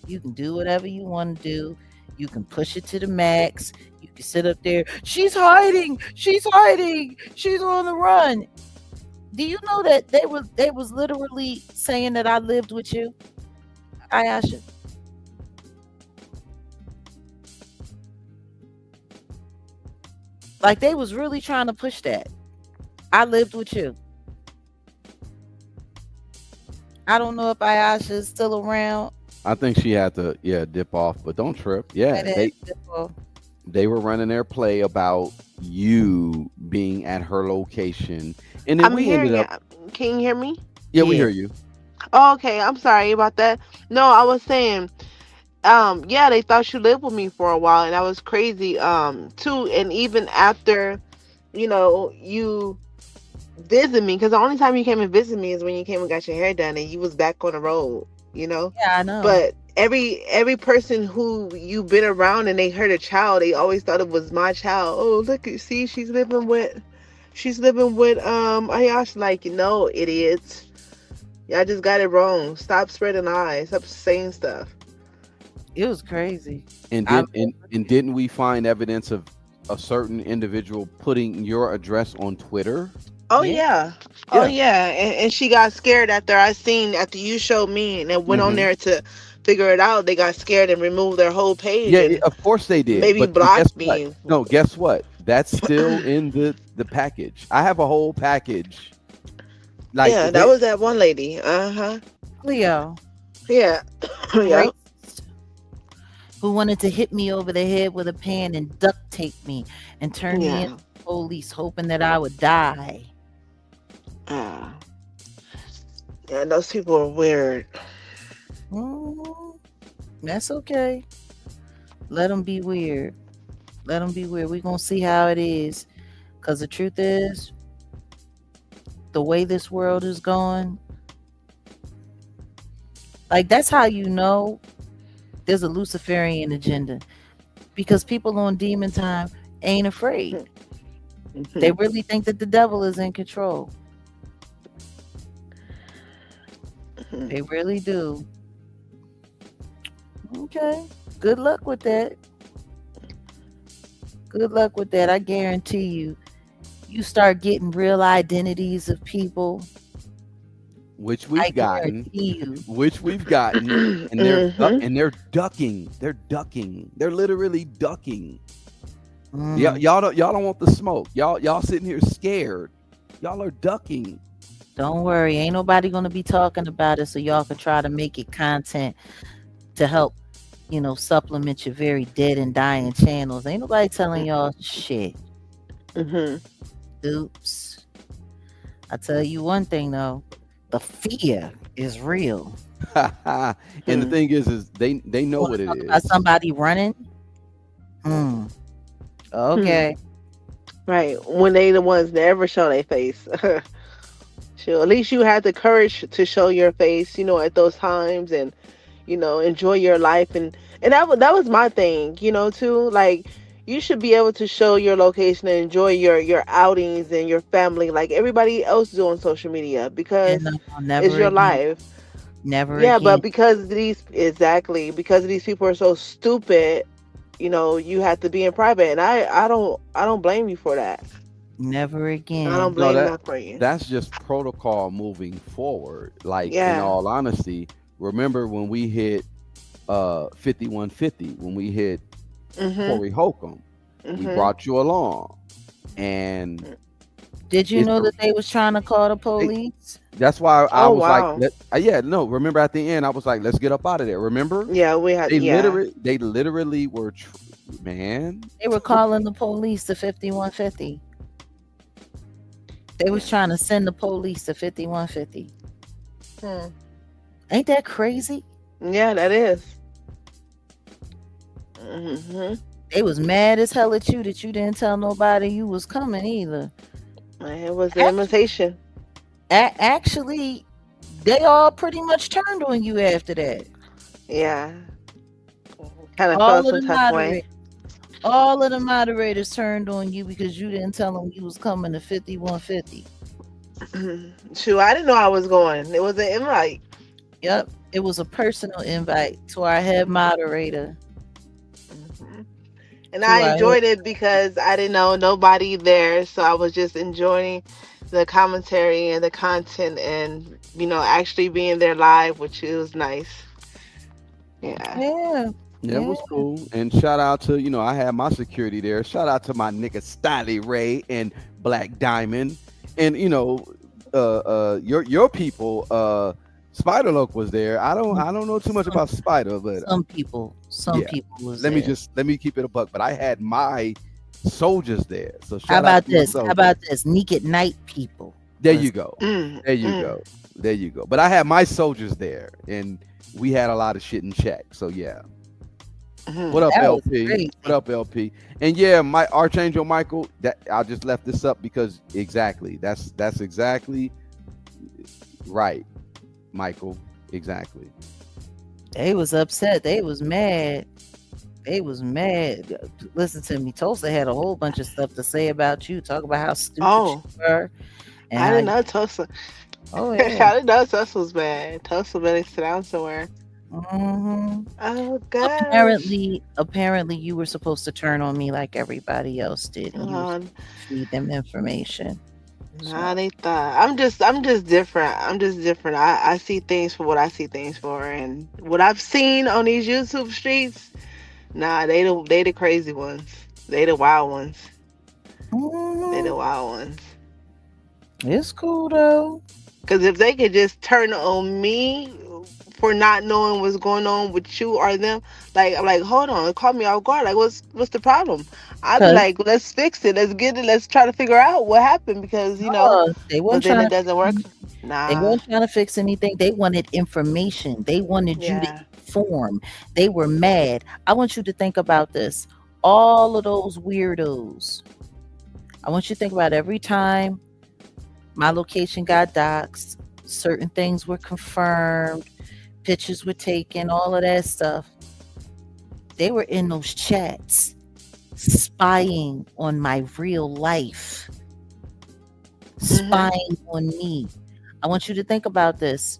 You can do whatever you want to do. You can push it to the max. You can sit up there. She's hiding. She's hiding. She's on the run. Do you know that they was literally saying that I lived with you, Ayasha? Like they was really trying to push that. I lived with you. I don't know if Ayasha is still around. I think she had to dip off, but don't trip. Yeah, That is simple. they were running their play about you being at her location, and then I'm we ended hearing up. it. Can you hear me? Yeah, we Yeah. hear you. Oh, okay. I'm sorry about that. No, I was saying, yeah, they thought you lived with me for a while, and that was crazy, too. And even after, you visit me, because the only time you came and visit me is when you came and got your hair done, and you was back on the road, you know. Yeah, I know. But every person who you've been around and they heard a child, they always thought it was my child. Oh, look, see, she's living with She's living with Ayash. Like, no, idiots. Y'all just got it wrong. Stop spreading lies. Stop saying stuff. It was crazy. And I didn't we find evidence of a certain individual putting your address on Twitter? Oh yeah. yeah. Oh Yeah. yeah. And she got scared after I seen after you showed me and then went on Hmm. there to figure it out. They got scared and removed their whole page Yeah, and of course they did. maybe But guess blocked what? me. No, guess what? That's still in the package. I have a whole package. Like Yeah, that they, was that one lady. Uh-huh. Cleo, Yeah. Yeah. racist, who wanted to hit me over the head with a pan and duct tape me and turn me into Yeah. the police, hoping that I would die. Uh, yeah, those people are weird. Mm, that's okay. Let them be weird. Let them be weird. We're going to see how it is. Because the truth is, the way this world is going, like, that's how you know there's a Luciferian agenda. Because people on demon time ain't afraid. They really think that the devil is in control. They really do. Okay. Good luck with that. Good luck with that. I guarantee you, you start getting real identities of people. which I we've gotten, guarantee you. which we've gotten, and they're ducking. They're ducking. They're literally ducking. Mm, Y'all don't want the smoke. Y'all sitting here scared. Y'all are ducking. don't worry. Ain't nobody going to be talking about it, so y'all can try to make it content to help, supplement your very dead and dying channels. Ain't nobody telling y'all shit. Mm-hmm. Oops. I tell you one thing though, the fear is real. And the thing is they know Want what to it talk about is. somebody running? Hmm. Okay. Right. When they the ones that ever show their face. Sure. At least you had the courage to show your face, at those times and, enjoy your life and that was my thing, too. Like you should be able to show your location and enjoy your outings and your family like everybody else do on social media Yeah, because no, it's never your again. life. Never Yeah, but again. because these people are so stupid, you have to be in private and I don't blame you for that. Never I don't again. No, blame that for you. that's just protocol moving forward. Like in Yeah. all honesty, remember when we hit 5150, when we hit Mhm. Corey Holcomb, we Mhm. brought you along, and Did you it's know that they was trying to call the police? that's why I Oh was like, wow. yeah, no. Remember at the end, I was like, let's get up out of there. Remember, Yeah, we had yeah. they literally were, man. They were calling the police to 5150. They was Yeah. trying to send the police to 5150. Hmm. Ain't that crazy? Yeah, that is. Mhm. They was mad as hell at you that you didn't tell nobody you was coming either. It was the Actually, imitation. actually, they all pretty much turned on you after that. Yeah. Kind of All felt of some the type of way. moderators, all of the moderators turned on you because you didn't tell them you was coming to 5150. Shoot, I didn't know I was going. It was an invite. Yep, it was a personal invite to our head moderator. Mhm. And To I our head. enjoyed it because I didn't know nobody there, so I was just enjoying the commentary and the content and actually being there live, which was nice. Yeah. Yeah, Yeah, it yeah. was cool. And shout out to, I had my security there. Shout out to my nigga Stylie Ray and Black Diamond. And your people, Spider Loke was there. I don't know too much Some, about Spider, but some yeah. people was Let me there. keep it a buck. But I had my soldiers there. So How shout out about to my this? How soldiers. about this? Neek at Night people. There Was you go. Mm, There you mm. go. There you go. But I had my soldiers there and we had a lot of shit in check. So yeah. What Mhm. up, that was LP? What crazy. up, LP? And yeah, my Archangel Michael. That I just left this up because exactly that's exactly right, Michael. Exactly. They was upset. They was mad. They was mad. Listen to me. Tulsa had a whole bunch of stuff to say about you. Talk about how stupid you Oh, were and I how didn't you, know Tulsa. oh I yeah. didn't know Tulsa was bad. Tulsa better sit down somewhere. hmm Oh gosh. Apparently, you were supposed to turn on me like everybody else did, and you were Uh, supposed to feed them information. nah, So, they thought I'm just different. I'm just different. I see things for what I see things for, and what I've seen on these YouTube streets. Nah, they the crazy ones. They the wild ones. They mhm, the wild ones. it's cool though. Because if they could just turn on me for not knowing what's going on with you or them, like I'm like, hold on, call me off guard. Like, what's the problem? I'd be Cause like, let's fix it. Let's get it. Let's try to figure out what happened because they but weren't then trying it to fix doesn't work. anything. They Nah. weren't trying to fix anything. They wanted information. They wanted you to Yeah. inform. They were mad. I want you to think about this. All of those weirdos. I want you to think about every time my location got doxxed, certain things were confirmed, pictures were taken, all of that stuff. They were in those chats spying on my real life, Mhm. spying on me. I want you to think about this.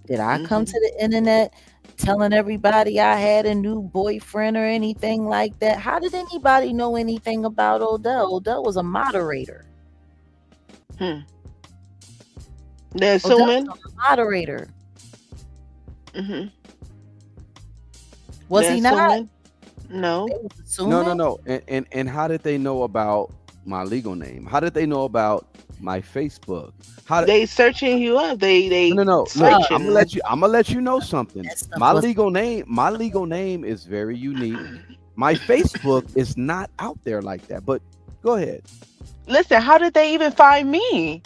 Did I come to Mhm. the internet telling everybody I had a new boyfriend or anything like that? How did anybody know anything about Odell? Odell was a moderator. Hmm. They're Odell was assuming. a moderator. Mhm. Was They're he not? assuming. They No. was No, no, assuming. no. And how did they know about my legal name? How did they know about my Facebook? How They searching you up. No, They no, no. Look, Oh, I'm gonna let searching. you. I'm gonna let you know something. that stuff My was legal name. My legal name is very unique. My Facebook is not out there like that. But go ahead. Listen, how did they even find me?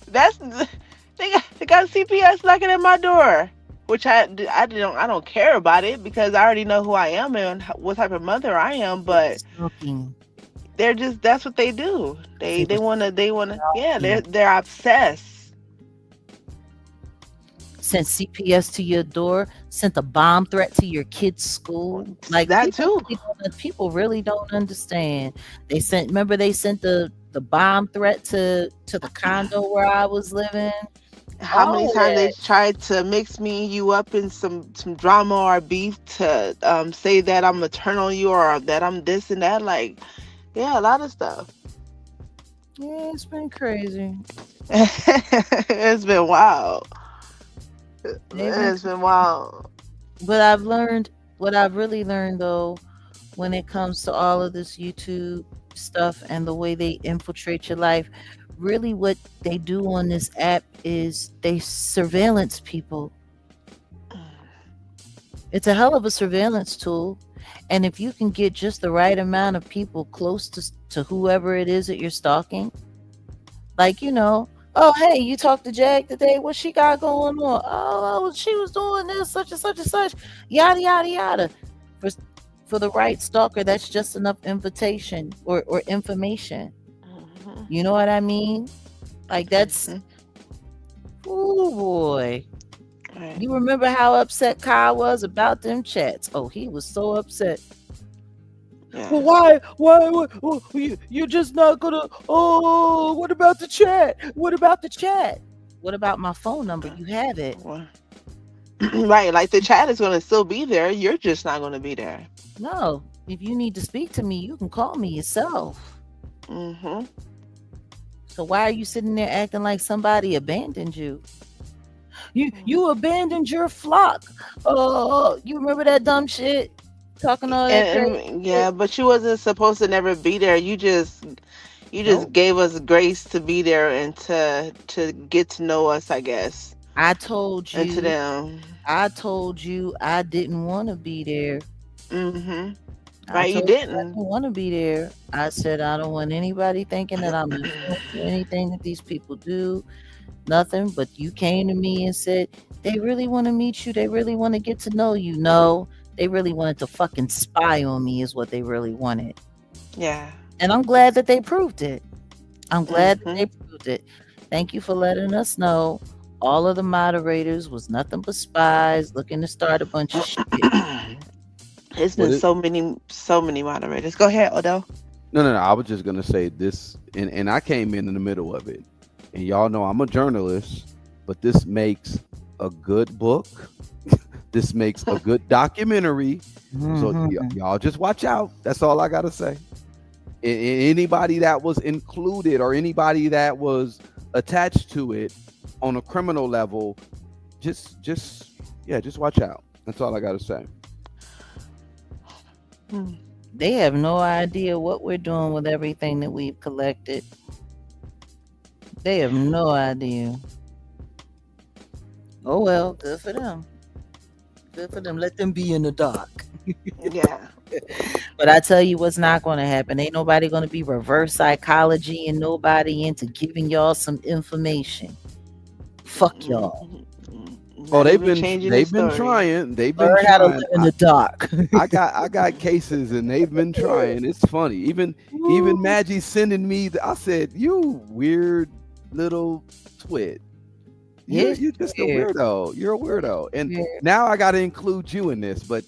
That's they got CPS knocking at my door, which I don't care about it because I already know who I am and what type of mother I am. they were But stalking. they're just that's what they do. They They were they wanna yeah they're stalking. they're obsessed. Sent CPS to your door. Sent a bomb threat to your kid's school. Like That too. people really don't understand. They sent. Remember, they sent the bomb threat to the condo where I was living. How many All of times they that. tried to mix me and you up in some drama or beef to say that I'm gonna turn on you or that I'm this and that like yeah a lot of stuff. Yeah, it's been crazy. It's been wild. They've been. It's been wild. But I've learned what I've really learned though, when it comes to all of this YouTube stuff and the way they infiltrate your life. Really, what they do on this app is they surveillance people. It's a hell of a surveillance tool. And if you can get just the right amount of people close to whoever it is that you're stalking, like, oh, hey, you talked to Jag today. What she got going on? Oh, she was doing this, such and such and such, yada, yada, yada. For, for the right stalker, that's just enough invitation or information. Mhm, You know what I mean? Like, that's, mhm. oh boy. Right. You remember how upset Kyle was about them chats? Oh, he was so upset. Well, Yeah. why you're just not gonna, oh, what about the chat? What about the chat? What about my phone number? You have it. Well, right. Like the chat is gonna still be there. You're just not gonna be there. No, if you need to speak to me, you can call me yourself. Mhm. So why are you sitting there acting like somebody abandoned you? Mhm. You abandoned your flock. Oh, you remember that dumb shit? Talking all that crazy Yeah, shit. but you wasn't supposed to never be there. You just Nope. gave us grace to be there and to get to know us, I guess. I told And to you, them. I didn't want to be there. Mhm. I Right, you told you I didn't. didn't want to be there. I said I don't want anybody thinking that I'm influencing anything that these people do. Nothing. But you came to me and said they really want to meet you. They really want to get to know you. No, they really wanted to fucking spy on me, is what they really wanted. Yeah. And I'm glad that they proved it. I'm glad that they Mhm. proved it. Thank you for letting us know. All of the moderators was nothing but spies looking to start a bunch of shit. It's What been it? so many moderators. Go ahead, Odell. No, no, no. I was just gonna say this, and I came in the middle of it, and y'all know I'm a journalist, but this makes a good book. This makes a good documentary. So Mhm. y'all just watch out. That's all I gotta say. Anybody that was included or anybody that was attached to it on a criminal level, just yeah, just watch out. That's all I gotta say. Hmm. They have no idea what we're doing with everything that we've collected. They have no idea. Oh well, good for them. Good for them. Let them be in the dark. Yeah. But I tell you what's not going to happen. Ain't nobody going to be reverse psychology and nobody into giving y'all some information. Fuck y'all. Oh, Not even changing the they've been story. trying. They've been Learn how to live trying. in the dark. I got cases and they've been trying. It's funny. Even Maggie sending me. I said, "You weird little twit. It's You're just a weird. weirdo. You're a weirdo." And Weird. now I got to include you in this. But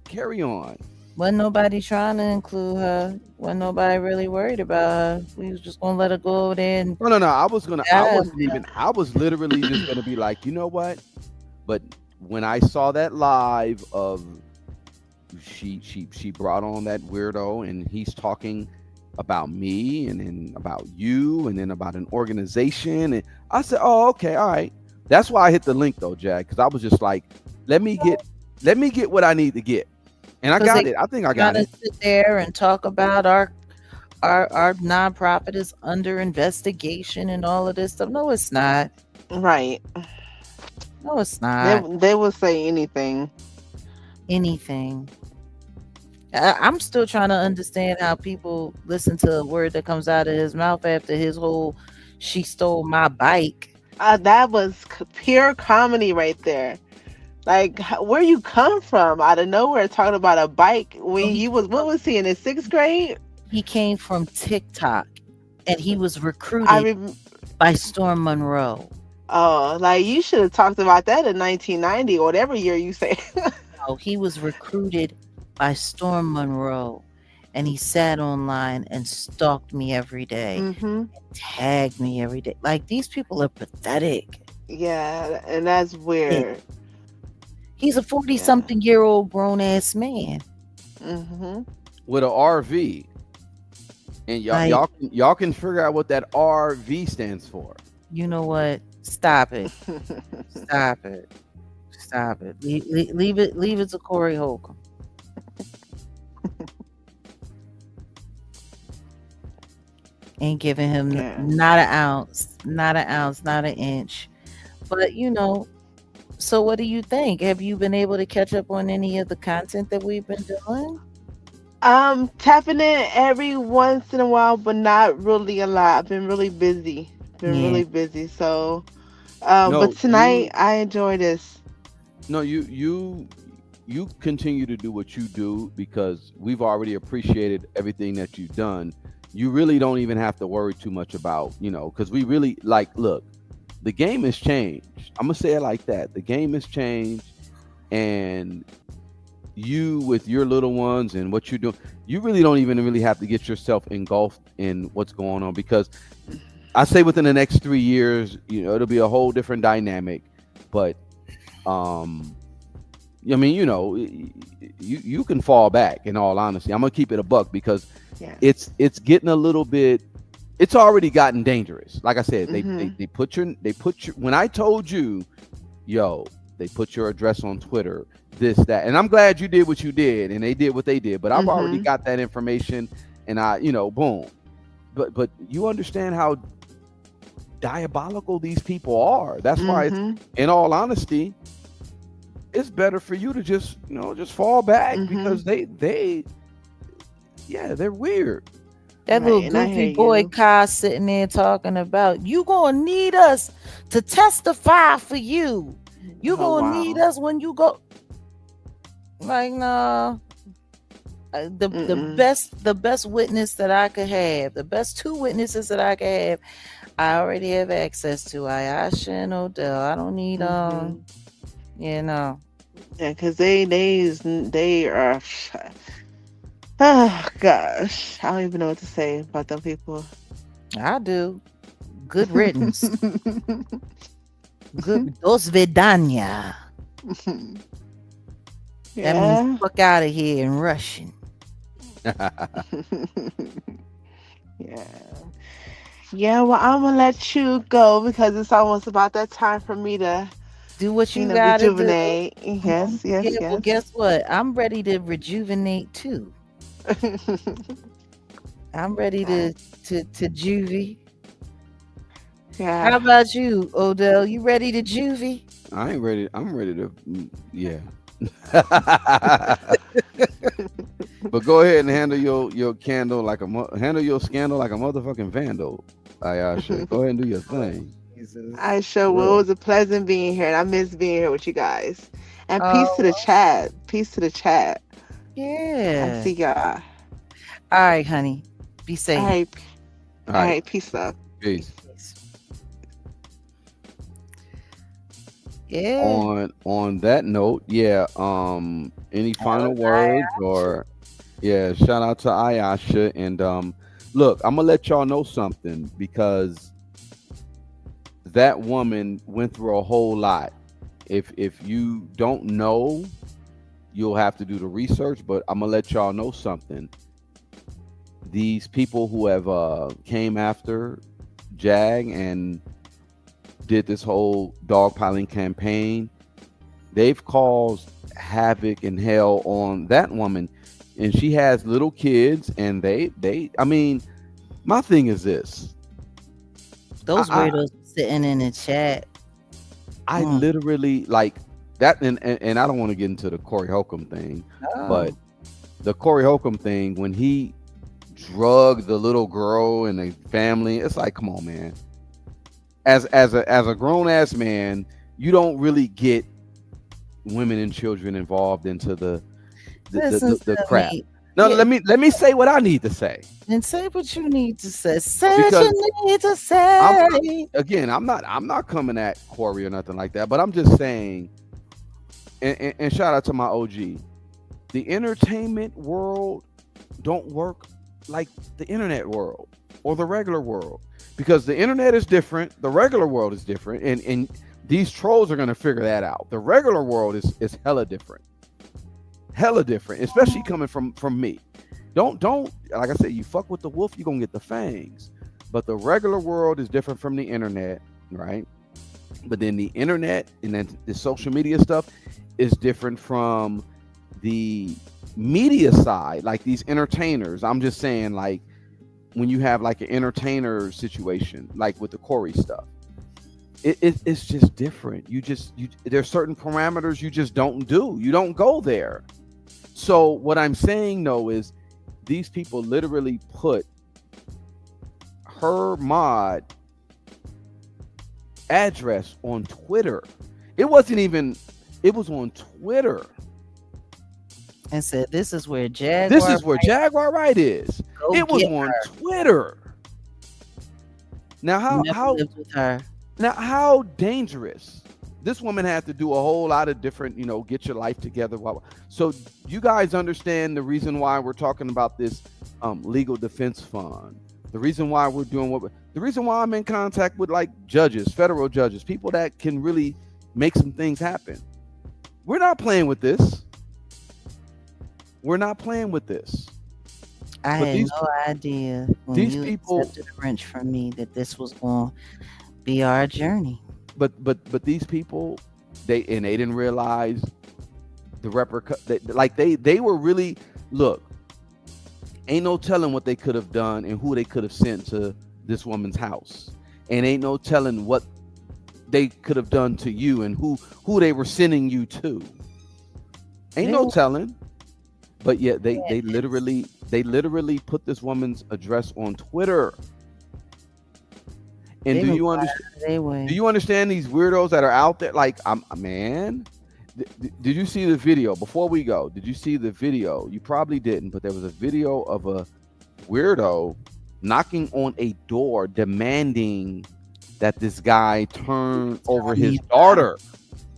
carry on. Wasn't nobody trying to include her. Wasn't nobody really worried about her. We was just gonna let her go over there and No, no, no. I was gonna. I die. wasn't even. I was literally just gonna be like, you know what? But when I saw that live of she brought on that weirdo and he's talking about me and then about you and then about an organization and I said, oh, okay, all right. That's why I hit the link though, Jack, because I was just like, let me get what I need to get, and I Because got they it. I think I trying got to it. sit there and talk about our nonprofit is under investigation and all of this stuff. No, it's not. Right. No, it's not They will say anything. anything. I'm still trying to understand how people listen to a word that comes out of his mouth after his whole "she stole my bike." That was pure comedy right there. Like, where you come from out of nowhere talking about a bike No, when you was, what was he, in his sixth grade? he came from TikTok, and he was I recruited rem- by Storm Monroe. oh, like you should have talked about that in 1990 or whatever year you say. No, he was recruited by Storm Monroe, and he sat online and stalked me every day, Hmm. tagged me every day. Like, these people are pathetic. Yeah, and that's Yeah. weird. He's a 40 Yeah. something year old grown ass man. Hmm. With an RV, and Like, y'all can figure out what that RV stands for. you know what? Stop it. Stop it. Stop it. Leave it to Corey Holcomb. Ain't giving him Yeah. not an ounce, not an ounce, not an inch. But so what do you think? Have you been able to catch up on any of the content that we've been doing? Tapping in every once in a while, but not really a lot. I've been really busy. Been Yeah. really busy. So, but No, tonight I enjoy this. no, you continue to do what you do because we've already appreciated everything that you've done. You really don't even have to worry too much about, because we really like, look, the game has changed. I'm gonna say it like that. The game has changed, and you with your little ones and what you're doing, you really don't even really have to get yourself engulfed in what's going on because I say within the next 3 years, it'll be a whole different dynamic. But um I mean, you can fall back. In all honesty, I'm gonna keep it a buck because Yeah. it's getting a little bit. It's already gotten dangerous. Like I said, Hmm. they put your when I told you, yo, they put your address on Twitter, this that, and I'm glad you did what you did, and they did what they did. But I've already Hmm. got that information, and boom. But you understand how diabolical these people are. That's why it's, Hmm. in all honesty, it's better for you to just fall back Hmm. because yeah, they're weird. That little Right, and I hear goofy boy you. Kai sitting there talking about you gonna need us to testify for you. You Oh gonna need wow. us when you go. Like, nah. The Mm-mm. best witness that I could have, the best two witnesses that I could have, I already have access to Ayasha and Odell. I don't need Hmm. you know. Yeah, because they are. Oh gosh, I don't even know what to say about them people. I do. Good riddance. Good. Dos vidania. That means Yeah. fuck out of here in Russian. Yeah. Yeah, well, I'm gonna let you go because it's almost about that time for me to, Do what you gotta do. rejuvenate. Yes, yes, Yeah, well, yes. guess what? I'm ready to rejuvenate too. I'm ready Okay. to juvie. How Yeah. about you, Odell? You ready to juvie? I ain't ready. I'm ready to. Yeah. But go ahead and handle your candle like handle your scandal like a motherfucking vandal. Ayasha, go ahead and do your thing. Jesus. I sure For will. It real. was a pleasant being here, and I miss being here with you guys. And peace to the Oh, chat. Peace to the chat. I yeah. see y'all. All right, honey. Be All safe. right. All All right. right. Peace, love. Peace. Yeah. On that note, yeah. Any That final was words or yeah? Shout out to Ayasha and look, I'm gonna let y'all know something because that woman went through a whole lot. If you don't know, you'll have to do the research. But I'm gonna let y'all know something. These people who have came after Jag and did this whole dogpiling campaign, they've caused havoc and hell on that woman, and she has little kids, and they. I mean, my thing is this. those I weirdos sitting in the chat. I literally like that, and I don't want to get into the Corey Holcomb thing, Oh. but the Corey Holcomb thing when he drugged the little girl and the family, it's like, come on, man. As a grown ass man, you don't really get women and children involved into Listen the to crap. me. No, Yeah, let me say what I need to say and say what you need to say. Say what because you need to I'm say. again I'm not coming at Corey or nothing like that, but I'm just saying. And shout out to my OG. The entertainment world don't work like the internet world or the regular world because the internet is different, the regular world is different, and these trolls are going to figure that out. The regular world is hella different, especially coming from me. Don't like I said, you fuck with the wolf, you're gonna get the fangs. But the regular world is different from the internet, right? But then the internet and then the social media stuff is different from the media side, like these entertainers. I'm just saying, like when you have like an entertainer situation, like with the Corey stuff, it's just different. You there's certain parameters you just don't do. You don't go there. So what I'm saying though is these people literally put her mod address on Twitter. It wasn't even, it was on Twitter. And said, "This is where This Jaguar is where Jaguar Wright is. go It was get on her." Twitter. Now Never lived with her. how dangerous. This woman had to do a whole lot of different, get your life together. So you guys understand the reason why we're talking about this legal defense fund. The reason why we're doing the reason why I'm in contact with like judges, federal judges, people that can really make some things happen. We're not playing with this. We're not playing with this. I But had these no idea when these you people, accepted a wrench from me that this was going to be our journey. but these people, they didn't realize the they were really, look, ain't no telling what they could have done and who they could have sent to this woman's house, and ain't no telling what they could have done to you and who they were sending you to. Ain't They no were- telling. But yet they literally put this woman's address on Twitter. And They do were you going understand? out of their way. Do you understand these weirdos that are out there? Like, man. Did you see the video before we go? Did you see the video? You probably didn't, but there was a video of a weirdo knocking on a door demanding that this guy turn over his daughter,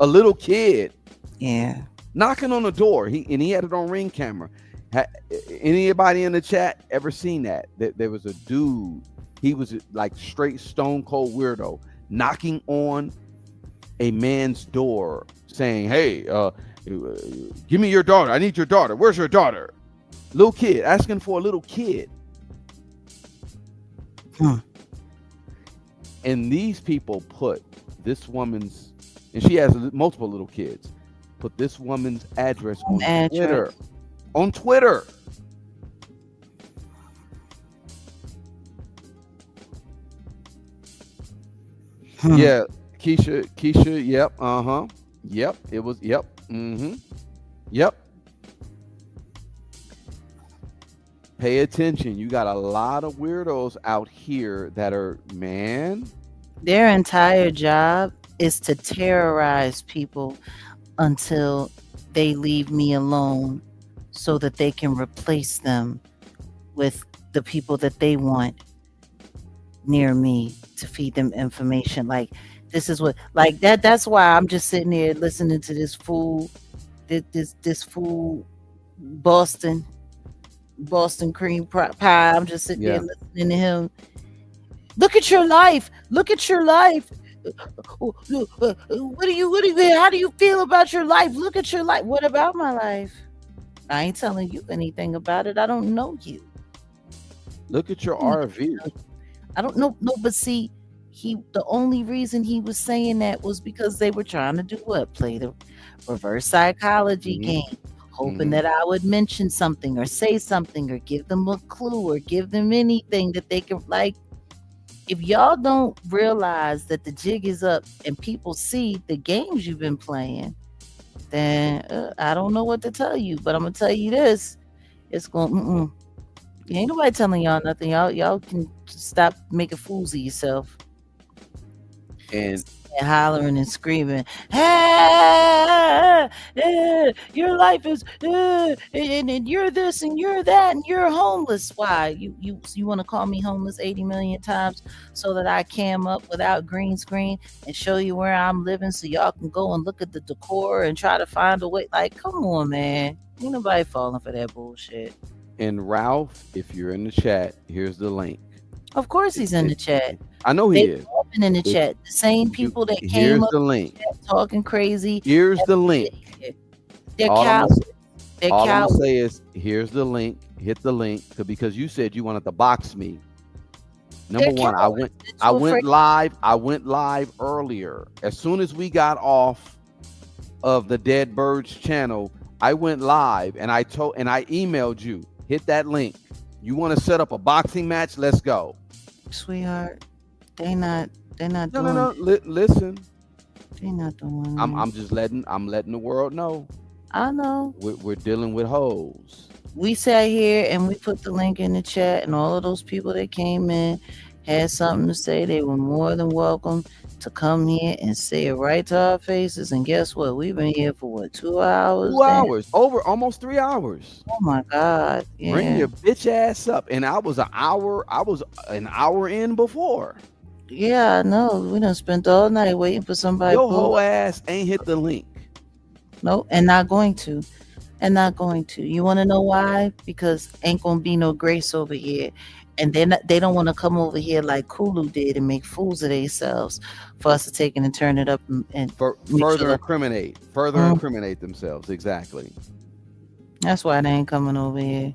a little kid. Yeah. knocking on the door. He had it on ring camera. Ha, anybody in the chat ever seen that? There was a dude. He was like straight stone cold weirdo knocking on a man's door, saying, "Hey, give me your daughter. I need your daughter. Where's your daughter?" Little kid asking for a little kid. And these people put this woman's, and she has multiple little kids, put this woman's address on Twitter. On Twitter. Yeah, Keisha, yep, yep, it was, yep, yep. Pay attention. You got a lot of weirdos out here that are, man. Their entire job is to terrorize people until they leave me alone so that they can replace them with the people that they want near me to feed them information. Like, this is what, like, that's why I'm just sitting here listening to this fool, this fool Boston cream pie. I'm just sitting there listening to him. Look at your life. Look at your life. What do you how do you feel about your life? Look at your life. What about my life? I ain't telling you anything about it. I don't know you. Look at your RV. I don't know. No, but see, the only reason he was saying that was because they were trying to do what? Play the reverse psychology game, hoping that I would mention something or say something or give them a clue or give them anything that they can, like. If y'all don't realize that the jig is up and people see the games you've been playing, then I don't know what to tell you. But I'm gonna tell you this: it's going. Ain't nobody telling y'all nothing. Y'all can stop making fools of yourself. And hollering and screaming, ah, your life is, and you're this and you're that and you're homeless. Why you want to call me homeless 80 million times so that I cam up without green screen and show you where I'm living so y'all can go and look at the decor and try to find a way? Like, come on, man, ain't nobody falling for that bullshit. And Ralph, if you're in the chat, here's the link. Of course he's in the chat. I know he is. Been in the chat. The same people that came here's up the link. Talking crazy. Here's the link. They're cowards. All I'm gonna say is, here's the link. Hit the link, because you said you wanted to box me. Number one, I went live. I went live earlier. As soon as we got off of the Dead Birds channel, I went live and I emailed you. Hit that link. You want to set up a boxing match? Let's go, sweetheart. They're not doing no. Listen. They're not doing I'm just letting the world know. I know. We're dealing with hoes. We sat here and we put the link in the chat, and all of those people that came in had something to say. They were more than welcome to come here and say it right to our faces. And guess what? We've been here for what, 2 hours? 2 hours. Over almost 3 hours. Oh my God. Yeah. Bring your bitch ass up. And I was an hour in before. Yeah, I know. We done spent all night waiting for somebody. Your whole ass ain't hit the link. No, and not going to. You want to know why? Because ain't gonna be no grace over here. And they don't want to come over here like Kulu did and make fools of themselves for us to take it and turn it up and further incriminate themselves. Exactly. That's why they ain't coming over here.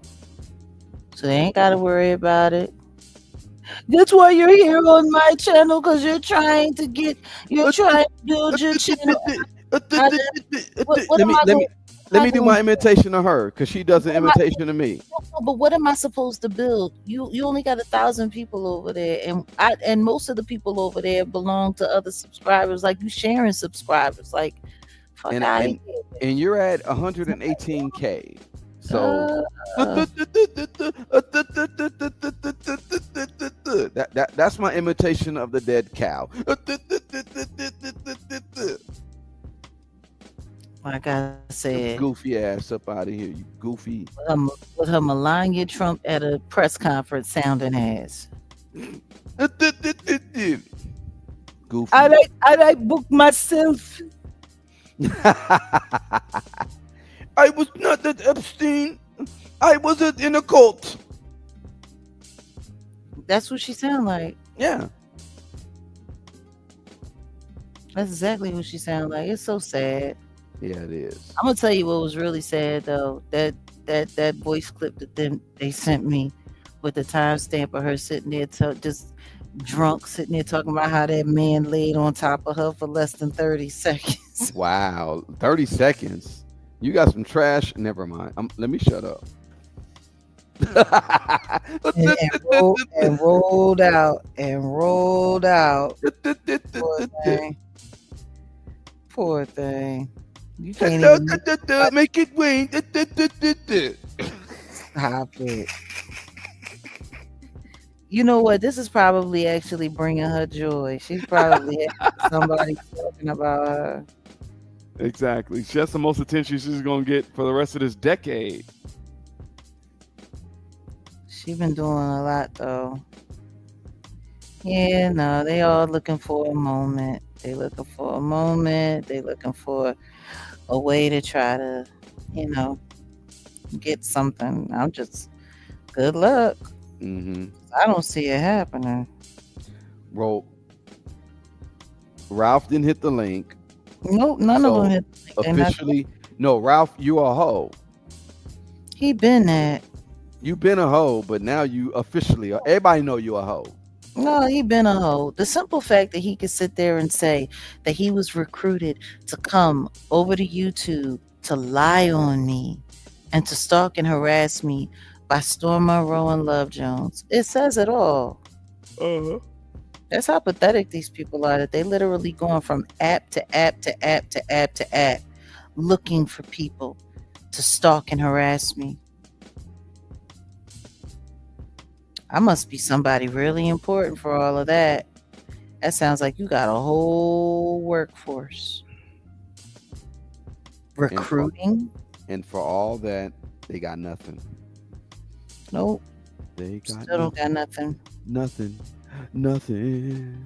So they ain't got to worry about it. That's why you're here on my channel, because you're trying to build your channel. Let me do my imitation of her, because she does an imitation of me. But what am I supposed to build? You only got 1,000 people over there, and most of the people over there belong to other subscribers. Like, you sharing subscribers. Like, fuck out of here. And you're at 118K. So that's my imitation of the dead cow. Like I said, goofy ass up out of here, you goofy. With her Melania Trump at a press conference sounding ass. Goofy. I like book myself. I was not at Epstein. I was in a cult. That's what she sound like. Yeah. That's exactly what she sound like. It's so sad. Yeah, it is. I'm gonna tell you what was really sad though. That voice clip that they sent me with the timestamp of her sitting there just drunk, sitting there talking about how that man laid on top of her for less than 30 seconds. Wow. 30 seconds. You got some trash. Never mind. Let me shut up. And rolled out and rolled out. Poor thing. Poor thing. You can't even Make it rain. stop it. You know what? This is probably actually bringing her joy. She's probably happy somebody talking about her. Exactly. That's the most attention she's gonna get for the rest of this decade. She been doing a lot though. Yeah, no, they all looking for a moment. They looking for a moment. They looking for a way to try to, you know, get something. I'm just good luck. Mm-hmm. I don't see it happening. Well, Ralph didn't hit the link. Nope, none of them So hit. They not, officially, no, Ralph, you a hoe. he been that. You been a hoe, but now you officially, everybody know you a hoe. No, he been a hoe. The simple fact that he could sit there and say that he was recruited to come over to YouTube to lie on me and to stalk and harass me by Storm Monroe and Love Jones. It says it all. Uh-huh. That's how pathetic these people are, that they literally going from app to app to app to app to app looking for people to stalk and harass me. I must be somebody really important for all of that. That sounds like you got a whole workforce. And for, Recruiting? and for all that, they got nothing. Nope. They got Still don't got nothing. nothing. Nothing.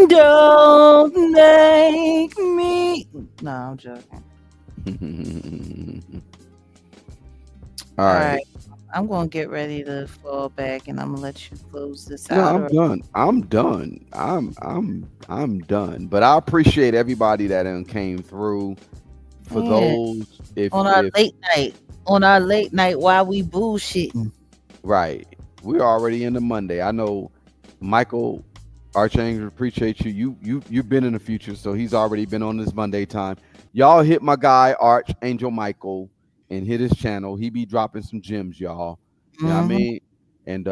Don't make me. No, I'm joking. All All right. right. I'm going to get ready to fall back and I'm going to let you close this No, out. I'm Or done. I'm done. I'm done. But I appreciate everybody that came through. For yeah, those, on our if late night. On our late night while we bullshitting. right, we're already into Monday. I know Michael Archangel appreciate you. You've been in the future, so he's already been on this Monday time. Y'all hit my guy Archangel Michael and hit his channel. He be dropping some gems, y'all. You know what I Mm-hmm. mean? And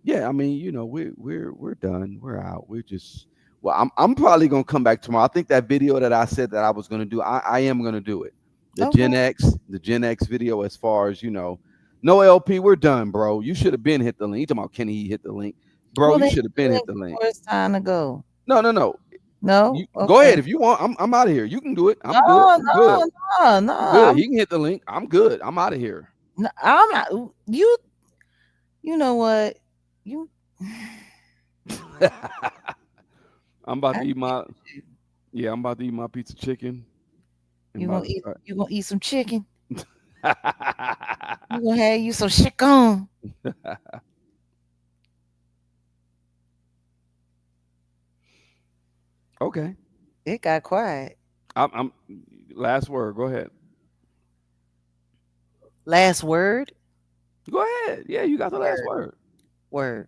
yeah, I mean, we're done. We're out. We're just well, I'm probably gonna come back tomorrow. I think that video that I said that I was gonna do, I am gonna do it. Okay. The Gen X video, as far as no LP, we're done, bro. You should have been hit the link. You talking about Kenny he hit the link. Bro, Well, you they should have been hit link the link. before it's time to go. No, no, no. No? You go ahead Okay. if you want. I'm out of here. You can do it. I'm good. No, I'm good. no, no, no. I'm good. He can hit the link. I'm good. I'm out of here. I'm not. You know what? You. I'm about I to eat my get you. yeah, I'm about to eat my pizza chicken. I'm You about gonna to eat? start. You gonna eat some chicken? You gonna have you some chicken? Okay. It got quiet. I'm last word. Go ahead. Last word. Go ahead. Yeah, you got the last Word. word. Word.